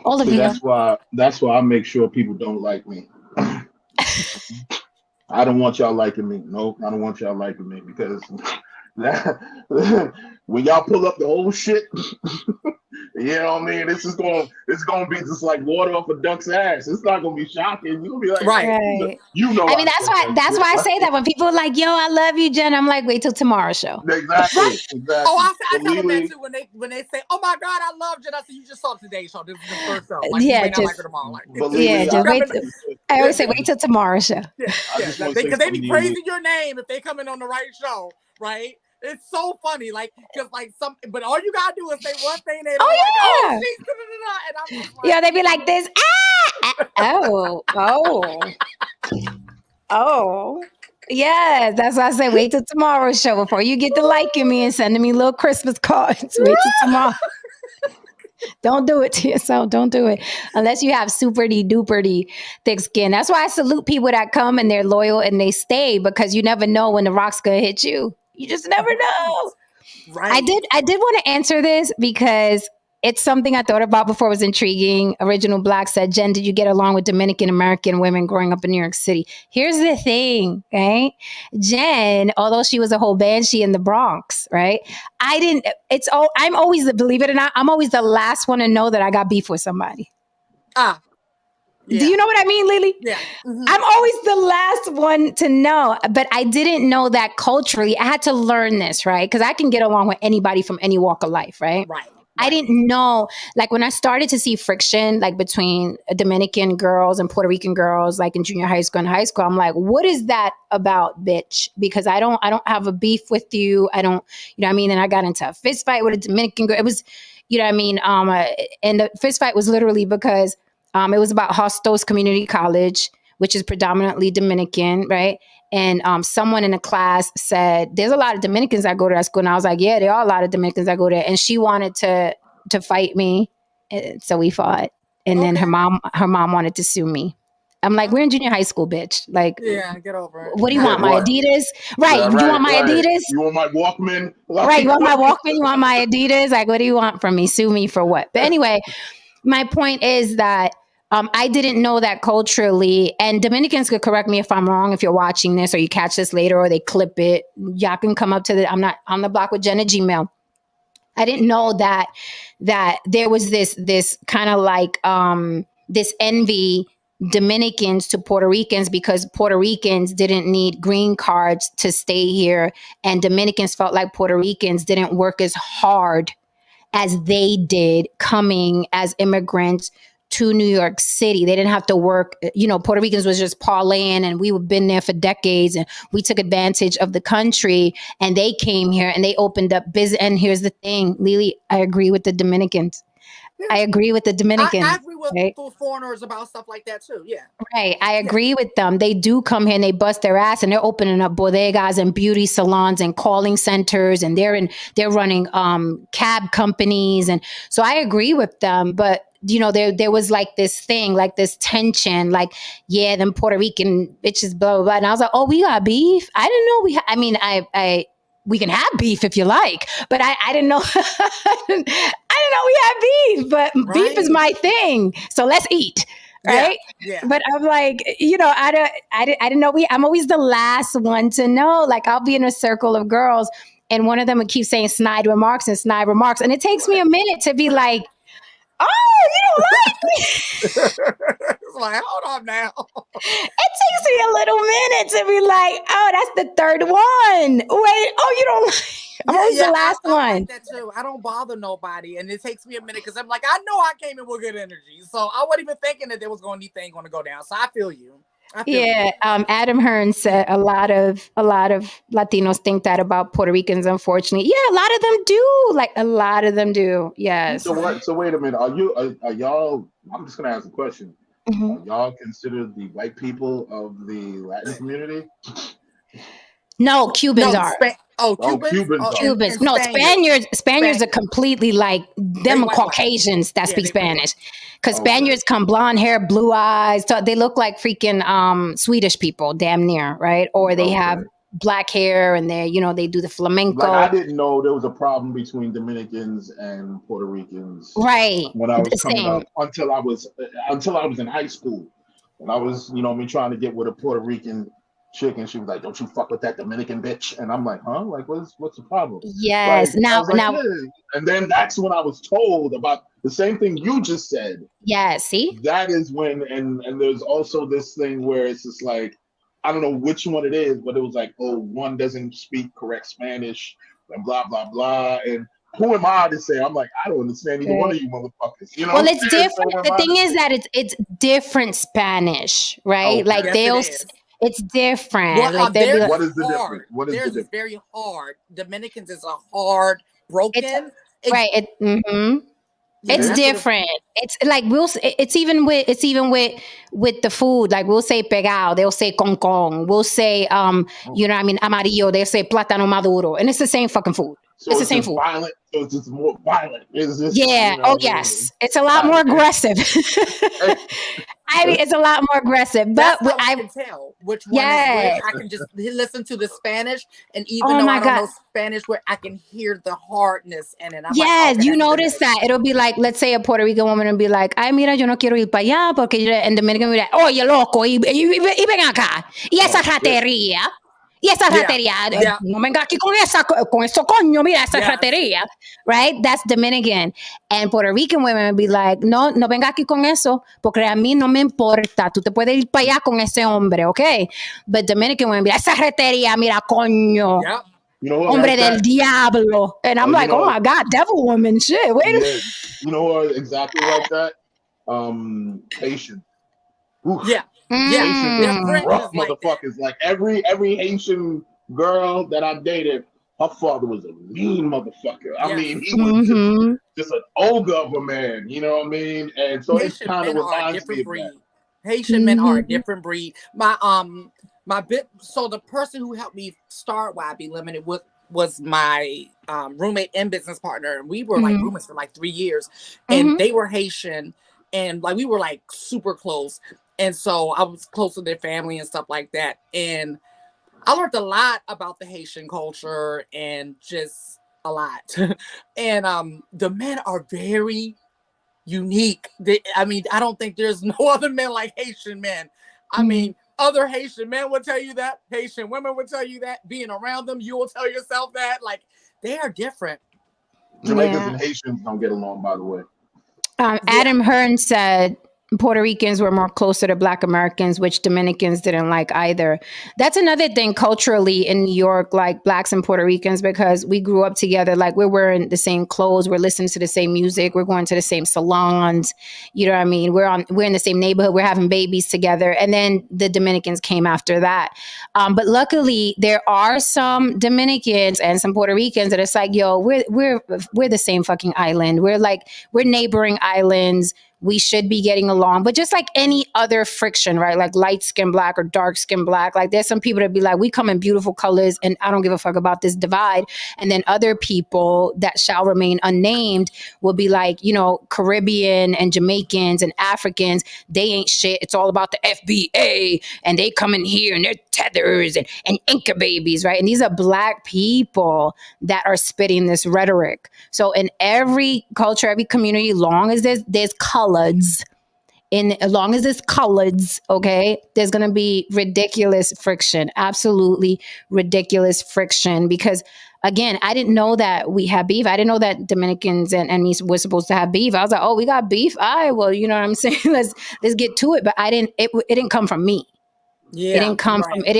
All of See, you. that's why I make sure people don't like me. I don't want y'all liking me. Nope, I don't want y'all liking me because when y'all pull up the whole shit, you know what I mean? It's gonna be just like water off a duck's ass. It's not gonna be shocking. You're gonna be like, right. You know. I mean, that's why I say that when people are like, yo, I love you, Jen. I'm like, wait till tomorrow's show. Exactly. Oh, I tell them that too when they say, oh my God, I love Jen. I say, you just saw today's show. This is the first show. Like, you may not like her tomorrow. Like, just wait. I always say, wait till tomorrow's show. Because they be praising your name if they come in on the right show, right? It's so funny, like, because like but all you gotta do is say one thing, they don't and I'm just like, they be like this. Oh. Yes, that's why I say wait till tomorrow's show before you get to liking me and sending me little Christmas cards. Wait till tomorrow. Don't do it to yourself. Don't do it unless you have super duper thick skin. That's why I salute people that come and they're loyal and they stay, because you never know when the rock's gonna hit you. You just never know. Right. I did want to answer this because it's something I thought about before. It was intriguing. Original Black said, Jen, did you get along with Dominican American women growing up in New York City? Here's the thing, right? Jen, although she was a whole banshee in the Bronx, right? I'm always, believe it or not, I'm always the last one to know that I got beef with somebody. Yeah. Do you know what I mean, Lily? Yeah. Mm-hmm. I'm always the last one to know, but I didn't know that culturally. I had to learn this, right? Because I can get along with anybody from any walk of life, right? Right. I didn't know, like when I started to see friction, like between Dominican girls and Puerto Rican girls, like in junior high school and high school, I'm like, what is that about, bitch? Because I don't have a beef with you. I don't, you know what I mean? And I got into a fist fight with a Dominican girl. It was, you know what I mean? And the fist fight was literally because it was about Hostos Community College, which is predominantly Dominican, right? And someone in the class said, there's a lot of Dominicans that go to that school. And I was like, yeah, there are a lot of Dominicans that go there. And she wanted to fight me. So we fought. And then her mom wanted to sue me. I'm like, we're in junior high school, bitch. Like, yeah, get over it. What do you want? My Adidas? Right. You want my Adidas? You want my Walkman? Right. You want my Walkman? You want my Adidas? Like, what do you want from me? Sue me for what? But anyway, my point is that I didn't know that culturally, and Dominicans could correct me if I'm wrong, if you're watching this or you catch this later or they clip it. Y'all can come up to I'm not on the block with Jenna Gmail. I didn't know that there was this kind of like this envy Dominicans to Puerto Ricans, because Puerto Ricans didn't need green cards to stay here, and Dominicans felt like Puerto Ricans didn't work as hard as they did coming as immigrants to New York City. They didn't have to work. Puerto Ricans was just parlaying, and we've been there for decades, and we took advantage of the country, and they came here and they opened up business. And here's the thing, Lily, I agree with the Dominicans. I agree with the Dominicans. I agree with right? foreigners about stuff like that too. Yeah. Right. I agree with them. They do come here and they bust their ass, and they're opening up bodegas and beauty salons and calling centers, and they're running cab companies. And so I agree with them. But there was like this thing, like this tension, like, yeah, them Puerto Rican bitches, blah, blah, blah. And I was like, oh, we got beef? I didn't know I mean, we can have beef if you like, but I didn't know. I didn't know we had beef, but beef is my thing. So let's eat. Right. Yeah. But I'm like, I didn't know I'm always the last one to know. Like, I'll be in a circle of girls and one of them would keep saying snide remarks. And it takes me a minute to be like, oh, you don't like me. It's like, hold on now. It takes me a little minute to be like, oh, that's the third one. Wait, oh, you don't like. I'm always the last one. I like that too. I don't bother nobody, and it takes me a minute because I'm like, I know I came in with good energy, so I wasn't even thinking that there was going to go down. So I feel you. Adam Hearn said a lot of Latinos think that about Puerto Ricans. Unfortunately, yeah, a lot of them do. Like, a lot of them do. Yes. So wait a minute. Are y'all? I'm just gonna ask a question. Mm-hmm. Are y'all considered the white people of the Latin community? No, Cubans are. Cubans. No, Spaniards are completely like them Caucasians that speak Spanish. Because Spaniards come blonde hair, blue eyes. So they look like freaking Swedish people, damn near, right? Or they have black hair and they do the flamenco. Like, I didn't know there was a problem between Dominicans and Puerto Ricans. Right. When I was coming up, until I was in high school. When I was, trying to get with a Puerto Rican chick, and she was like, "Don't you fuck with that Dominican bitch?" And I'm like, "Huh? Like, what's the problem?" Yes. Like, now, yeah. And then that's when I was told about the same thing you just said. Yeah. See, that is when, and there's also this thing where it's just like, I don't know which one it is, but it was like, oh, one doesn't speak correct Spanish, and blah blah blah, and who am I to say? I'm like, I don't understand either one of you motherfuckers. Well, it's different. The thing is that it's different Spanish, right? Like it's different. Well, what is the difference? What is theirs the difference? is very hard. Dominicans is a hard, broken. It's different. It's like it's even with the food. Like, we'll say pegado, they'll say con. We'll say amarillo, they'll say plátano maduro, and it's the same fucking food. So it's the same food. Violent. So it's just more violent. It's just, yes. It's a lot more aggressive. I mean, it's a lot more aggressive. But I can tell which one is which. I can just listen to the Spanish, and even though I don't know Spanish, where I can hear the hardness in it. You notice that. It'll be like, let's say a Puerto Rican woman will be like, ay, mira, yo no quiero ir para allá, porque and Dominican will be like, oye, loco, y ven acá. Y esa ratería. Y esa ratería, no venga aquí con eso coño, mira esa ratería, right? That's Dominican. And Puerto Rican women would be like, no venga aquí con eso, porque a mí no me importa, tú te puedes ir para allá con ese hombre, okay? But Dominican women be like, esa ratería, mira coño, hombre del diablo. And I'm like, oh my God, devil woman, shit, wait a minute. You know what, exactly like that? Haitian. Oof. Haitian, rough motherfuckers. Like every Haitian girl that I dated, her father was a mean motherfucker. I mean, he was just an ogre of a man. You know what I mean? And so it kind of reminds me of that. Haitian men are a different breed. So the person who helped me start YB Limited was my roommate and business partner, and we were like roommates for like 3 years, and they were Haitian, and like we were like super close. And so I was close to their family and stuff like that. And I learned a lot about the Haitian culture, and just a lot. And the men are very unique. I don't think there's no other men like Haitian men. I mean, other Haitian men will tell you that. Haitian women will tell you that. Being around them, you will tell yourself that. Like, they are different. Jamaicans and Haitians don't get along, by the way. Adam Hearn said, Puerto Ricans were more closer to Black Americans, which Dominicans didn't like either. That's another thing culturally in New York, like Blacks and Puerto Ricans, because we grew up together. Like we're wearing the same clothes, we're listening to the same music, we're going to the same salons. You know what I mean? We're in the same neighborhood, we're having babies together, and then the Dominicans came after that. But luckily, there are some Dominicans and some Puerto Ricans that it's like, yo, we're the same fucking island. We're neighboring islands. We should be getting along, but just like any other friction, right? Like light skin Black or dark skin Black. Like there's some people that be like, we come in beautiful colors and I don't give a fuck about this divide. And then other people that shall remain unnamed will be like, you know, Caribbean and Jamaicans and Africans, they ain't shit. It's all about the FBA and they come in here and they're tethers and anchor babies, right? And these are Black people that are spitting this rhetoric. So in every culture, every community, long as there's colors, as long as there's colors, okay, there's gonna be ridiculous friction, absolutely ridiculous friction. Because again, I didn't know that we had beef. I didn't know that Dominicans and me were supposed to have beef. I was like, oh, we got beef. All right, well, you know what I'm saying? let's get to it. But it didn't come from me. Yeah, it didn't come from me. It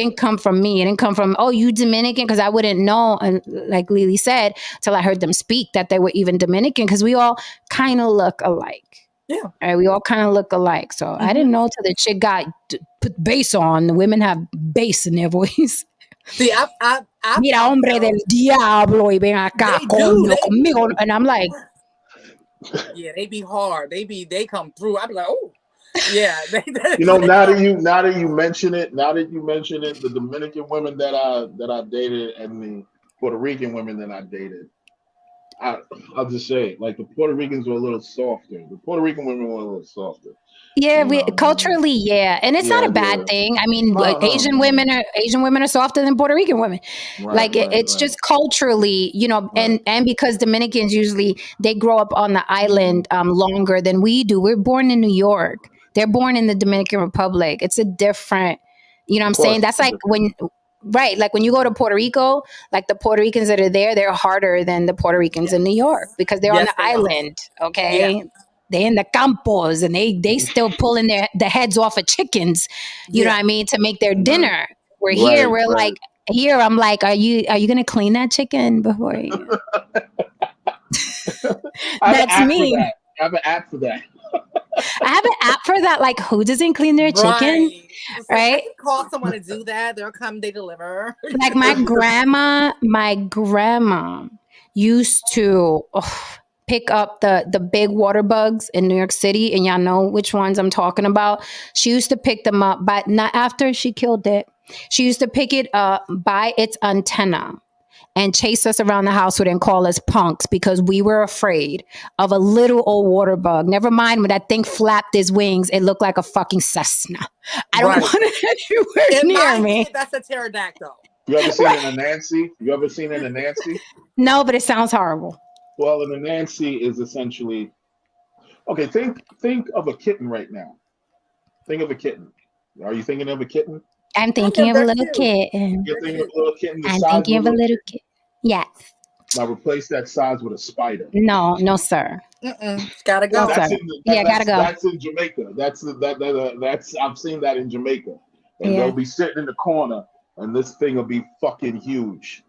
didn't come from, oh, you Dominican, because I wouldn't know, and like Lily said, till I heard them speak that they were even Dominican, because we all kind of look alike. Yeah. Right, we all kind of look alike. So I didn't know till the chick got put bass on. The women have bass in their voice. See, I Mira, hombre del diablo, y ven acá conmigo. And I'm like, yeah, they be hard. They come through. I be like, oh, yeah. You know, now that you mention it, the Dominican women that I dated and the Puerto Rican women that I dated, I'll just say, like, the Puerto Ricans were a little softer. The Puerto Rican women were a little softer. Yeah, culturally, yeah, and it's not a bad thing. I mean, Asian women are softer than Puerto Rican women. It's just culturally, you know, and because Dominicans usually they grow up on the island longer than we do. We're born in New York. They're born in the Dominican Republic. It's a different, you know what I'm saying? That's like when. Right. Like when you go to Puerto Rico, like the Puerto Ricans that are there, they're harder than the Puerto Ricans in New York because they're on the island. Okay. Yeah. They're in the campos and they still pulling the heads off of chickens, you know what I mean, to make their dinner. We're here, like, here, I'm like, are you going to clean that chicken before you? That's me. I have an app for that. I have an app for that. Like, who doesn't clean their chicken? Right? I can call someone to do that. They'll come, they deliver. Like my grandma used to pick up the big water bugs in New York City, and y'all know which ones I'm talking about. She used to pick them up, but not after she killed it. She used to pick it up by its antenna and chase us around the house with it and call us punks because we were afraid of a little old water bug. Never mind when that thing flapped its wings, it looked like a fucking Cessna. I don't want it anywhere near me. That's a pterodactyl. You ever seen an Anansi? No, but it sounds horrible. Well, an Anansi is essentially, okay, think of a kitten right now. Think of a kitten. Are you thinking of a kitten? I'm thinking of a little kitten. You're thinking of a little kitten. I'm thinking of a little kitten. Yes. Now replace that size with a spider. No, sir. Gotta go. Gotta go. That's in Jamaica. That's I've seen that in Jamaica. And they'll be sitting in the corner, and this thing will be fucking huge.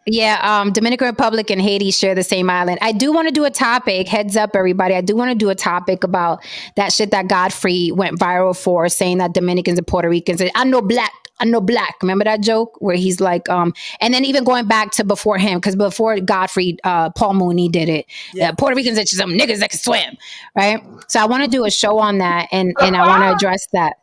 Yeah, Dominican Republic and Haiti share the same island. I do want to do a topic, heads up everybody, I do want to do a topic about that shit that Godfrey went viral for, saying that Dominicans and Puerto Ricans, I know black. Remember that joke where he's like, and then even going back to before him, because before Godfrey, Paul Mooney did it. Puerto Ricans are just some niggas that can swim, right? So I want to do a show on that, and I want to address that.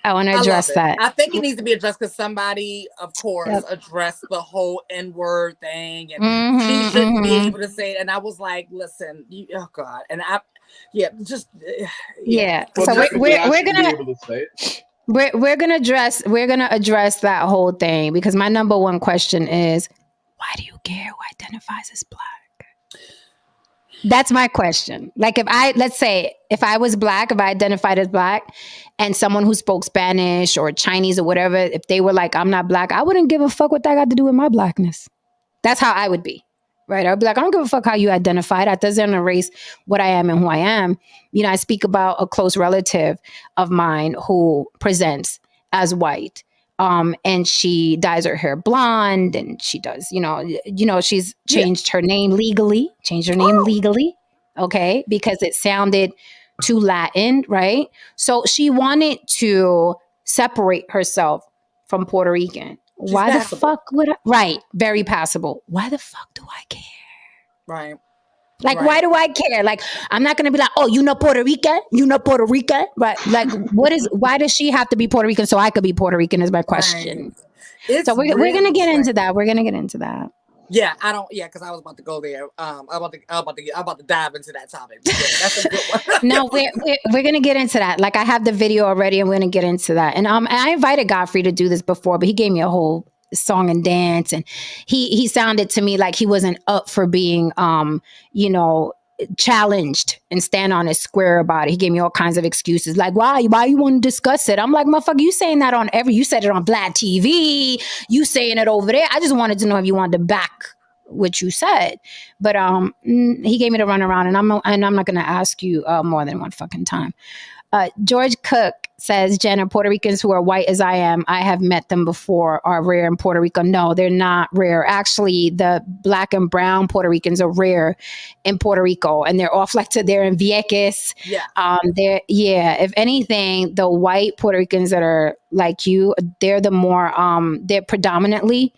I think it needs to be addressed because somebody, of course, addressed the whole N-word thing, and she shouldn't be able to say it. And I was like, "Listen, oh God!" And So we're gonna address that whole thing, because my number one question is, why do you care who identifies as black? That's my question. Like, let's say if I was black, if I identified as black, and someone who spoke Spanish or Chinese or whatever, if they were like, I'm not black, I wouldn't give a fuck what that got to do with my blackness. That's how I would be. right? I'll be like, I don't give a fuck how you identify. That doesn't erase what I am and who I am. You know, I speak about a close relative of mine who presents as white. And she dyes her hair blonde, and she does, she's changed her name legally, okay, because it sounded too Latin, right? So she wanted to separate herself from Puerto Rican. She's Why passable. the fuck would I? Right, very passable. Why the fuck do I care? Right. Like, Right. why do I care? Like, I'm not gonna be like, oh, you know Puerto Rican? You know Puerto Rican? But like, why does she have to be Puerto Rican so I could be Puerto Rican is my question. Right. It's So we're really gonna get strange. into that. We're gonna get into that. Yeah, I don't. Yeah, because I was about to go there. I'm about to dive into that topic. Yeah, that's a good one. No, we're gonna get into that. Like, I have the video already, and we're gonna get into that. And I invited Godfrey to do this before, but he gave me a whole song and dance, and he sounded to me like he wasn't up for being challenged and stand on his square about it. He gave me all kinds of excuses, like why you want to discuss it. I'm like, motherfucker, you saying that you said it on Vlad TV, you saying it over there. I just wanted to know if you wanted to back what you said. But he gave me the runaround, and I'm not going to ask you more than one fucking time. George Cook says, Jenna, Puerto Ricans who are white as I am, I have met them before, are rare in Puerto Rico. No, they're not rare. Actually, the black and brown Puerto Ricans are rare in Puerto Rico, and they're off they're in Vieques. Yeah. If anything, the white Puerto Ricans that are like you, they're the more, they're predominantly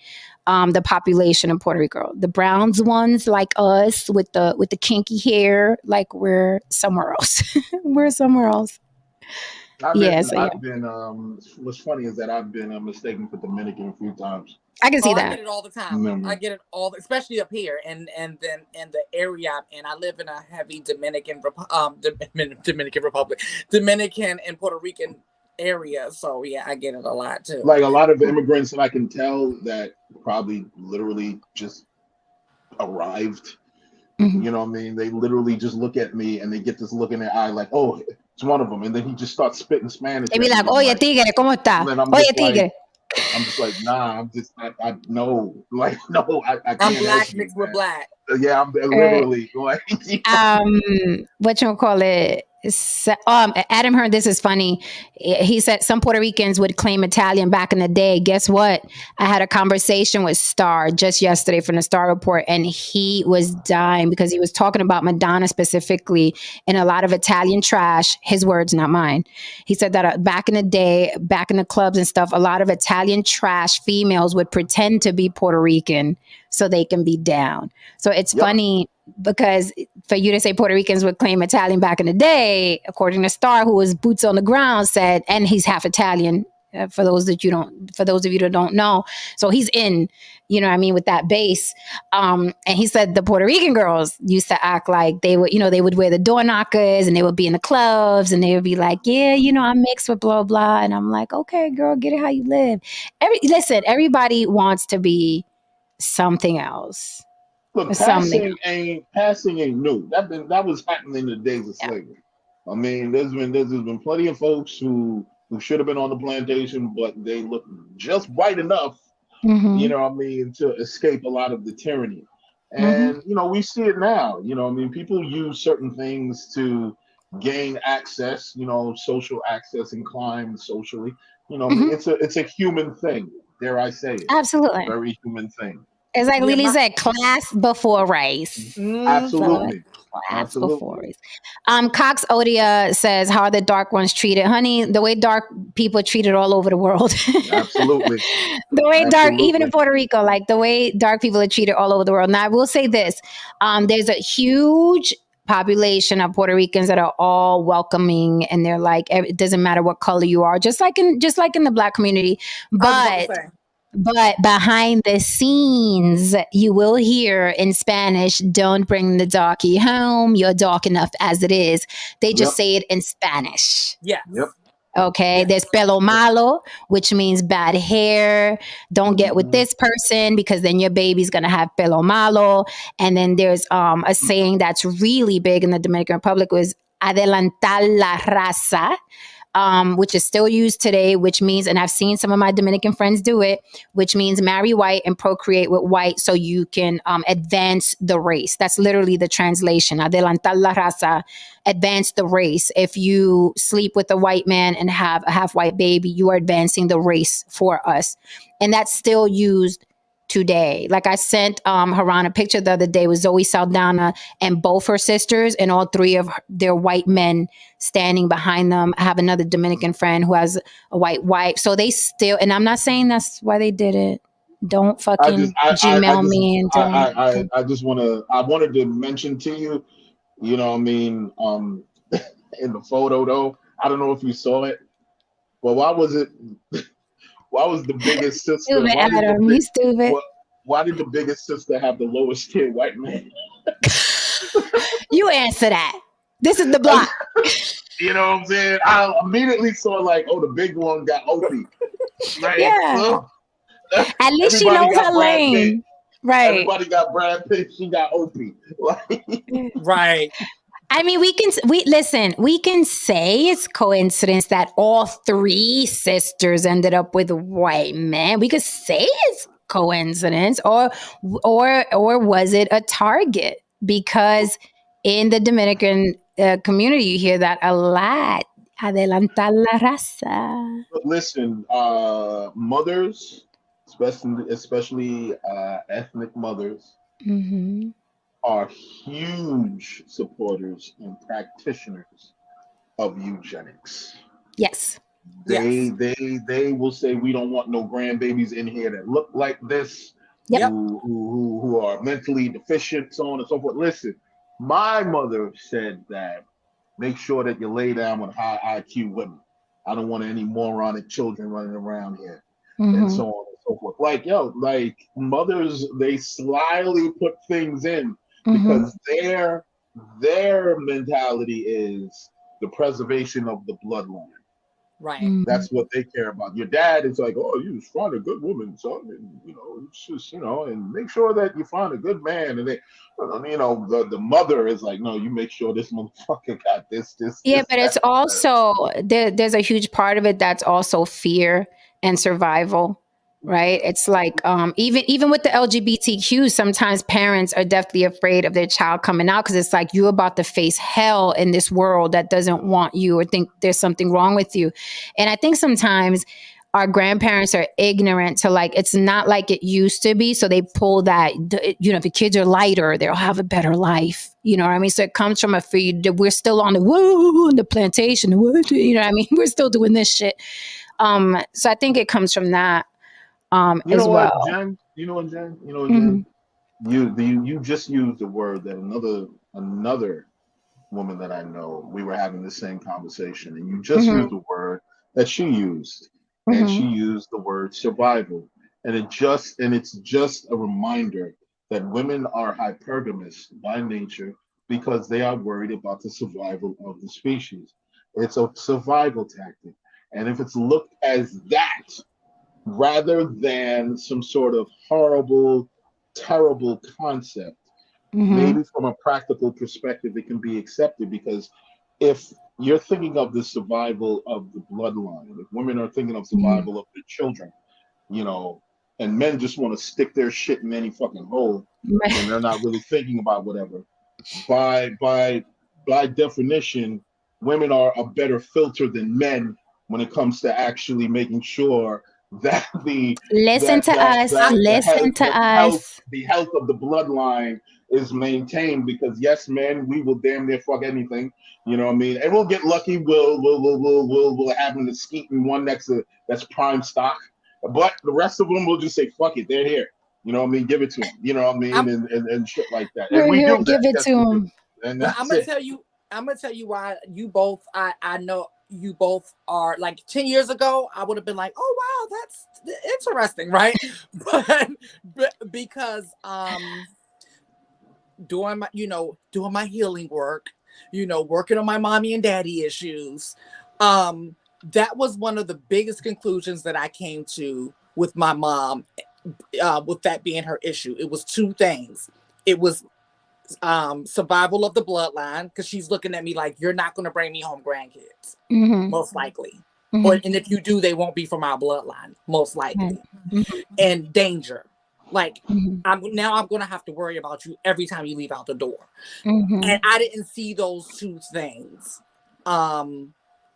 the population in Puerto Rico. The browns ones like us with the kinky hair, like we're somewhere else. We're somewhere else. I've been what's funny is that I've been mistaken for Dominican a few times. I can see that. I get it all the time. I get it especially up here, and then in the area, and I live in a heavy Dominican Republic, Dominican and Puerto Rican area. So yeah, I get it a lot too. Like a lot of immigrants that I can tell that probably literally just arrived. Mm-hmm. You know what I mean? They literally just look at me and they get this look in their eye like, oh, it's one of them. And then he just starts spitting Spanish. They be like, oye, tigre, ¿cómo está? Oye, tigre. I'm just like, nah, I no, like, no, I can't. I'm black mixed with black. Yeah, I'm literally like, what you call it? Adam heard this is funny. He said some Puerto Ricans would claim Italian back in the day. Guess what? I had a conversation with Star just yesterday from the Star Report, and he was dying because he was talking about Madonna specifically and a lot of Italian trash. His words, not mine. He said that back in the day, back in the clubs and stuff, a lot of Italian trash females would pretend to be Puerto Rican so they can be down. So it's funny because for you to say Puerto Ricans would claim Italian back in the day, according to Star, who was boots on the ground, said, and he's half Italian. For those of you that don't know, so he's in, you know what I mean, with that base. And he said the Puerto Rican girls used to act like they would, they would wear the door knockers and they would be in the clubs and they would be like, yeah, I'm mixed with blah blah. And I'm like, okay, girl, get it how you live. Everybody wants to be something else. Look, passing ain't new. That was happening in the days of slavery. I mean, there's been plenty of folks who should have been on the plantation, but they look just white enough, you know what I mean, to escape a lot of the tyranny. And, we see it now. You know what I mean? People use certain things to gain access, social access and climb socially. You know, it's a human thing, dare I say it. Absolutely. A very human thing. It's like Lily said, class before race. Absolutely. Class before race. Cox Odia says, how are the dark ones treated? Honey, the way dark people treated all over the world. Absolutely. The way dark, even in Puerto Rico, like the way dark people are treated all over the world. Now, I will say this. There's a huge population of Puerto Ricans that are all welcoming, and they're like, it doesn't matter what color you are, just like in the Black community. But behind the scenes, you will hear in Spanish, don't bring the darkie home. You're dark enough as it is. They just say it in Spanish. Yeah. Yep. Okay. There's pelo malo, which means bad hair. Don't get with this person because then your baby's going to have pelo malo. And then there's a saying that's really big in the Dominican Republic was adelantar la raza. which is still used today, which means, and I've seen some of my Dominican friends do it, which means marry white and procreate with white so you can advance the race. That's literally the translation. Adelantar la raza, advance the race. If you sleep with a white man and have a half white baby, you are advancing the race for us. And that's still used today. Like I sent Haran a picture the other day with Zoe Saldana and both her sisters and all three of their white men standing behind them. I have another Dominican friend who has a white wife. So they still, and I'm not saying that's why they did it. Don't fucking Gmail me and don't. I wanted to mention to you, you know what I mean, in the photo though, I don't know if you saw it, but why was the biggest sister? Stupid, Adam, you stupid. Why did the biggest sister have the lowest tier white man? You answer that. This is the block. You know what I'm saying? I immediately saw like, oh, the big one got Opie. Right? Yeah. So, at least she knows her lane. Right. Everybody got Brad Pitt. She got Opie. Right. I mean, we can say it's coincidence that all three sisters ended up with white men. We could say it's coincidence, or was it a target? Because in the Dominican community, you hear that a lot. Adelantar la raza. But listen, mothers, especially ethnic mothers, Mm-hmm. are huge supporters and practitioners of eugenics. Yes. They will say we don't want no grandbabies in here that look like this, Yep. who are mentally deficient, so on and so forth. Listen, my mother said that make sure that you lay down with high IQ women. I don't want any moronic children running around here, and so on and so forth. Like, like mothers, they slyly put things in because their mentality is the preservation of the bloodline. Right. That's what they care about. Your dad is like, oh, you just find a good woman, son, and it's just, and make sure that you find a good man. And they, the mother is like, no, you make sure this motherfucker got this. Yeah, this, but it's also there's a huge part of it that's also fear and survival, right? It's like even with the LGBTQ, sometimes parents are definitely afraid of their child coming out because it's like you're about to face hell in this world that doesn't want you or think there's something wrong with you. And I think sometimes our grandparents are ignorant to like it's not like it used to be, so they pull that if the kids are lighter they'll have a better life, you know what I mean? So it comes from a fear. We're still on the plantation, you know what I mean? We're still doing this shit. So I think it comes from that as well. Jen? Jen? You just used a word that another woman that I know, we were having the same conversation, and you just used a word that she used, and she used the word survival, and it's just a reminder that women are hypergamous by nature because they are worried about the survival of the species. It's a survival tactic, and if it's looked as that rather than some sort of horrible, terrible concept, maybe from a practical perspective, it can be accepted because if you're thinking of the survival of the bloodline, if women are thinking of survival of their children, and men just want to stick their shit in any fucking hole, and they're not really thinking about whatever. By definition, women are a better filter than men when it comes to actually making sure that the health of the bloodline is maintained. Because yes, men, we will damn near fuck anything. You know what I mean? And we'll get lucky. We'll happen to skeet in one that's prime stock. But the rest of them will just say fuck it, they're here. You know what I mean? Give it to them. You know what I mean? And shit like that. And we do give it to them. And I'm gonna tell you why you both. I know you both are like 10 years ago. I would have been like, oh wow, that's interesting, right? but because doing my healing work, working on my mommy and daddy issues, that was one of the biggest conclusions that I came to with my mom, with that being her issue. It was two things. It was survival of the bloodline, because she's looking at me like, you're not going to bring me home grandkids, most likely. And if you do, they won't be from our bloodline, most likely. And danger. Like, I'm going to have to worry about you every time you leave out the door. And I didn't see those two things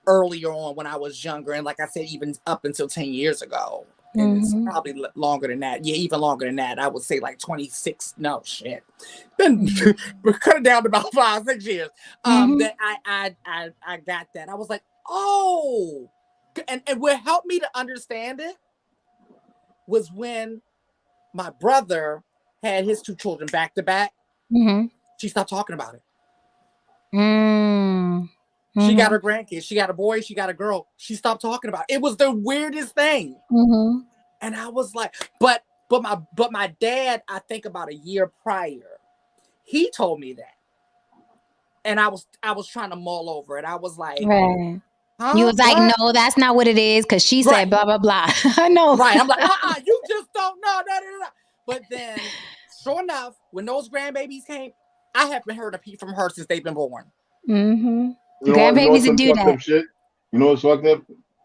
earlier on when I was younger. And like I said, even up until 10 years ago. And it's probably longer than that. Yeah, even longer than that. I would say like 26. No, shit. Then we're cutting down to about 5-6 years. That I got that. I was like, oh. And what helped me to understand it was when my brother had his 2 children back to back. She stopped talking about it. She got her grandkids. She got a boy. She got a girl. She stopped talking about it. It was the weirdest thing. And I was like, but my dad, I think about a year prior, he told me that. And I was trying to mull over it. I was like, huh? You was like, what? No, that's not what it is, because she said blah blah blah. I know. Right. I'm like, you just don't know. But then, sure enough, when those grandbabies came, I haven't heard a peep from her since they've been born. Grandbabies that do that. Shit? You know what's fucked up?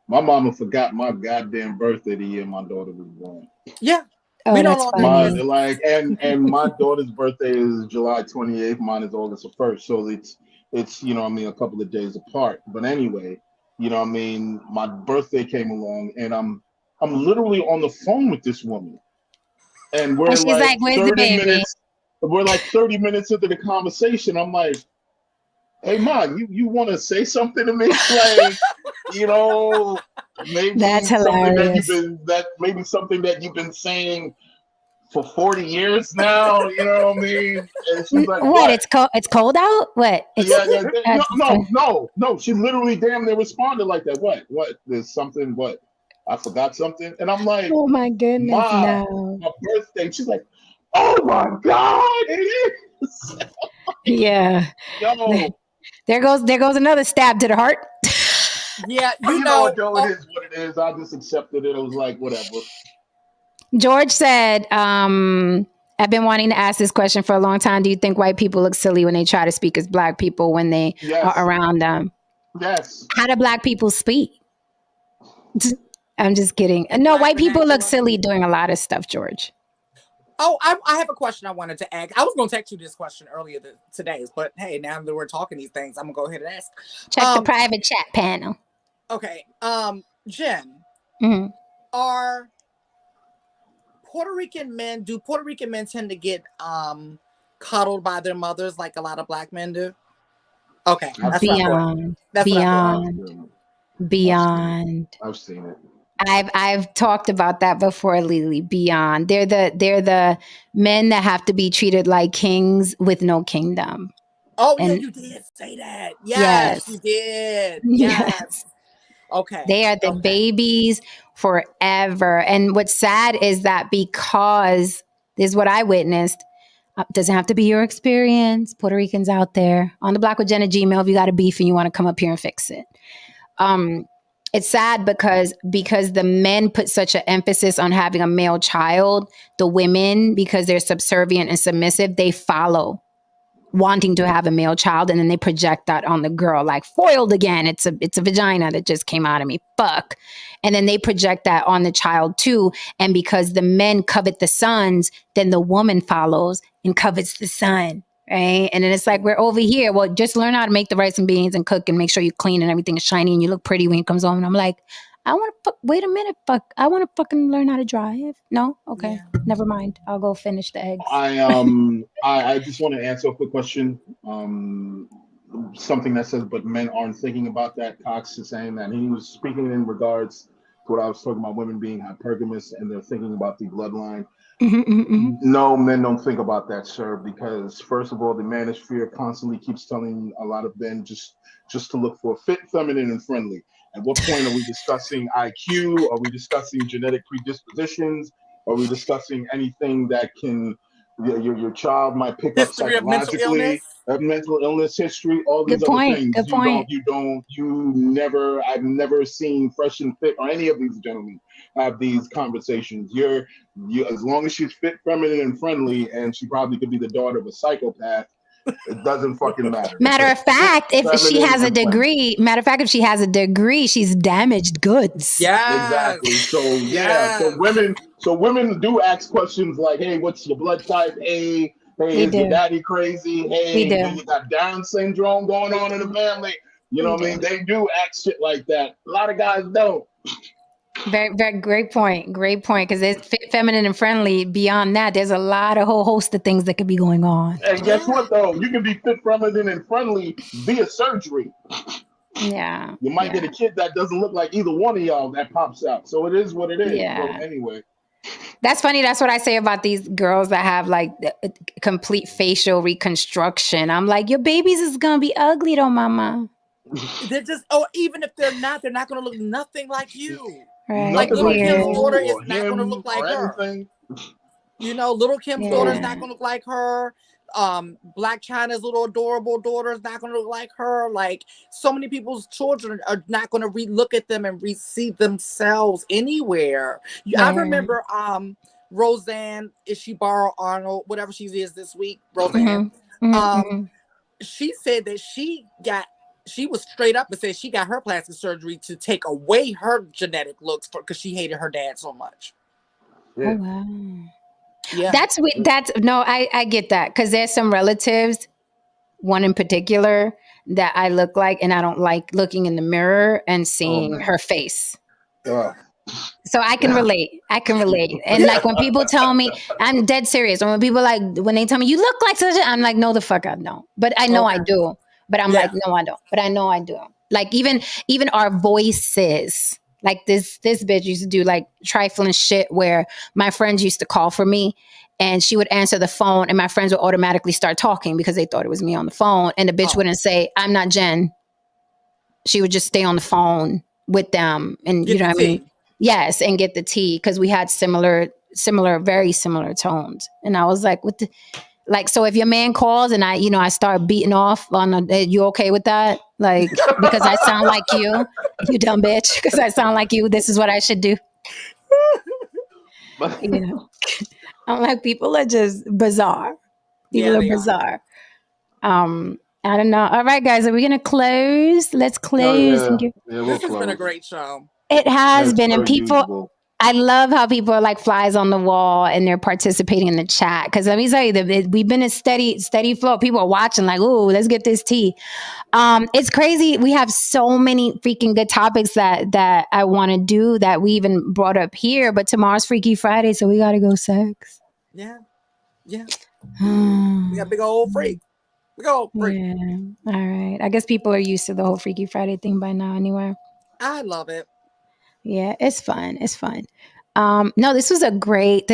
My mama forgot my goddamn birthday the year my daughter was born. Yeah. We don't know. Like, and my daughter's birthday is July 28th. Mine is August 1st. So it's you know what I mean, a couple of days apart. But anyway, you know what I mean, my birthday came along and I'm literally on the phone with this woman. And we're like where's the baby? Minutes. We're like 30 minutes into the conversation. I'm like, hey, Ma, you want to say something to me? Like, you know, maybe that's hilarious. Maybe something that you've been saying for 40 years now. You know what I mean? And she's like, what? It's cold out? What? No. She literally damn near responded like that. What? There's something. What? I forgot something. And I'm like, oh my goodness, Ma, my birthday. She's like, oh my God, it is. Yeah. Yo. There goes another stab to the heart. Yeah, you know, it is what it is. I just accepted it. I was like, whatever. George said, I've been wanting to ask this question for a long time. Do you think white people look silly when they try to speak as black people when they are around them? Yes. How do black people speak? I'm just kidding. No, white people look silly doing a lot of stuff, George. Oh, I have a question I wanted to ask. I was going to text you this question earlier today, but hey, now that we're talking these things, I'm going to go ahead and ask. Check the private chat panel. Okay. Jen, are Puerto Rican men tend to get coddled by their mothers like a lot of black men do? Okay. That's beyond. I've seen it. I've talked about that before, Lily. Beyond. They're the men that have to be treated like kings with no kingdom. Oh, yeah, you did say that. Yes, you did. Yes. Okay. They are the babies forever. And what's sad is that because this is what I witnessed. Doesn't have to be your experience. Puerto Ricans out there on the Block with Jenna Gmail, if you got a beef and you want to come up here and fix it. It's sad because the men put such an emphasis on having a male child. The women, because they're subservient and submissive, they follow wanting to have a male child, and then they project that on the girl, like foiled again. It's a vagina that just came out of me. Fuck. And then they project that on the child too. And because the men covet the sons, then the woman follows and covets the son. Right. And then it's like, we're over here. Well, just learn how to make the rice and beans and cook and make sure you're clean and everything is shiny and you look pretty when you comes home. And I'm like, wait a minute. I want to fucking learn how to drive. No? Okay. Yeah. Never mind. I'll go finish the eggs. I just want to answer a quick question. Something that says, but men aren't thinking about that. Cox is saying that he was speaking in regards to what I was talking about, women being hypergamous and they're thinking about the bloodline. No, men don't think about that, sir, because first of all, the manosphere constantly keeps telling a lot of men just to look for fit, feminine, and friendly. At what point are we discussing IQ? Are we discussing genetic predispositions? Are we discussing anything that can your child might pick up psychologically, mental illness history, all these other things? Good point. I've never seen Fresh and Fit or any of these gentlemen have these conversations. You as long as she's fit, feminine, and friendly, and she probably could be the daughter of a psychopath, It doesn't fucking matter. Matter of fact, if she Feminine has a and friendly. degree, she's damaged goods. Yes. Exactly. So yeah, Yes. so women do ask questions like, "Hey, what's your blood type? Hey, We is your do. daddy crazy? We Hey, do do. you got Down syndrome going on in the family?" You know We what I mean? do. They do ask shit like that. A lot of guys don't. Very, very great point. Great point. Because it's feminine and friendly. Beyond that, there's a lot of whole host of things that could be going on. And guess Yeah. what though? You can be fit, feminine, and friendly via surgery. Yeah. You might get a kid that doesn't look like either one of y'all that pops out. So it is what it is. Yeah. But anyway. That's funny. That's what I say about these girls that have like complete facial reconstruction. I'm like, your babies is gonna be ugly though, mama. They're just, even if they're not going to look nothing like you. Right. Like Nothing little like Kim's you daughter is or not going to him look like or her. anything. You know, little Kim's daughter is Yeah. not going to look like her. Black China's little adorable daughter is not going to look like her. Like, so many people's children are not going to re-look at them and see themselves anywhere. I Yeah. remember Roseanne, is she Barrow Arnold, whatever she is this week, Roseanne. She said that she was straight up and said she got her plastic surgery to take away her genetic looks because she hated her dad so much. Oh wow. Yeah. That's no, I get that. Because there's some relatives, one in particular, that I look like, and I don't like looking in the mirror and seeing her face. So I can relate. I can relate. And like when people tell me, I'm dead serious. And when people when they tell me you look like such, I'm like, no, the fuck I don't. But I know I do. But I'm like, no, I don't. But I know I do. Like even our voices. Like this bitch used to do like trifling shit where my friends used to call for me and she would answer the phone and my friends would automatically start talking because they thought it was me on the phone. And the bitch wouldn't say, I'm not Jen. She would just stay on the phone with them. And you know what I mean? Yes, and get the tea because we had very similar tones. And I was like, what the, like, so if your man calls and I start beating off on you okay with that? Like, because I sound like you dumb bitch, because I sound like you, this is what I should do. I'm like, people are just bizarre. People are bizarre. I don't know. All right, guys, are we gonna close? Let's close. We'll This has close. been a great show. It has been, and people. Usual. I love how people are like flies on the wall and they're participating in the chat. Because let me tell you, we've been a steady flow. People are watching like, oh, let's get this tea. It's crazy. We have so many freaking good topics that I want to do that we even brought up here. But tomorrow's Freaky Friday, so we got to go sex. Yeah. We got big old freak. Big old freak. Yeah. All right. I guess people are used to the whole Freaky Friday thing by now anyway. I love it. Yeah, it's fun. It's fun. No, this was a great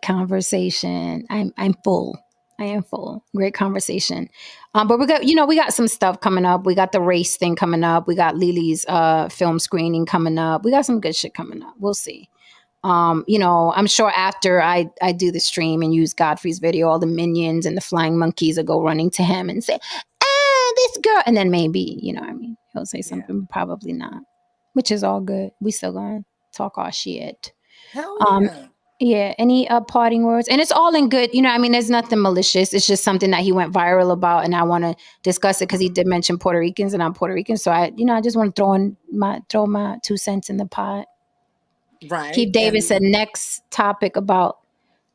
conversation. I'm full. I am full. Great conversation. But we got some stuff coming up. We got the race thing coming up. We got Lily's film screening coming up. We got some good shit coming up. We'll see. I'm sure after I do the stream and use Godfrey's video, all the minions and the flying monkeys will go running to him and say, this girl. And then maybe, he'll say something, probably not. Which is all good. We still gonna talk our shit. Hell yeah. Yeah. Any parting words? And it's all in good. There's nothing malicious. It's just something that he went viral about, and I want to discuss it because he did mention Puerto Ricans, and I'm Puerto Rican, so I just want to throw my 2 cents in the pot. Right. Keith Davis said next topic about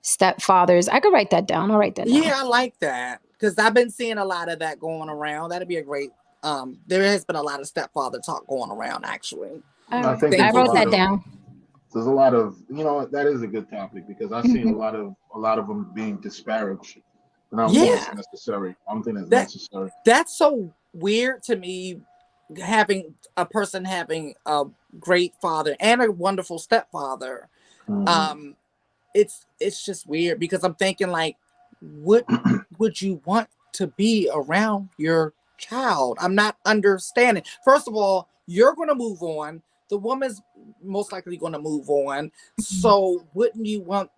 stepfathers. I could write that down. I'll write that down. Yeah, I like that because I've been seeing a lot of that going around. That'd be a great. There has been a lot of stepfather talk going around, actually. I think I wrote that down. There's a lot of, that is a good topic because I've seen a lot of them being disparaged, and I don't think it's necessary. I don't think it's necessary. That's so weird to me, having a person having a great father and a wonderful stepfather. It's just weird because I'm thinking like, what would you want to be around your child? I'm not understanding. First of all, you're going to move on. The woman's most likely going to move on. So wouldn't you want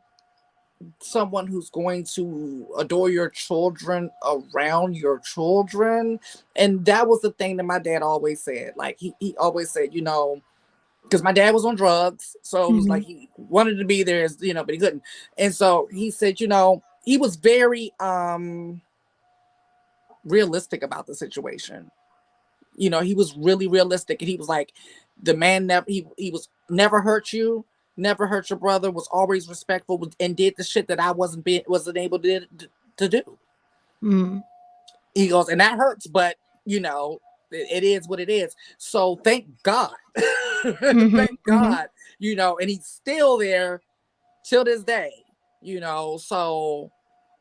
someone who's going to adore your children around your children? And that was the thing that my dad always said. Like he always said, because my dad was on drugs. So it was like he wanted to be there, but he couldn't. And so he said, he was very realistic about the situation. You know, he was really realistic, and he was like, the man never he was never hurt you, never hurt your brother, was always respectful, and did the shit that I wasn't able to do. Mm. He goes, and that hurts, but you know, it is what it is. So thank God. Thank God, you know, and he's still there till this day, you know. So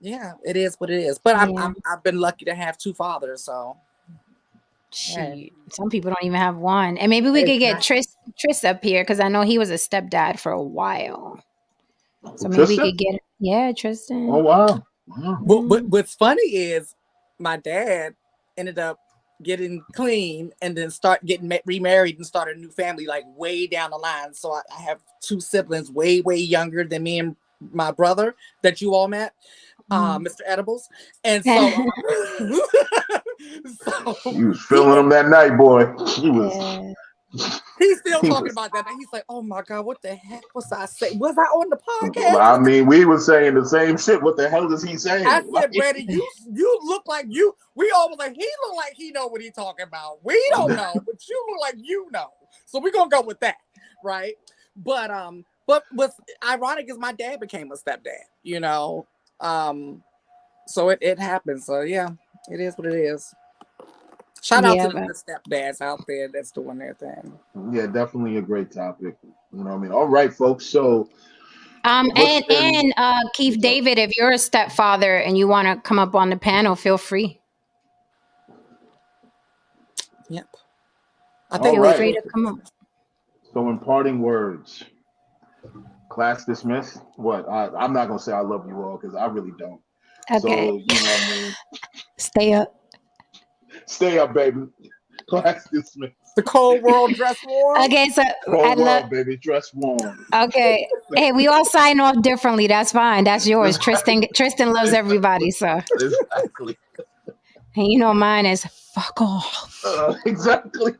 yeah, it is what it is. But I've been lucky to have 2 fathers, so shoot. Some people don't even have one. And maybe we could get Tris up here, because I know he was a stepdad for a while. So maybe we could get Tristan. Oh wow. But what's funny is my dad ended up getting clean and then start getting remarried and started a new family like way down the line. So I have 2 siblings way younger than me and my brother that you all met, Mr. Edibles. And so, he was feeling him that night, boy. He was. He's still talking about that. He's like, "Oh my God, what the heck was I saying? Was I on the podcast?" I mean, we were saying the same shit. What the hell is he saying? I said, "Brady, you look like you." We all was like, "He look like he know what he talking about." We don't know, but you look like you know. So we're gonna go with that, right? But what's ironic is my dad became a stepdad. You know, so it happens. So yeah, it is what it is. Shout out to the stepdads out there that's doing their thing. Yeah, definitely a great topic. You know what I mean? All right, folks. So and Keith David, if you're a stepfather and you want to come up on the panel, feel free. Yep. Feel free to come up. So in parting words, class dismissed. What? I'm not gonna say I love you all, because I really don't. Okay. So you know what I mean? Stay up. Stay up, baby. Class dismissed. The cold world dress warm. Okay, so cold world, baby, dress warm. Okay. Hey, we all sign off differently. That's fine. That's yours. Tristan loves everybody, so. Exactly. And you know mine is fuck off. Exactly.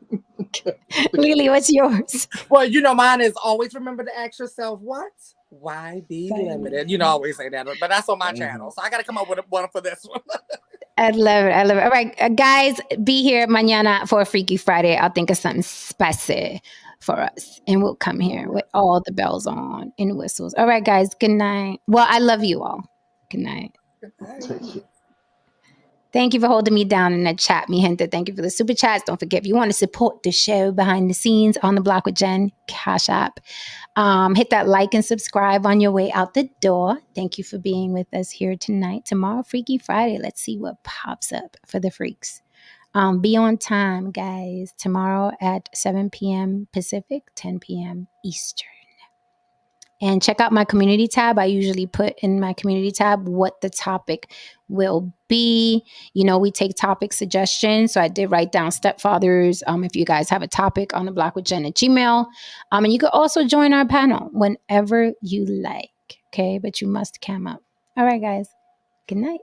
Lily, what's yours? Well, you know mine is always remember to ask yourself what? Why be limited? You know, I always say that, but that's on my channel. So I got to come up with one for this one. I love it. All right, guys, be here mañana for a Freaky Friday. I'll think of something spicy for us, and we'll come here with all the bells on and whistles. All right, guys, good night. Well, I love you all. Good night. Thank you for holding me down in the chat, mi gente. Thank you for the super chats. Don't forget, if you want to support the show behind the scenes on the Block with Jen, Cash App. Hit that like and subscribe on your way out the door. Thank you for being with us here tonight. Tomorrow, Freaky Friday. Let's see what pops up for the freaks. Be on time, guys. Tomorrow at 7 p.m. Pacific, 10 p.m. Eastern. And check out my community tab. I usually put in my community tab what the topic will be. You know, we take topic suggestions. So I did write down stepfathers. If you guys have a topic on the Block with Jen at Gmail. And you could also join our panel whenever you like. Okay, but you must cam up. All right, guys. Good night.